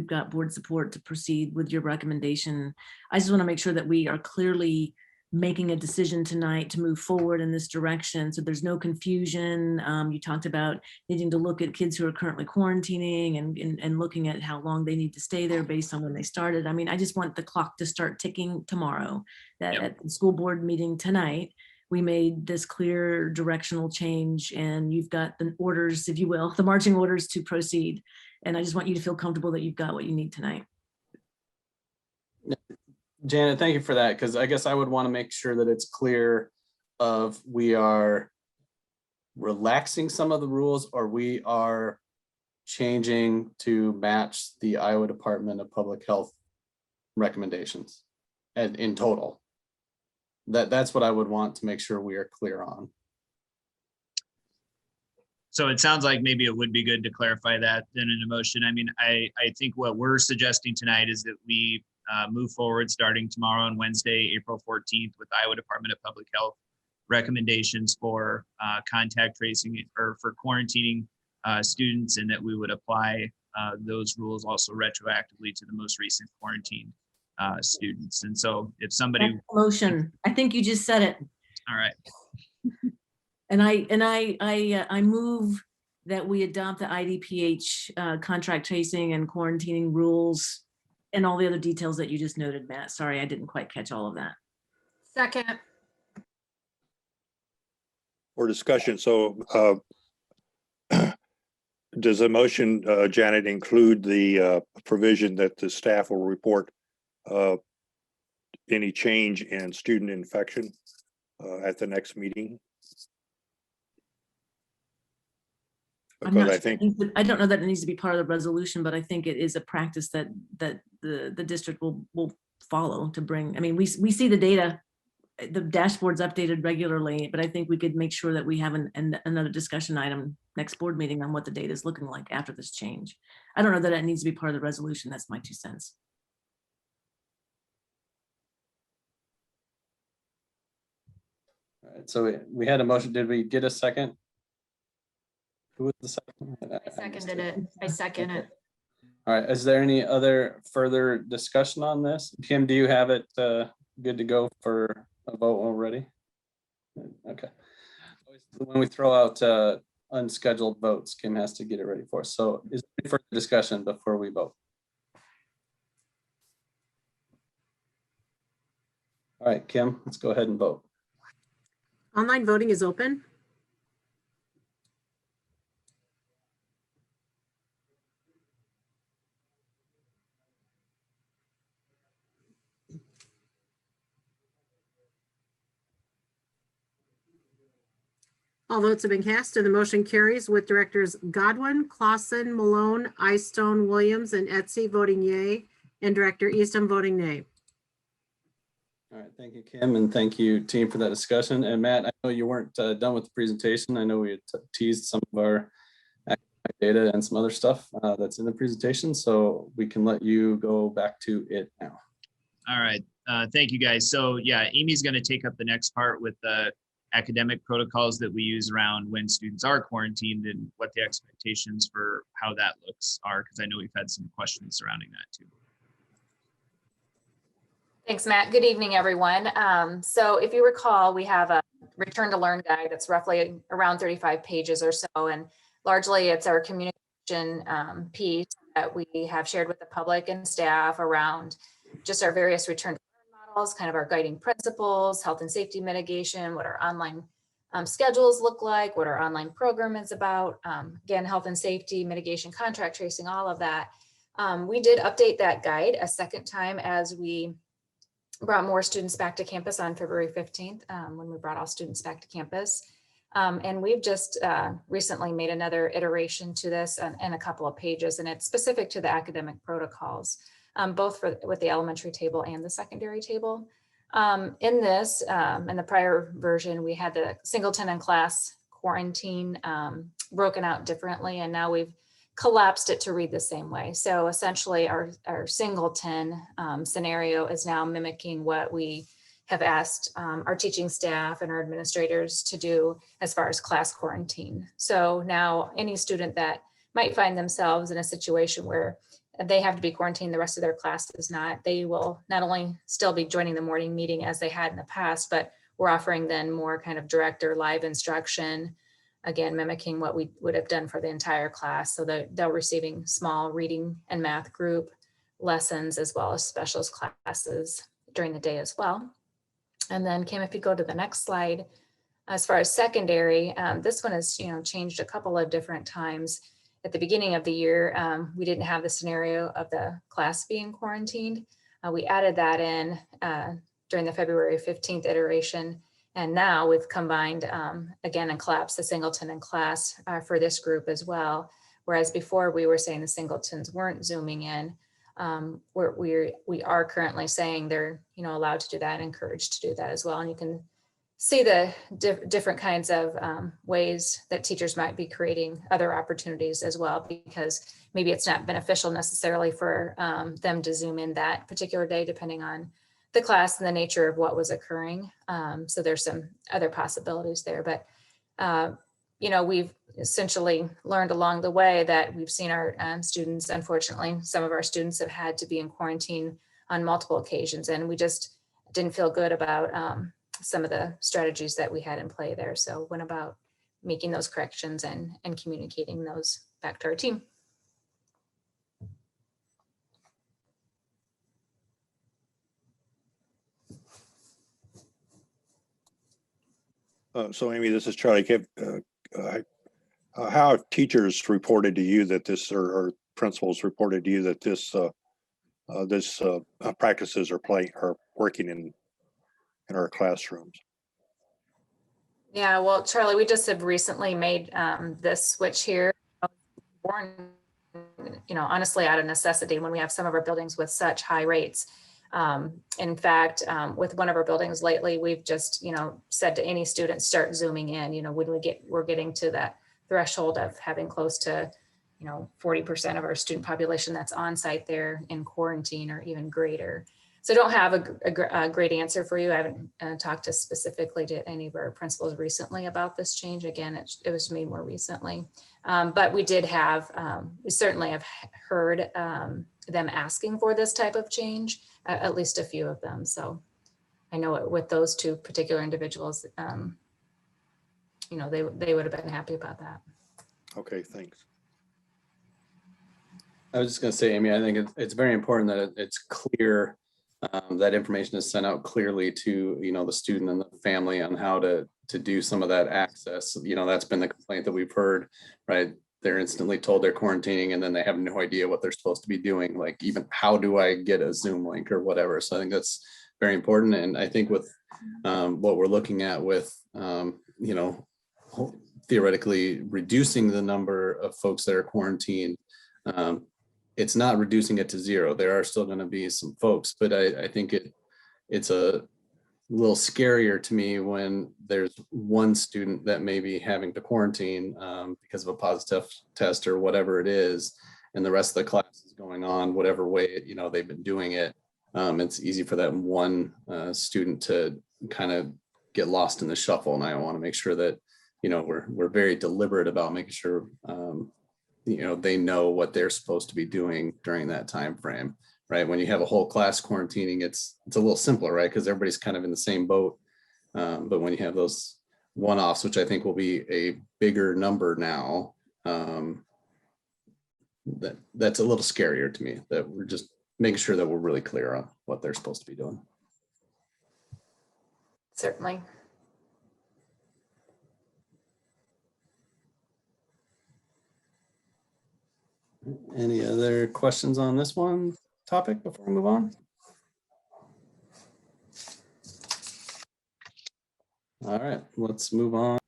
got board support to proceed with your recommendation. I just want to make sure that we are clearly making a decision tonight to move forward in this direction. So there's no confusion. You talked about needing to look at kids who are currently quarantining and looking at how long they need to stay there based on when they started. I mean, I just want the clock to start ticking tomorrow. That at the school board meeting tonight, we made this clear directional change, and you've got the orders, if you will, the marching orders to proceed. And I just want you to feel comfortable that you've got what you need tonight. Janet, thank you for that, because I guess I would want to make sure that it's clear of we are relaxing some of the rules or we are changing to match the Iowa Department of Public Health recommendations and in total. That's what I would want to make sure we are clear on. So it sounds like maybe it would be good to clarify that then in a motion. I mean, I think what we're suggesting tonight is that we move forward starting tomorrow and Wednesday, April 14th with Iowa Department of Public Health recommendations for contact tracing or for quarantining students, and that we would apply those rules also retroactively to the most recent quarantine students. And so if somebody motion, I think you just said it. All right. And I move that we adopt the IDPH contract tracing and quarantining rules and all the other details that you just noted, Matt. Sorry, I didn't quite catch all of that. Second. For discussion, so does the motion, Janet, include the provision that the staff will report any change in student infection at the next meeting? Because I don't know that it needs to be part of the resolution, but I think it is a practice that the district will follow to bring. I mean, we see the data, the dashboard's updated regularly, but I think we could make sure that we have another discussion item next board meeting on what the data is looking like after this change. I don't know that it needs to be part of the resolution. That's my 2 cents. All right, so we had a motion. Did we get a second? Who was the second? I seconded it. I second it. All right, is there any other further discussion on this? Kim, do you have it good to go for a vote already? Okay. When we throw out unscheduled votes, Kim has to get it ready for us. So is there any further discussion before we vote? All right, Kim, let's go ahead and vote. Online voting is open. All votes have been cast and the motion carries with directors Godwin, Clausen, Malone, Eystone, Williams, and Etsy voting yay, and Director Easton voting nay. All right, thank you, Kim, and thank you, team, for that discussion. And Matt, I know you weren't done with the presentation. I know we had teased some of our data and some other stuff that's in the presentation, so we can let you go back to it now. All right, thank you guys. So yeah, Amy's going to take up the next part with the academic protocols that we use around when students are quarantined and what the expectations for how that looks are, because I know we've had some questions surrounding that too. Thanks, Matt. Good evening, everyone. So if you recall, we have a return to learn guide that's roughly around 35 pages or so, and largely it's our communication piece that we have shared with the public and staff around just our various return to learn models, kind of our guiding principles, health and safety mitigation, what our online schedules look like, what our online program is about, again, health and safety, mitigation, contract tracing, all of that. We did update that guide a second time as we brought more students back to campus on February 15th, when we brought all students back to campus. And we've just recently made another iteration to this in a couple of pages, and it's specific to the academic protocols, both with the elementary table and the secondary table. In this, in the prior version, we had the singleton and class quarantine broken out differently, and now we've collapsed it to read the same way. So essentially our singleton scenario is now mimicking what we have asked our teaching staff and our administrators to do as far as class quarantine. So now any student that might find themselves in a situation where they have to be quarantined, the rest of their class is not, they will not only still be joining the morning meeting as they had in the past, but we're offering then more kind of direct or live instruction, again, mimicking what we would have done for the entire class. So that they're receiving small reading and math group lessons as well as specialist classes during the day as well. And then Kim, if you go to the next slide, as far as secondary, this one has changed a couple of different times. At the beginning of the year, we didn't have the scenario of the class being quarantined. We added that in during the February 15th iteration. And now we've combined again and collapsed the singleton and class for this group as well. Whereas before we were saying the singletons weren't zooming in. We are currently saying they're allowed to do that, encouraged to do that as well. And you can see the different kinds of ways that teachers might be creating other opportunities as well, because maybe it's not beneficial necessarily for them to zoom in that particular day, depending on the class and the nature of what was occurring. So there's some other possibilities there, but we've essentially learned along the way that we've seen our students, unfortunately, some of our students have had to be in quarantine on multiple occasions, and we just didn't feel good about some of the strategies that we had in play there. So went about making those corrections and communicating those back to our team. So Amy, this is Charlie. How have teachers reported to you that this, or principals reported to you that this practices are working in our classrooms? Yeah, well, Charlie, we just have recently made this switch here. Born, honestly, out of necessity when we have some of our buildings with such high rates. In fact, with one of our buildings lately, we've just, said to any student, start zooming in, when we're getting to that threshold of having close to, 40% of our student population that's on site there in quarantine or even greater. So I don't have a great answer for you. I haven't talked specifically to any of our principals recently about this change. Again, it was made more recently, but we did have, we certainly have heard them asking for this type of change, at least a few of them. So I know with those two particular individuals, they would have been happy about that. Okay, thanks. I was just going to say, Amy, I think it's very important that it's clear that information is sent out clearly to, the student and the family on how to do some of that access. That's been the complaint that we've heard, right? They're instantly told they're quarantining and then they have no idea what they're supposed to be doing. Like, even how do I get a Zoom link or whatever? So I think that's very important. And I think with what we're looking at with, theoretically reducing the number of folks that are quarantined, it's not reducing it to zero. There are still going to be some folks, but I think it's a little scarier to me when there's one student that may be having to quarantine because of a positive test or whatever it is, and the rest of the class is going on whatever way they've been doing it. It's easy for that one student to kind of get lost in the shuffle, and I want to make sure that we're very deliberate about making sure they know what they're supposed to be doing during that time frame, right? When you have a whole class quarantining, it's a little simpler, right? Because everybody's kind of in the same boat. But when you have those one-offs, which I think will be a bigger number now, that's a little scarier to me, that we're just making sure that we're really clear on what they're supposed to be doing. Certainly. Any other questions on this one topic before we move on? All right, let's move on.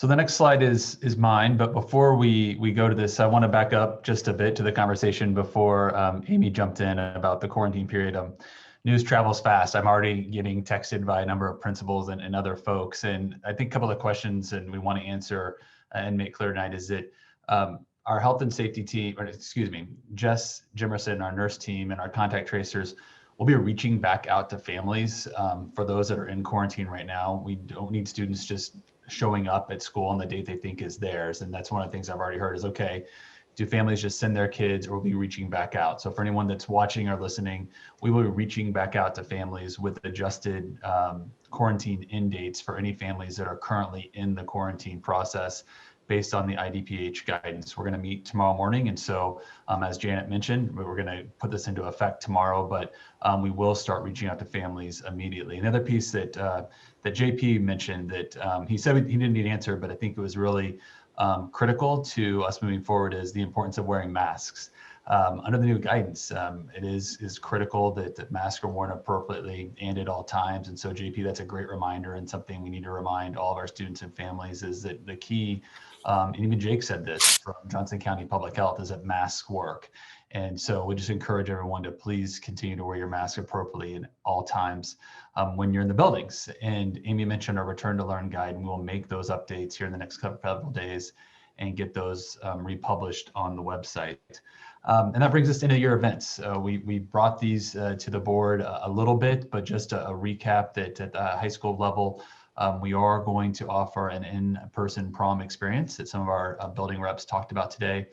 So the next slide is mine, but before we go to this, I want to back up just a bit to the conversation before Amy jumped in about the quarantine period. News travels fast. I'm already getting texted by a number of principals and other folks, and I think a couple of questions and we want to answer and make clear tonight is that our health and safety team, or excuse me, Jess Jimerson, our nurse team, and our contact tracers will be reaching back out to families for those that are in quarantine right now. We don't need students just showing up at school on the date they think is theirs. And that's one of the things I've already heard is, okay, do families just send their kids, or will be reaching back out? So for anyone that's watching or listening, we will be reaching back out to families with adjusted quarantine end dates for any families that are currently in the quarantine process based on the IDPH guidance. We're going to meet tomorrow morning. And so as Janet mentioned, we're going to put this into effect tomorrow, but we will start reaching out to families immediately. Another piece that that JP mentioned that he said he didn't need an answer, but I think it was really critical to us moving forward is the importance of wearing masks. Under the new guidance, it is critical that masks are worn appropriately and at all times. And so JP, that's a great reminder, and something we need to remind all of our students and families is that the key, and even Jake said this from Johnson County Public Health, is that masks work. And so we just encourage everyone to please continue to wear your mask appropriately at all times when you're in the buildings. And Amy mentioned our Return to Learn guide, and we'll make those updates here in the next couple of days and get those republished on the website. And that brings us into your events. We brought these to the board a little bit, but just a recap that at the high school level, we are going to offer an in-person prom experience that some of our building reps talked about today,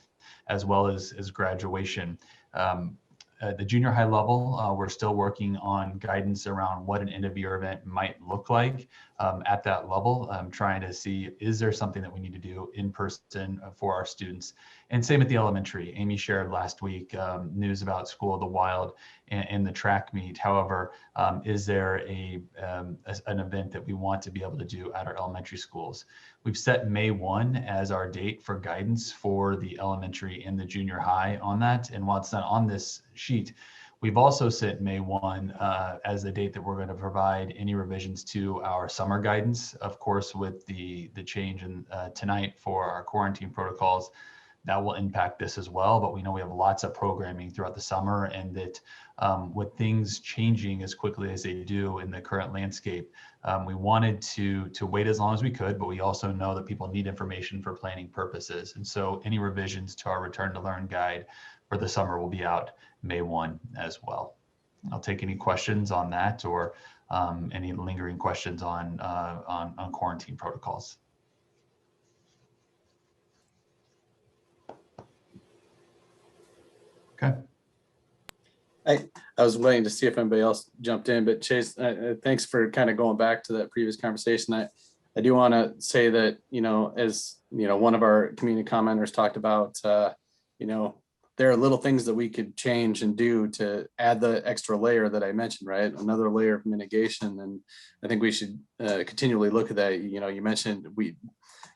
as well as graduation. At the junior high level, we're still working on guidance around what an end of year event might look like at that level. Trying to see, is there something that we need to do in person for our students? And same at the elementary. Amy shared last week news about School of the Wild and the track meet. However, is there an event that we want to be able to do at our elementary schools? We've set May 1 as our date for guidance for the elementary and the junior high on that. And while it's not on this sheet, we've also set May 1 as the date that we're going to provide any revisions to our summer guidance. Of course, with the change in tonight for our quarantine protocols, that will impact this as well. But we know we have lots of programming throughout the summer, and that with things changing as quickly as they do in the current landscape, we wanted to wait as long as we could, but we also know that people need information for planning purposes. And so any revisions to our Return to Learn guide for the summer will be out May 1 as well. I'll take any questions on that, or any lingering questions on quarantine protocols. Okay. I was waiting to see if anybody else jumped in, but Chase, thanks for kind of going back to that previous conversation. I do want to say that, as one of our community commenters talked about, there are little things that we could change and do to add the extra layer that I mentioned, right? Another layer of mitigation. And I think we should continually look at that. You mentioned we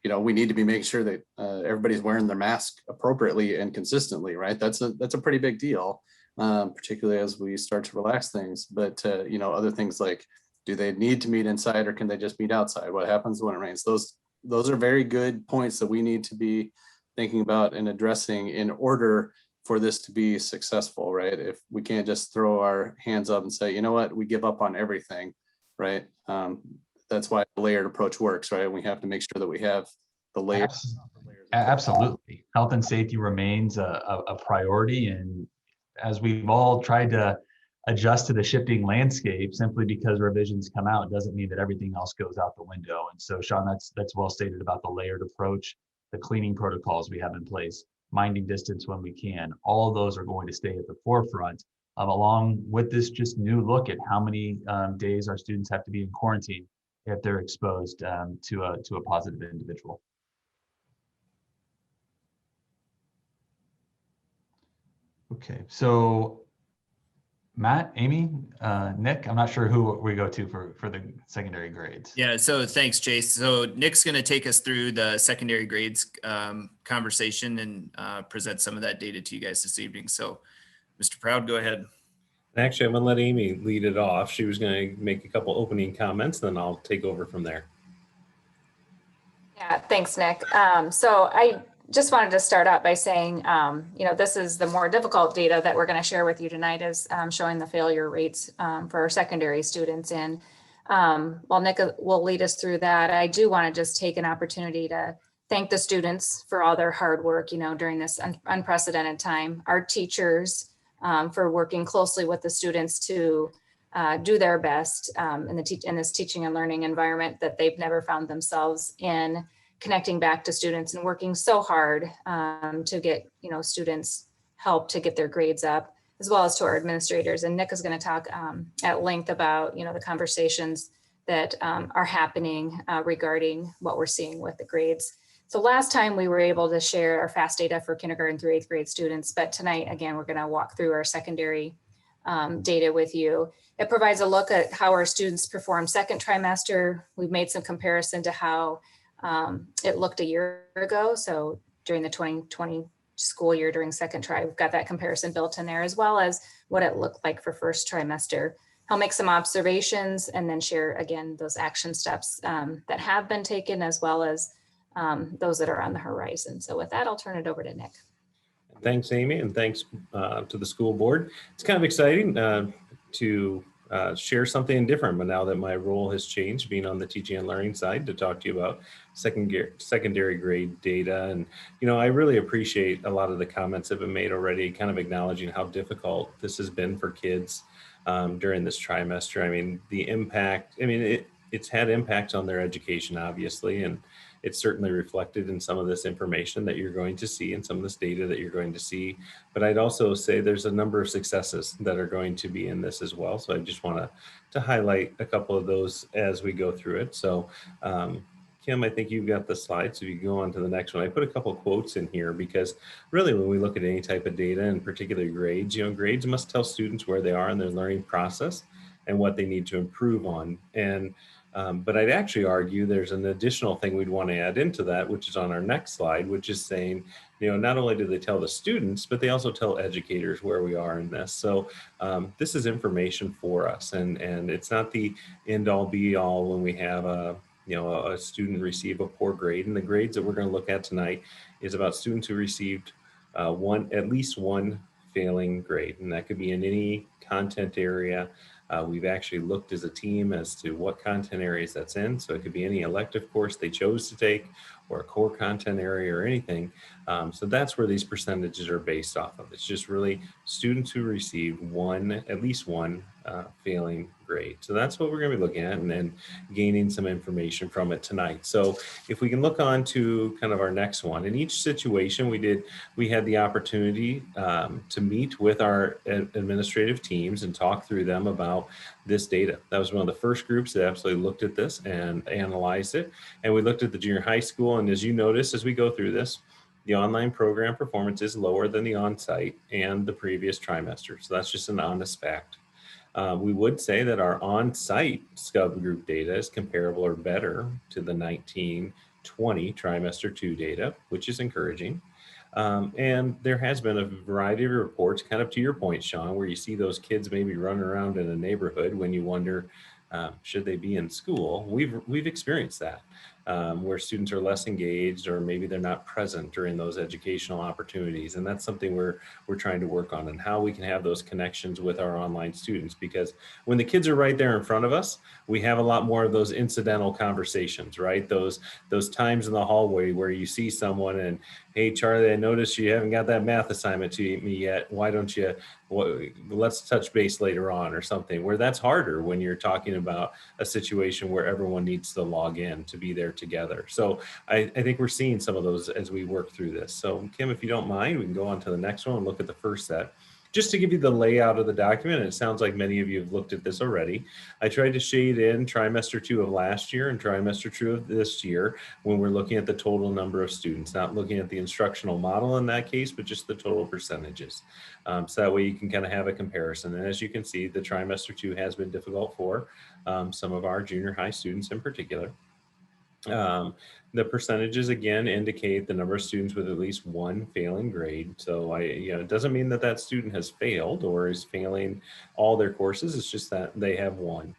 need to be making sure that everybody's wearing their mask appropriately and consistently, right? That's a pretty big deal, particularly as we start to relax things. But other things like, do they need to meet inside, or can they just meet outside? What happens when it rains? Those are very good points that we need to be thinking about and addressing in order for this to be successful, right? If we can't just throw our hands up and say, you know what, we give up on everything, right? That's why the layered approach works, right? We have to make sure that we have the layers. Absolutely. Health and safety remains a priority. And as we've all tried to adjust to the shifting landscape, simply because revisions come out doesn't mean that everything else goes out the window. And so, Sean, that's well stated about the layered approach, the cleaning protocols we have in place, minding distance when we can. All of those are going to stay at the forefront, along with this just new look at how many days our students have to be in quarantine if they're exposed to a positive individual. Okay, so Matt, Amy, Nick, I'm not sure who we go to for the secondary grades. Yeah, so thanks, Chase. So Nick's going to take us through the secondary grades conversation and present some of that data to you guys this evening. So Mr. Proud, go ahead. Actually, I'm going to let Amy lead it off. She was going to make a couple opening comments, then I'll take over from there. Yeah, Yeah, thanks, Nick. So I just wanted to start out by saying, this is the more difficult data that we're going to share with you tonight is showing the failure rates for our secondary students. And while Nick will lead us through that, I do want to just take an opportunity to thank the students for all their hard work, during this unprecedented time, our teachers for working closely with the students to do their best in this teaching and learning environment that they've never found themselves in, connecting back to students and working so hard to get students help to get their grades up, as well as to our administrators. And Nick is going to talk at length about the conversations that are happening regarding what we're seeing with the grades. So last time we were able to share our FAST data for kindergarten through 8th grade students, but tonight again we're going to walk through our secondary data with you. It provides a look at how our students performed second trimester. We've made some comparison to how it looked a year ago. So during the 2020 school year during second try, we've got that comparison built in there, as well as what it looked like for first trimester. I'll make some observations and then share again those action steps that have been taken, as well as those that are on the horizon. So with that, I'll turn it over to Nick. Thanks, Amy, and thanks to the school board. It's kind of exciting to share something different, but now that my role has changed, being on the teaching and learning side, to talk to you about secondary grade data. And, I really appreciate a lot of the comments that have been made already, kind of acknowledging how difficult this has been for kids during this trimester. I mean, the impact, it's had impacts on their education, obviously, and it's certainly reflected in some of this information that you're going to see and some of this data that you're going to see. But I'd also say there's a number of successes that are going to be in this as well. So I just want to highlight a couple of those as we go through it. So Kim, I think you've got the slides, so you can go on to the next one. I put a couple of quotes in here because really when we look at any type of data, and particularly grades, grades must tell students where they are in their learning process and what they need to improve on. And but I'd actually argue there's an additional thing we'd want to add into that, which is on our next slide, which is saying, not only do they tell the students, but they also tell educators where we are in this. So this is information for us, and it's not the end all be all when we have a student receive a poor grade. And the grades that we're going to look at tonight is about students who received at least one failing grade, and that could be in any content area. We've actually looked as a team as to what content areas that's in. So it could be any elective course they chose to take, or a core content area, or anything. So that's where these percentages are based off of. It's just really students who received at least one failing grade. So that's what we're going to be looking at, and then gaining some information from it tonight. So if we can look on to kind of our next one. In each situation we had the opportunity to meet with our administrative teams and talk through them about this data. That was one of the first groups that absolutely looked at this and analyzed it. And we looked at the junior high school, and as you notice as we go through this, the online program performance is lower than the on-site and the previous trimester. So that's just an honest fact. We would say that our on-site subgroup data is comparable or better to the 19-20 trimester 2 data, which is encouraging. And there has been a variety of reports, kind of to your point, Sean, where you see those kids maybe running around in a neighborhood when you wonder, should they be in school? We've experienced that. Where students are less engaged, or maybe they're not present during those educational opportunities. And that's something we're trying to work on, and how we can have those connections with our online students, because when the kids are right there in front of us, we have a lot more of those incidental conversations, right? Those times in the hallway where you see someone and, hey, Charlie, I noticed you haven't got that math assignment to me yet. Why don't you, let's touch base later on, or something, where that's harder when you're talking about a situation where everyone needs to log in to be there together. So I think we're seeing some of those as we work through this. So Kim, if you don't mind, we can go on to the next one and look at the first set. Just to give you the layout of the document, and it sounds like many of you have looked at this already, I tried to shade in trimester 2 of last year and trimester 2 of this year when we're looking at the total number of students, not looking at the instructional model in that case, but just the total percentages. So that way you can kind of have a comparison. And as you can see, the trimester 2 has been difficult for some of our junior high students in particular. The percentages again indicate the number of students with at least one failing grade. So it doesn't mean that student has failed or is failing all their courses. It's just that they have one.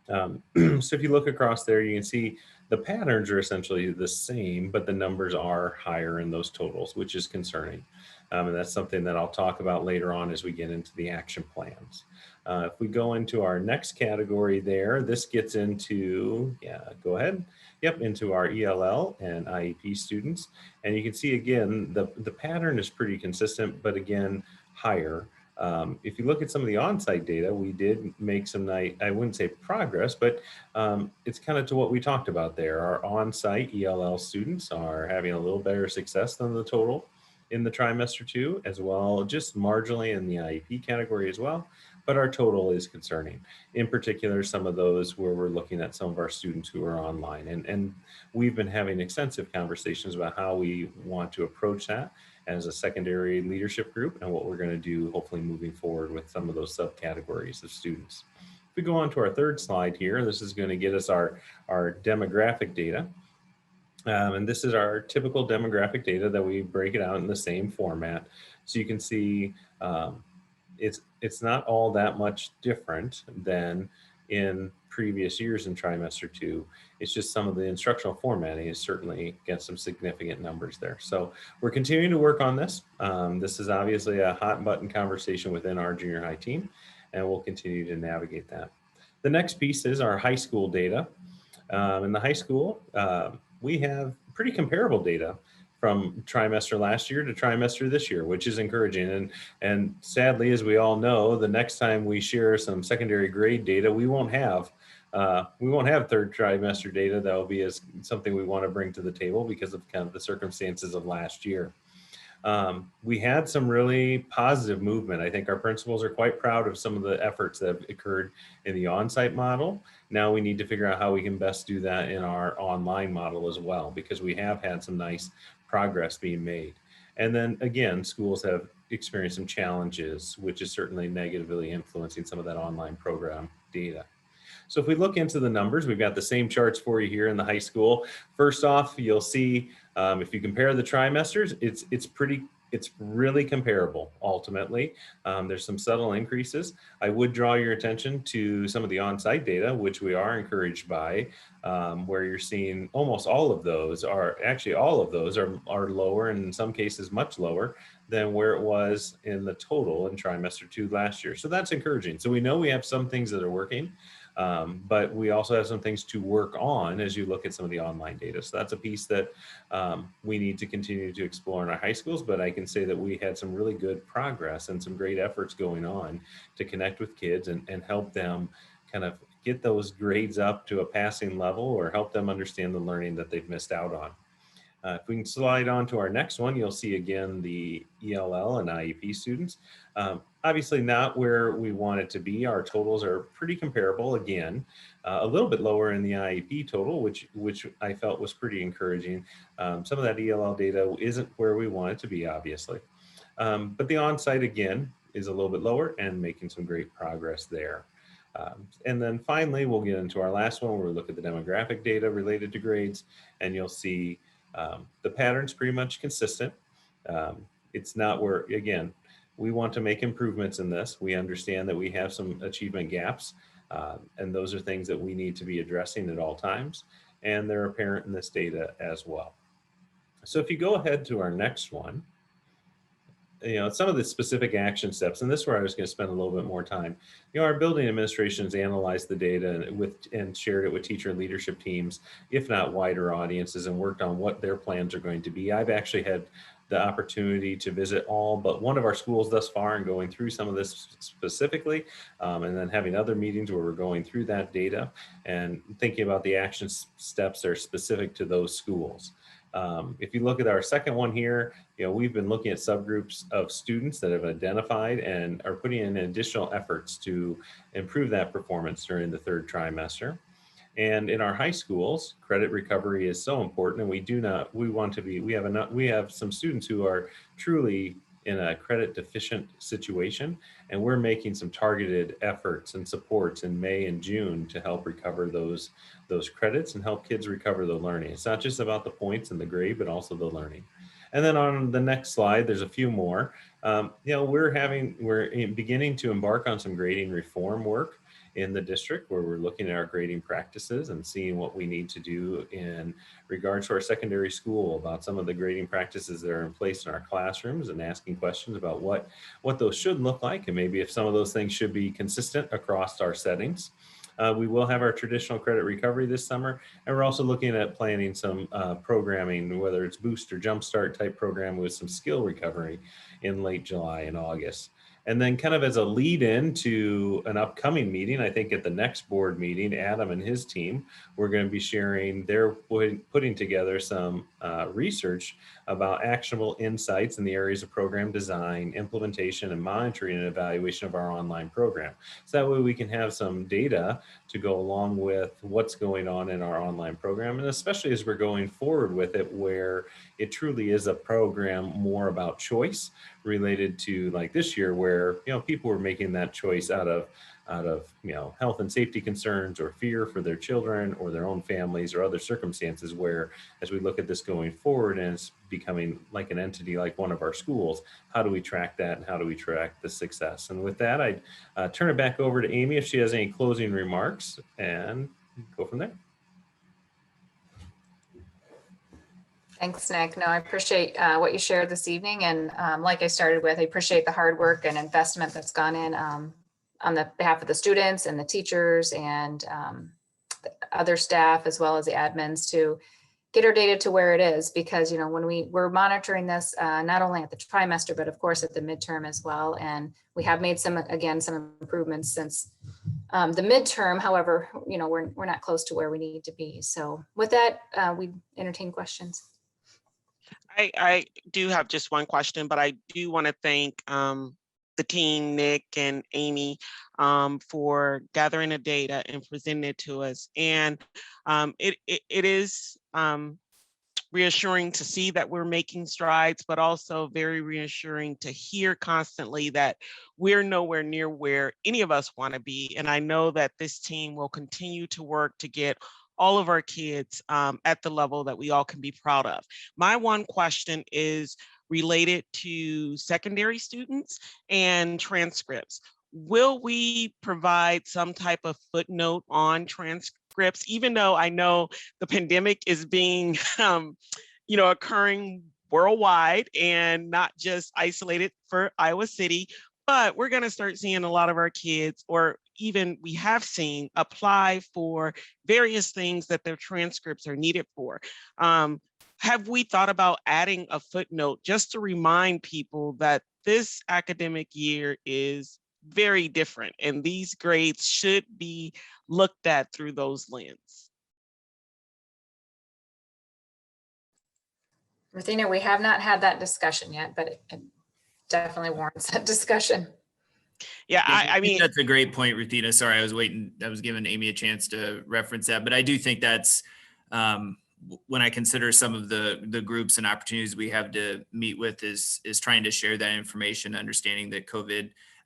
So if you look across there, you can see the patterns are essentially the same, but the numbers are higher in those totals, which is concerning. And that's something that I'll talk about later on as we get into the action plans. If we go into our next category there, this gets into, yeah, go ahead. Yep, into our ELL and IEP students. And you can see again, the pattern is pretty consistent, but again, higher. If you look at some of the on-site data, we did make some nice, I wouldn't say progress, but it's kind of to what we talked about there. Our on-site ELL students are having a little better success than the total in the trimester 2, as well, just marginally in the IEP category as well. But our total is concerning. In particular, some of those where we're looking at some of our students who are online. And we've been having extensive conversations about how we want to approach that as a secondary leadership group and what we're going to do hopefully moving forward with some of those subcategories of students. If we go on to our third slide here, this is going to get us our demographic data. And this is our typical demographic data that we break it out in the same format. So you can see it's not all that much different than in previous years in trimester 2. It's just some of the instructional formatting is certainly got some significant numbers there. So we're continuing to work on this. This is obviously a hot button conversation within our junior high team, and we'll continue to navigate that. The next piece is our high school data. In the high school, we have pretty comparable data from trimester last year to trimester this year, which is encouraging. And sadly, as we all know, the next time we share some secondary grade data, we won't have third trimester data. That will be something we want to bring to the table because of kind of the circumstances of last year. We had some really positive movement. I think our principals are quite proud of some of the efforts that have occurred in the on-site model. Now we need to figure out how we can best do that in our online model as well, because we have had some nice progress being made. And then again, schools have experienced some challenges, which is certainly negatively influencing some of that online program data. So if we look into the numbers, we've got the same charts for you here in the high school. First off, you'll see if you compare the trimesters, it's really comparable ultimately. There's some subtle increases. I would draw your attention to some of the on-site data, which we are encouraged by, where you're seeing almost all of those are lower, and in some cases much lower than where it was in the total in trimester 2 last year. So that's encouraging. So we know we have some things that are working. But we also have some things to work on as you look at some of the online data. So that's a piece that we need to continue to explore in our high schools, but I can say that we had some really good progress and some great efforts going on to connect with kids and help them kind of get those grades up to a passing level or help them understand the learning that they've missed out on. If we can slide on to our next one, you'll see again the ELL and IEP students. Obviously not where we want it to be. Our totals are pretty comparable again, a little bit lower in the IEP total, which I felt was pretty encouraging. Some of that ELL data isn't where we want it to be, obviously. But the on-site again is a little bit lower and making some great progress there. And then finally, we'll get into our last one where we look at the demographic data related to grades, and you'll see the pattern's pretty much consistent. It's not where, again, we want to make improvements in this. We understand that we have some achievement gaps, and those are things that we need to be addressing at all times, and they're apparent in this data as well. So if you go ahead to our next one, some of the specific action steps, and this is where I was going to spend a little bit more time. Our building administrations analyzed the data and shared it with teacher leadership teams, if not wider audiences, and worked on what their plans are going to be. I've actually had the opportunity to visit all but one of our schools thus far and going through some of this specifically, and then having other meetings where we're going through that data and thinking about the action steps that are specific to those schools. If you look at our second one here, we've been looking at subgroups of students that have identified and are putting in additional efforts to improve that performance during the third trimester. And in our high schools, credit recovery is so important, and we have some students who are truly in a credit deficient situation, and we're making some targeted efforts and supports in May and June to help recover those credits and help kids recover the learning. It's not just about the points and the grade, but also the learning. And then on the next slide, there's a few more. We're beginning to embark on some grading reform work in the district where we're looking at our grading practices and seeing what we need to do in regards to our secondary school, about some of the grading practices that are in place in our classrooms, and asking questions about what those should look like, and maybe if some of those things should be consistent across our settings. We will have our traditional credit recovery this summer, and we're also looking at planning some programming, whether it's boost or jumpstart type program with some skill recovery in late July and August. And then kind of as a lead in to an upcoming meeting, I think at the next board meeting, Adam and his team, we're going to be sharing, they're putting together some research about actionable insights in the areas of program design, implementation, and monitoring and evaluation of our online program. So that way we can have some data to go along with what's going on in our online program, and especially as we're going forward with it, where it truly is a program more about choice, related to like this year, where people were making that choice out of health and safety concerns or fear for their children or their own families or other circumstances, where as we look at this going forward and it's becoming like an entity like one of our schools, how do we track that and how do we track the success? And with that, I'd turn it back over to Amy if she has any closing remarks, and go from there. Thanks, Nick. No, I appreciate what you shared this evening. And like I started with, I appreciate the hard work and investment that's gone in on the behalf of the students and the teachers and the other staff, as well as the admins, to get our data to where it is. Because, when we're monitoring this, not only at the trimester, but of course at the midterm as well. And we have made some improvements since the midterm. However, we're not close to where we need to be. So with that, we entertain questions. I do have just one question, but I do want to thank the team, Nick and Amy, for gathering the data and presenting it to us. And it is reassuring to see that we're making strides, but also very reassuring to hear constantly that we're nowhere near where any of us want to be. And I know that this team will continue to work to get all of our kids at the level that we all can be proud of. My one question is related to secondary students and transcripts. Will we provide some type of footnote on transcripts, even though I know the pandemic is being, occurring worldwide and not just isolated for Iowa City, but we're going to start seeing a lot of our kids, or even we have seen, apply for various things that their transcripts are needed for. Have we thought about adding a footnote just to remind people that this academic year is very different and these grades should be looked at through those lenses? Ruthina, we have not had that discussion yet, but it definitely warrants that discussion. Yeah, I mean, that's a great point, Ruthina. Sorry, I was waiting. I was giving Amy a chance to reference that, but I do think that's when I consider some of the groups and opportunities we have to meet with is trying to share that information, understanding that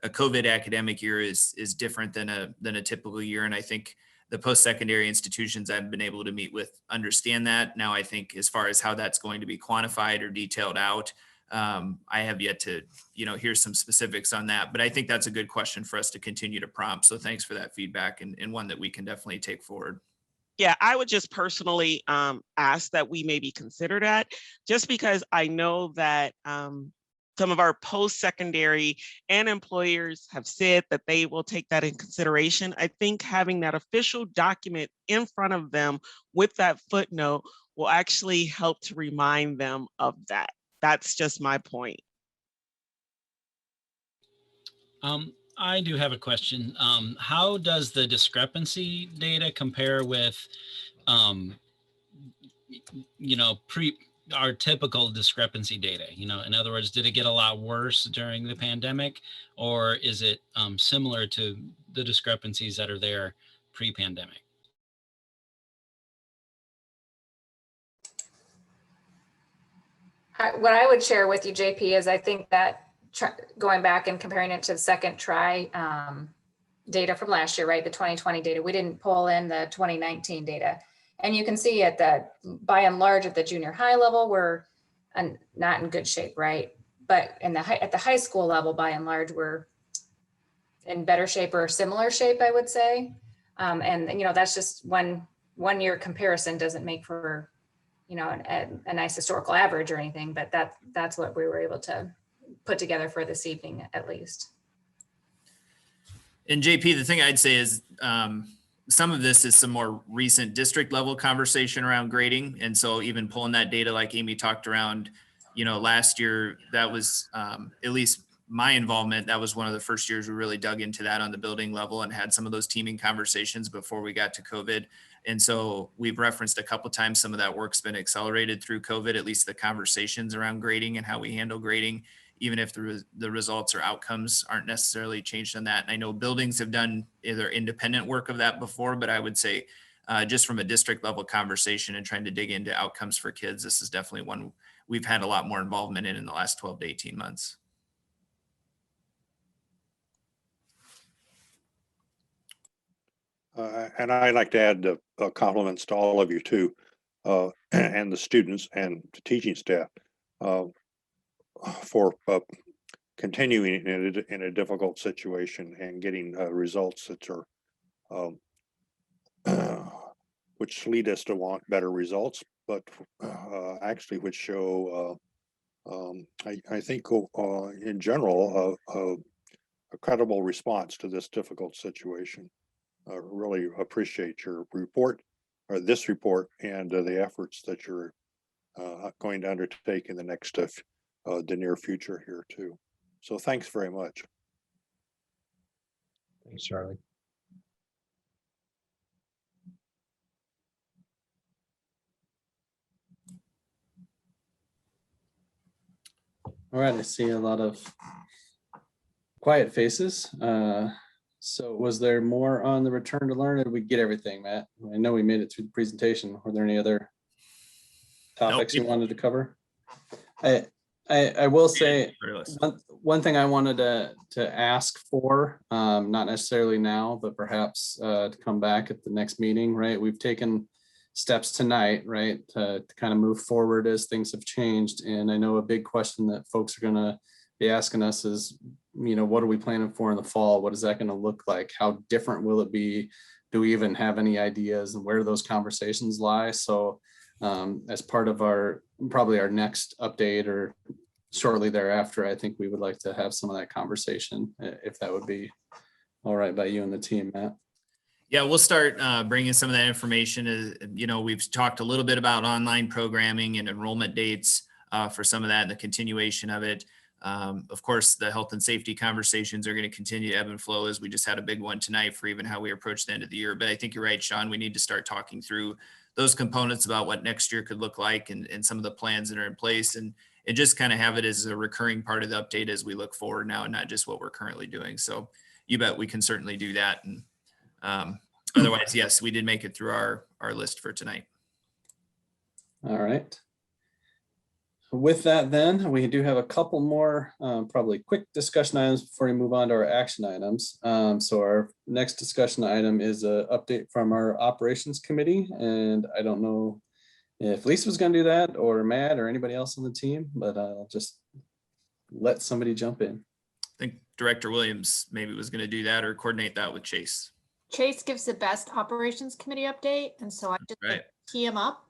a COVID academic year is different than a typical year, and I think the post-secondary institutions I've been able to meet with understand that. Now, I think as far as how that's going to be quantified or detailed out, I have yet to, hear some specifics on that, but I think that's a good question for us to continue to prompt. So thanks for that feedback, and one that we can definitely take forward. Yeah, I would just personally ask that we maybe consider that, just because I know that some of our post-secondary and employers have said that they will take that in consideration. I think having that official document in front of them with that footnote will actually help to remind them of that. That's just my point. I do have a question. How does the discrepancy data compare with, our typical discrepancy data? In other words, did it get a lot worse during the pandemic, or is it similar to the discrepancies that are there pre-pandemic? What I would share with you, JP, is I think that going back and comparing it to the second try data from last year, right? The 2020 data, we didn't pull in the 2019 data. And you can see by and large at the junior high level, we're not in good shape, right? But at the high school level, by and large, we're in better shape or similar shape, I would say. And you know, that's just one year comparison doesn't make for, you know, a nice historical average or anything, but that's what we were able to put together for this evening, at least. And JP, the thing I'd say is some of this is some more recent district level conversation around grading. And so even pulling that data like Amy talked around, you know, last year, that was at least my involvement. That was one of the first years we really dug into that on the building level and had some of those teaming conversations before we got to COVID. And so we've referenced a couple of times some of that work's been accelerated through COVID, at least the conversations around grading and how we handle grading, even if the results or outcomes aren't necessarily changed on that. And I know buildings have done either independent work of that before, but I would say just from a district level conversation and trying to dig into outcomes for kids, this is definitely one we've had a lot more involvement in the last 12 to 18 months. And I'd like to add compliments to all of you too, and the students and the teaching staff for continuing in a difficult situation and getting results that are which lead us to want better results, but actually which show, I think in general, a credible response to this difficult situation. Really appreciate your report, or this report, and the efforts that you're going to undertake in the next the near future here too. So thanks very much. Thanks, Charlie. All right, I see a lot of quiet faces. So was there more on the return to learn, or did we get everything, Matt? I know we made it through the presentation. Were there any other topics you wanted to cover? I will say one thing I wanted to ask for, not necessarily now, but perhaps to come back at the next meeting, right? We've taken steps tonight, right, to kind of move forward as things have changed. And I know a big question that folks are going to be asking us is, you know, what are we planning for in the fall? What is that going to look like? How different will it be? Do we even have any ideas, and where do those conversations lie? So as part of probably our next update or shortly thereafter, I think we would like to have some of that conversation, if that would be all right by you and the team, Matt. Yeah, we'll start bringing some of that information. You know, we've talked a little bit about online programming and enrollment dates for some of that and the continuation of it. Of course, the health and safety conversations are going to continue to ebb and flow, as we just had a big one tonight for even how we approach the end of the year. But I think you're right, Sean, we need to start talking through those components about what next year could look like and some of the plans that are in place, and just kind of have it as a recurring part of the update as we look forward now, and not just what we're currently doing. So you bet we can certainly do that. And otherwise, yes, we did make it through our list for tonight. All right. With that, then, we do have a couple more probably quick discussion items before we move on to our action items. So our next discussion item is an update from our operations committee. And I don't know if Lisa was going to do that, or Matt, or anybody else on the team, but I'll just let somebody jump in. I think Director Williams maybe was going to do that or coordinate that with Chase. Chase gives the best operations committee update. And so I just tee him up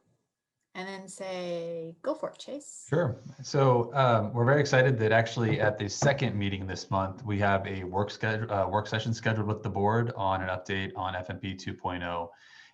and then say, go for it, Chase. Sure. So we're very excited that actually at the second meeting this month, we have a work session scheduled with the board on an update on FMP 2.0.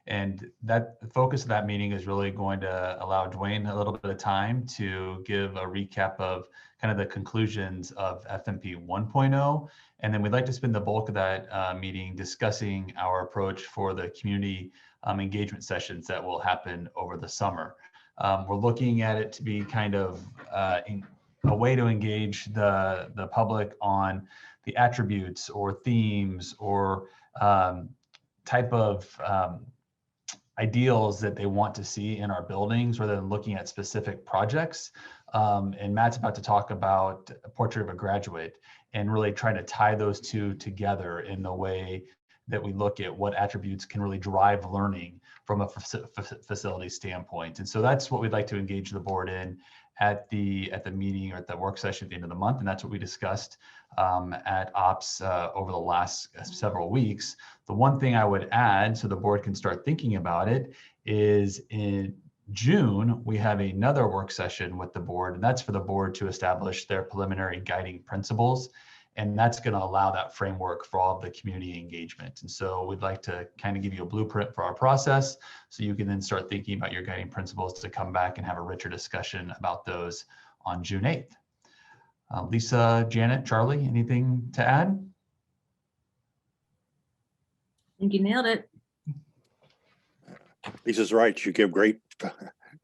And that the focus of that meeting is really going to allow Dwayne a little bit of time to give a recap of kind of the conclusions of FMP 1.0. And then we'd like to spend the bulk of that meeting discussing our approach for the community engagement sessions that will happen over the summer. We're looking at it to be kind of a way to engage the public on the attributes or themes or type of ideals that they want to see in our buildings, rather than looking at specific projects. And Matt's about to talk about a portrait of a graduate and really try to tie those two together in the way that we look at what attributes can really drive learning from a facility standpoint. And so that's what we'd like to engage the board in at the meeting or at the work session at the end of the month, and that's what we discussed at ops over the last several weeks. The one thing I would add, so the board can start thinking about it, is in June we have another work session with the board, and that's for the board to establish their preliminary guiding principles. And that's going to allow that framework for all of the community engagement. And so we'd like to kind of give you a blueprint for our process so you can then start thinking about your guiding principles to come back and have a richer discussion about those on June 8th. Lisa, Janet, Charlie, anything to add? I think you nailed it. Lisa's right. You give great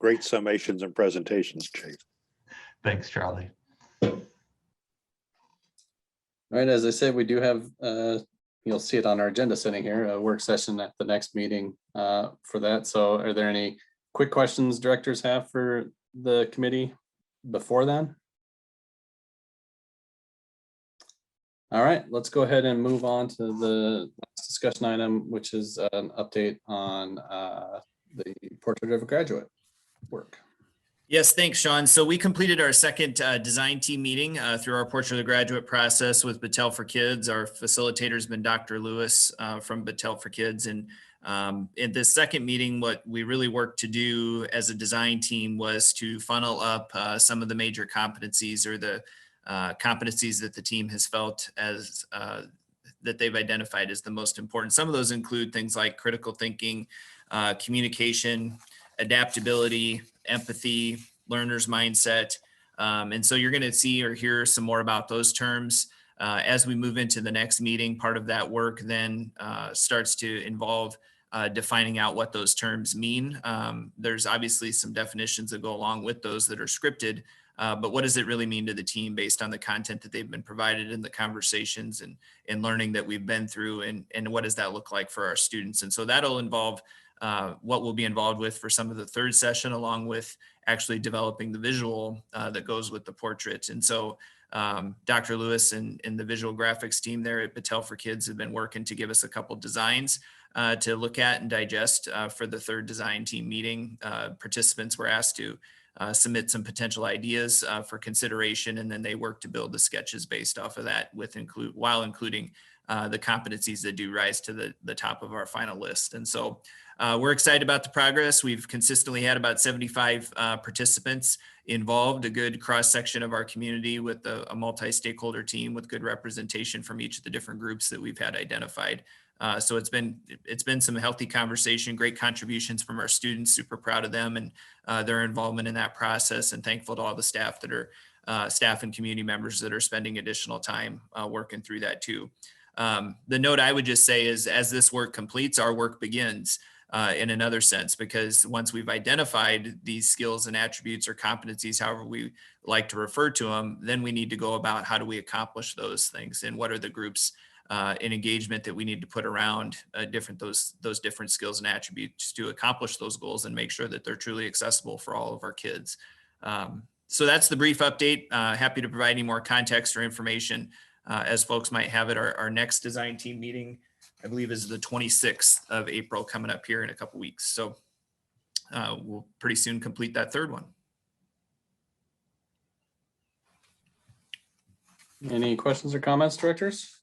summations and presentations, Chief. Thanks, Charlie. All right, as I said, we do have, you'll see it on our agenda sitting here, a work session at the next meeting for that. So are there any quick questions directors have for the committee before then? All right, let's go ahead and move on to the last discussion item, which is an update on the portrait of a graduate work. Yes, thanks, Sean. So we completed our second design team meeting through our Portrait of the Graduate process with Battelle for Kids. Our facilitator has been Dr. Lewis from Battelle for Kids. And in this second meeting, what we really worked to do as a design team was to funnel up some of the major competencies or the competencies that the team has felt as that they've identified as the most important. Some of those include things like critical thinking, communication, adaptability, empathy, learner's mindset. And so you're going to see or hear some more about those terms as we move into the next meeting. Part of that work then starts to involve defining out what those terms mean. There's obviously some definitions that go along with those that are scripted, but what does it really mean to the team based on the content that they've been provided in the conversations and learning that we've been through, and what does that look like for our students? And so that'll involve what we'll be involved with for some of the third session, along with actually developing the visual that goes with the portrait. And so Dr. Lewis and the visual graphics team there at Battelle for Kids have been working to give us a couple designs to look at and digest for the third design team meeting. Participants were asked to submit some potential ideas for consideration, and then they work to build the sketches based off of that while including the competencies that do rise to the top of our final list. And so we're excited about the progress. We've consistently had about 75 participants involved, a good cross-section of our community with a multi-stakeholder team with good representation from each of the different groups that we've had identified. So it's been some healthy conversation, great contributions from our students, super proud of them and their involvement in that process, and thankful to all the staff that are staff and community members that are spending additional time working through that too. The note I would just say is, as this work completes, our work begins. In another sense, because once we've identified these skills and attributes or competencies, however we like to refer to them, then we need to go about how do we accomplish those things, and what are the groups in engagement that we need to put around those different skills and attributes to accomplish those goals and make sure that they're truly accessible for all of our kids. So that's the brief update. Happy to provide any more context or information as folks might have it. Our next design team meeting, I believe, is the 26th of April, coming up here in a couple weeks. So we'll pretty soon complete that third one. Any questions or comments, directors?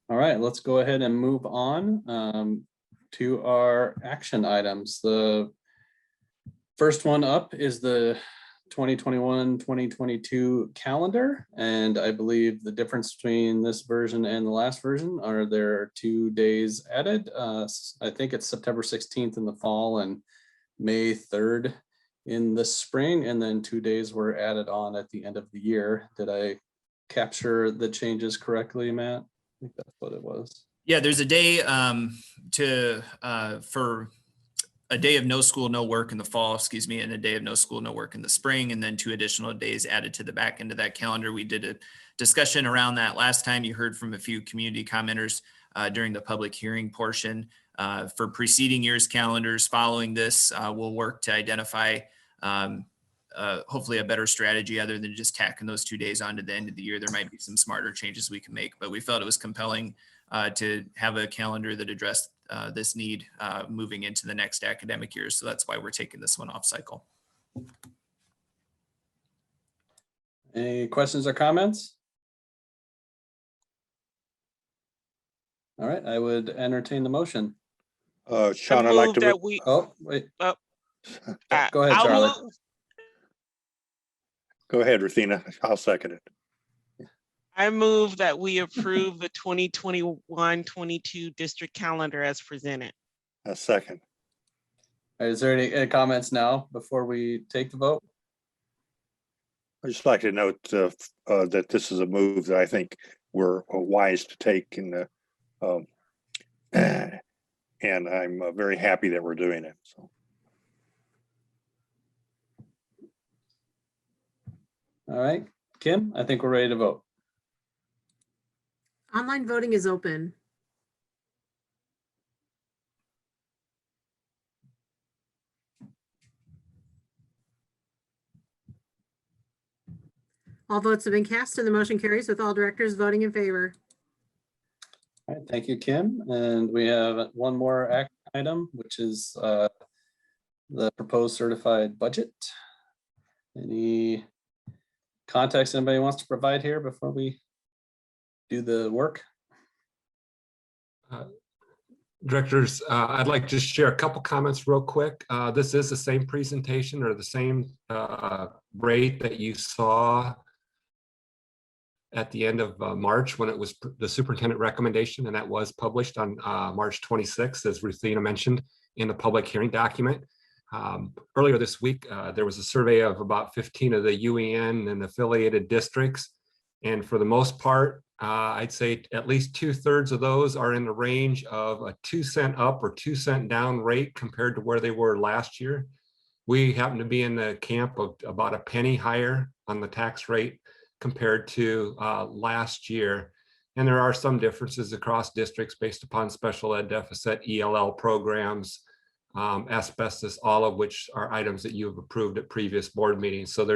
All right, let's go ahead and move on to our action items. The first one up is the 2021-2022 calendar, and I believe the difference between this version and the last version are there 2 days added. I think it's September 16th in the fall and May 3rd in the spring, and then 2 days were added on at the end of the year. Did I capture the changes correctly, Matt? I think that's what it was. Yeah, there's a day for a day of no school, no work in the fall, and a day of no school, no work in the spring, and then 2 additional days added to the back end of that calendar. We did a discussion around that last time. You heard from a few community commenters during the public hearing portion. For preceding years' calendars following this, we'll work to identify hopefully a better strategy other than just tacking those 2 days onto the end of the year. There might be some smarter changes we can make, but we felt it was compelling to have a calendar that addressed this need moving into the next academic year. So that's why we're taking this one off cycle. Any questions or comments? All right, I would entertain the motion. Sean, I'd like to. That we, Oh, wait. uh, Go ahead, I'll Charlie. move- Go ahead, Ruthina. I'll second it. I move that we approve the 2021-22 district calendar as presented. A second. All right, is there any comments now before we take the vote? I'd just like to note that this is a move that I think we're wise to take, and I'm very happy that we're doing it. So. All right, Kim, I think we're ready to vote. Online voting is open. All votes have been cast and the motion carries with all directors voting in favor. All right, thank you, Kim. And we have one more action item, which is the proposed certified budget. Any context anybody wants to provide here before we do the work? Directors, I'd like to share a couple comments real quick. This is the same presentation or the same rate that you saw at the end of March when it was the superintendent recommendation, and that was published on March 26th, as Ruthina mentioned, in the public hearing document. Earlier this week, there was a survey of about 15 of the UEN and affiliated districts. And for the most part, I'd say at least 2/3 of those are in the range of a 2 cent up or 2 cent down rate compared to where they were last year. We happen to be in the camp of about a penny higher on the tax rate compared to last year. And there are some differences across districts based upon special ed deficit, ELL programs, asbestos, all of which are items that you have approved at previous board meetings. So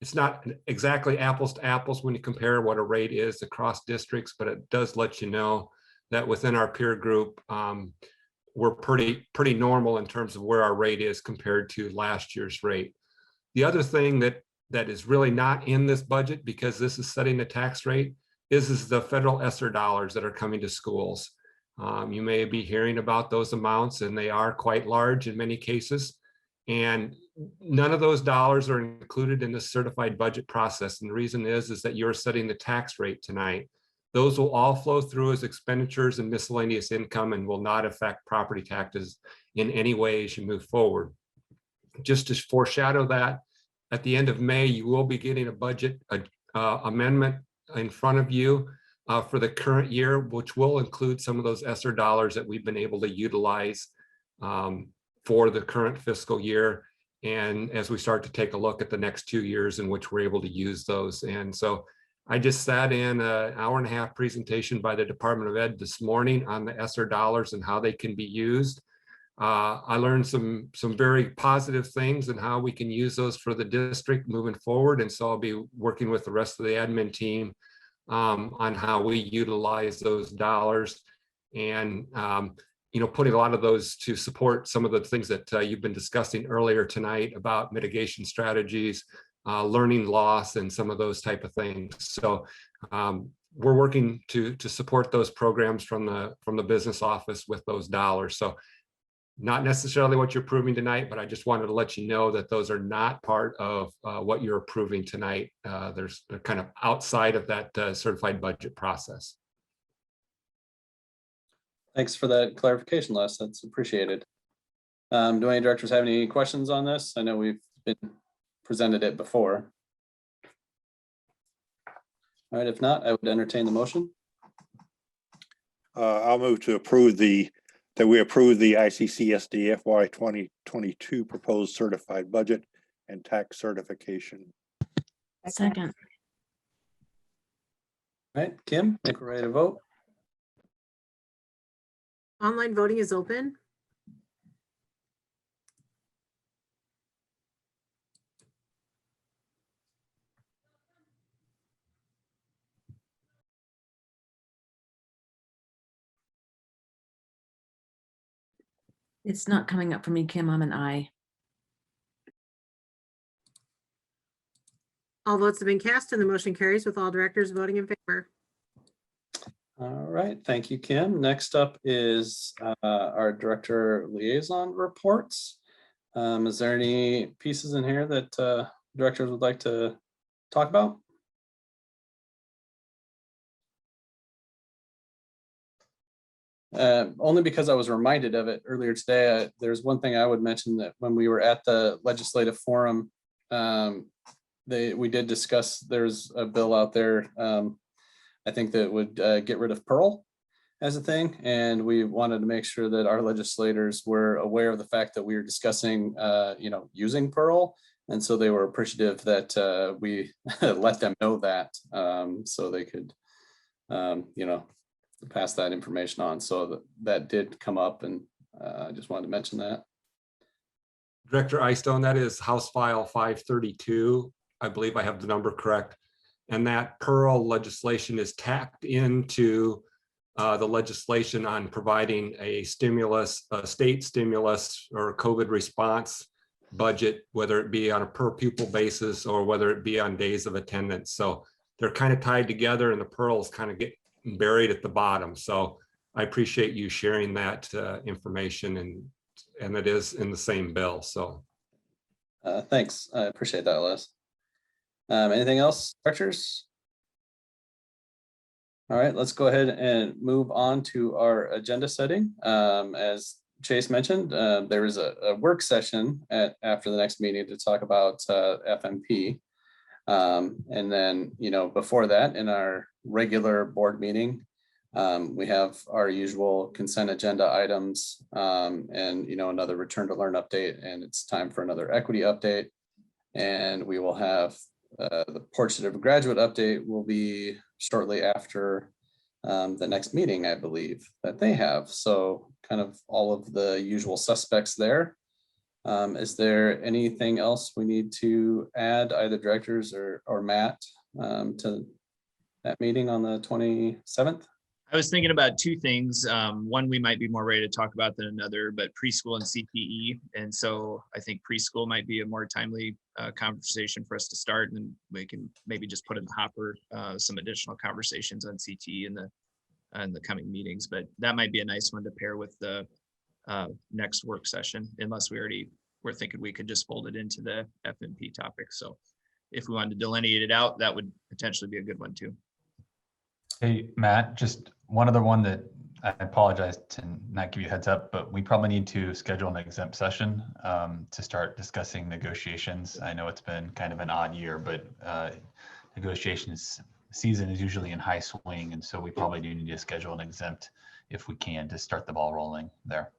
it's not exactly apples to apples when you compare what a rate is across districts, but it does let you know that within our peer group, we're pretty normal in terms of where our rate is compared to last year's rate. The other thing that is really not in this budget, because this is setting the tax rate, is the federal ESSER dollars that are coming to schools. You may be hearing about those amounts, and they are quite large in many cases. And none of those dollars are included in the certified budget process. And the reason is that you're setting the tax rate tonight. Those will all flow through as expenditures and miscellaneous income and will not affect property taxes in any way as you move forward. Just to foreshadow that, at the end of May, you will be getting a budget amendment in front of you for the current year, which will include some of those ESSER dollars that we've been able to utilize for the current fiscal year. And as we start to take a look at the next 2 years in which we're able to use those. And so I just sat in an 1.5-hour presentation by the Department of Ed this morning on the ESSER dollars and how they can be used. I learned some very positive things and how we can use those for the district moving forward. And so I'll be working with the rest of the admin team on how we utilize those dollars and putting a lot of those to support some of the things that you've been discussing earlier tonight about mitigation strategies, learning loss, and some of those type of things. So we're working to support those programs from the business office with those dollars. So not necessarily what you're approving tonight, but I just wanted to let you know that those are not part of what you're approving tonight. They're kind of outside of that certified budget process. Thanks for that clarification, Les. That's appreciated. Do any directors have any questions on this? I know we've been presented it before. All right, if not, I would entertain the motion. I'll move to approve that we approve the ICCSD FY 2022 proposed certified budget and tax certification. Second. All right, Kim, I think we're ready to vote. Online voting is open. It's not coming up for me, Kim. I'm an I. All votes have been cast and the motion carries with all directors voting in favor. All right, thank you, Kim. Next up is our director liaison reports. Is there any pieces in here that directors would like to talk about? Only because I was reminded of it earlier today. There's one thing I would mention, that when we were at the legislative forum, we did discuss, there's a bill out there, I think that would get rid of Pearl as a thing. And we wanted to make sure that our legislators were aware of the fact that we were discussing, using Pearl. And so they were appreciative that we let them know that, so they could, pass that information on. So that did come up, and I just wanted to mention that. Director Eystone, that is House File 532. I believe I have the number correct. And that Pearl legislation is tacked into the legislation on providing a stimulus, a state stimulus or COVID response budget, whether it be on a per pupil basis or whether it be on days of attendance. So they're kind of tied together, and the Pearls kind of get buried at the bottom. So I appreciate you sharing that information, and it is in the same bill. So Thanks, I appreciate that, Les. Anything else, directors? All right, let's go ahead and move on to our agenda setting. As Chase mentioned, there is a work session after the next meeting to talk about FMP. And then, before that, in our regular board meeting, we have our usual consent agenda items, and another return to learn update, and it's time for another equity update. And we will have the portrait of a graduate update will be shortly after the next meeting, I believe, that they have. So kind of all of the usual suspects there. Is there anything else we need to add, either directors or Matt, to that meeting on the 27th? I was thinking about two things. One we might be more ready to talk about than another, but preschool and CPE. And so I think preschool might be a more timely conversation for us to start, and we can maybe just put in the hopper some additional conversations on CTE in the coming meetings. But that might be a nice one to pair with the next work session, unless we're thinking we could just fold it into the FMP topic. So if we wanted to delineate it out, that would potentially be a good one too. Hey, Matt, just one other one that I apologize to not give you a heads up, but we probably need to schedule an exempt session to start discussing negotiations. I know it's been kind of an odd year, but negotiations season is usually in high swing. And so we probably do need to schedule an exempt if we can to start the ball rolling there.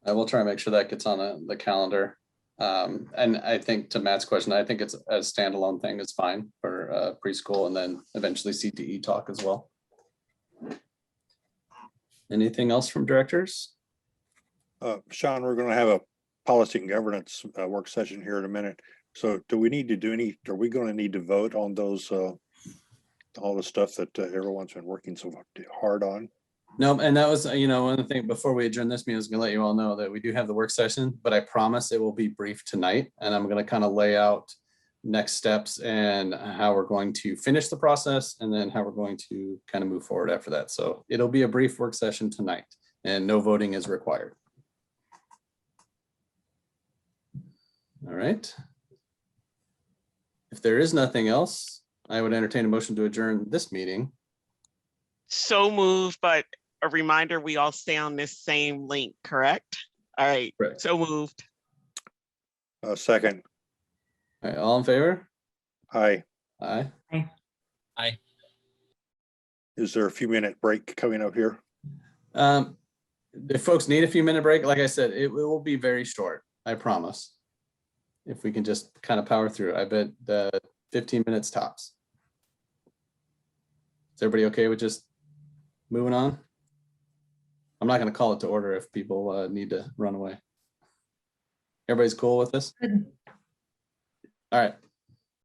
I will try and make sure that gets on the calendar. And I think, to Matt's question, I think it's a standalone thing is fine for preschool, and then eventually CTE talk as well. Anything else from directors? Sean, we're going to have a policy and governance work session here in a minute. So do we need to are we going to need to vote on those, all the stuff that everyone's been working so hard on? No, and that was, one of the things before we adjourn this meeting, I was going to let you all know that we do have the work session, but I promise it will be brief tonight. And I'm going to kind of lay out next steps and how we're going to finish the process, and then how we're going to kind of move forward after that. So it'll be a brief work session tonight, and no voting is required. All right. If there is nothing else, I would entertain a motion to adjourn this meeting. So moved, but a reminder, we all stay on this same link, correct? All right, correct. So moved. Second. All right, all in favor? Aye. Aye. Aye. Aye. Is there a few minute break coming up here? If folks need a few minute break, like I said, it will be very short, I promise. If we can just kind of power through, I bet 15 minutes tops. Is everybody okay with just moving on? I'm not going to call it to order if people need to run away. Everybody's cool with this? All right.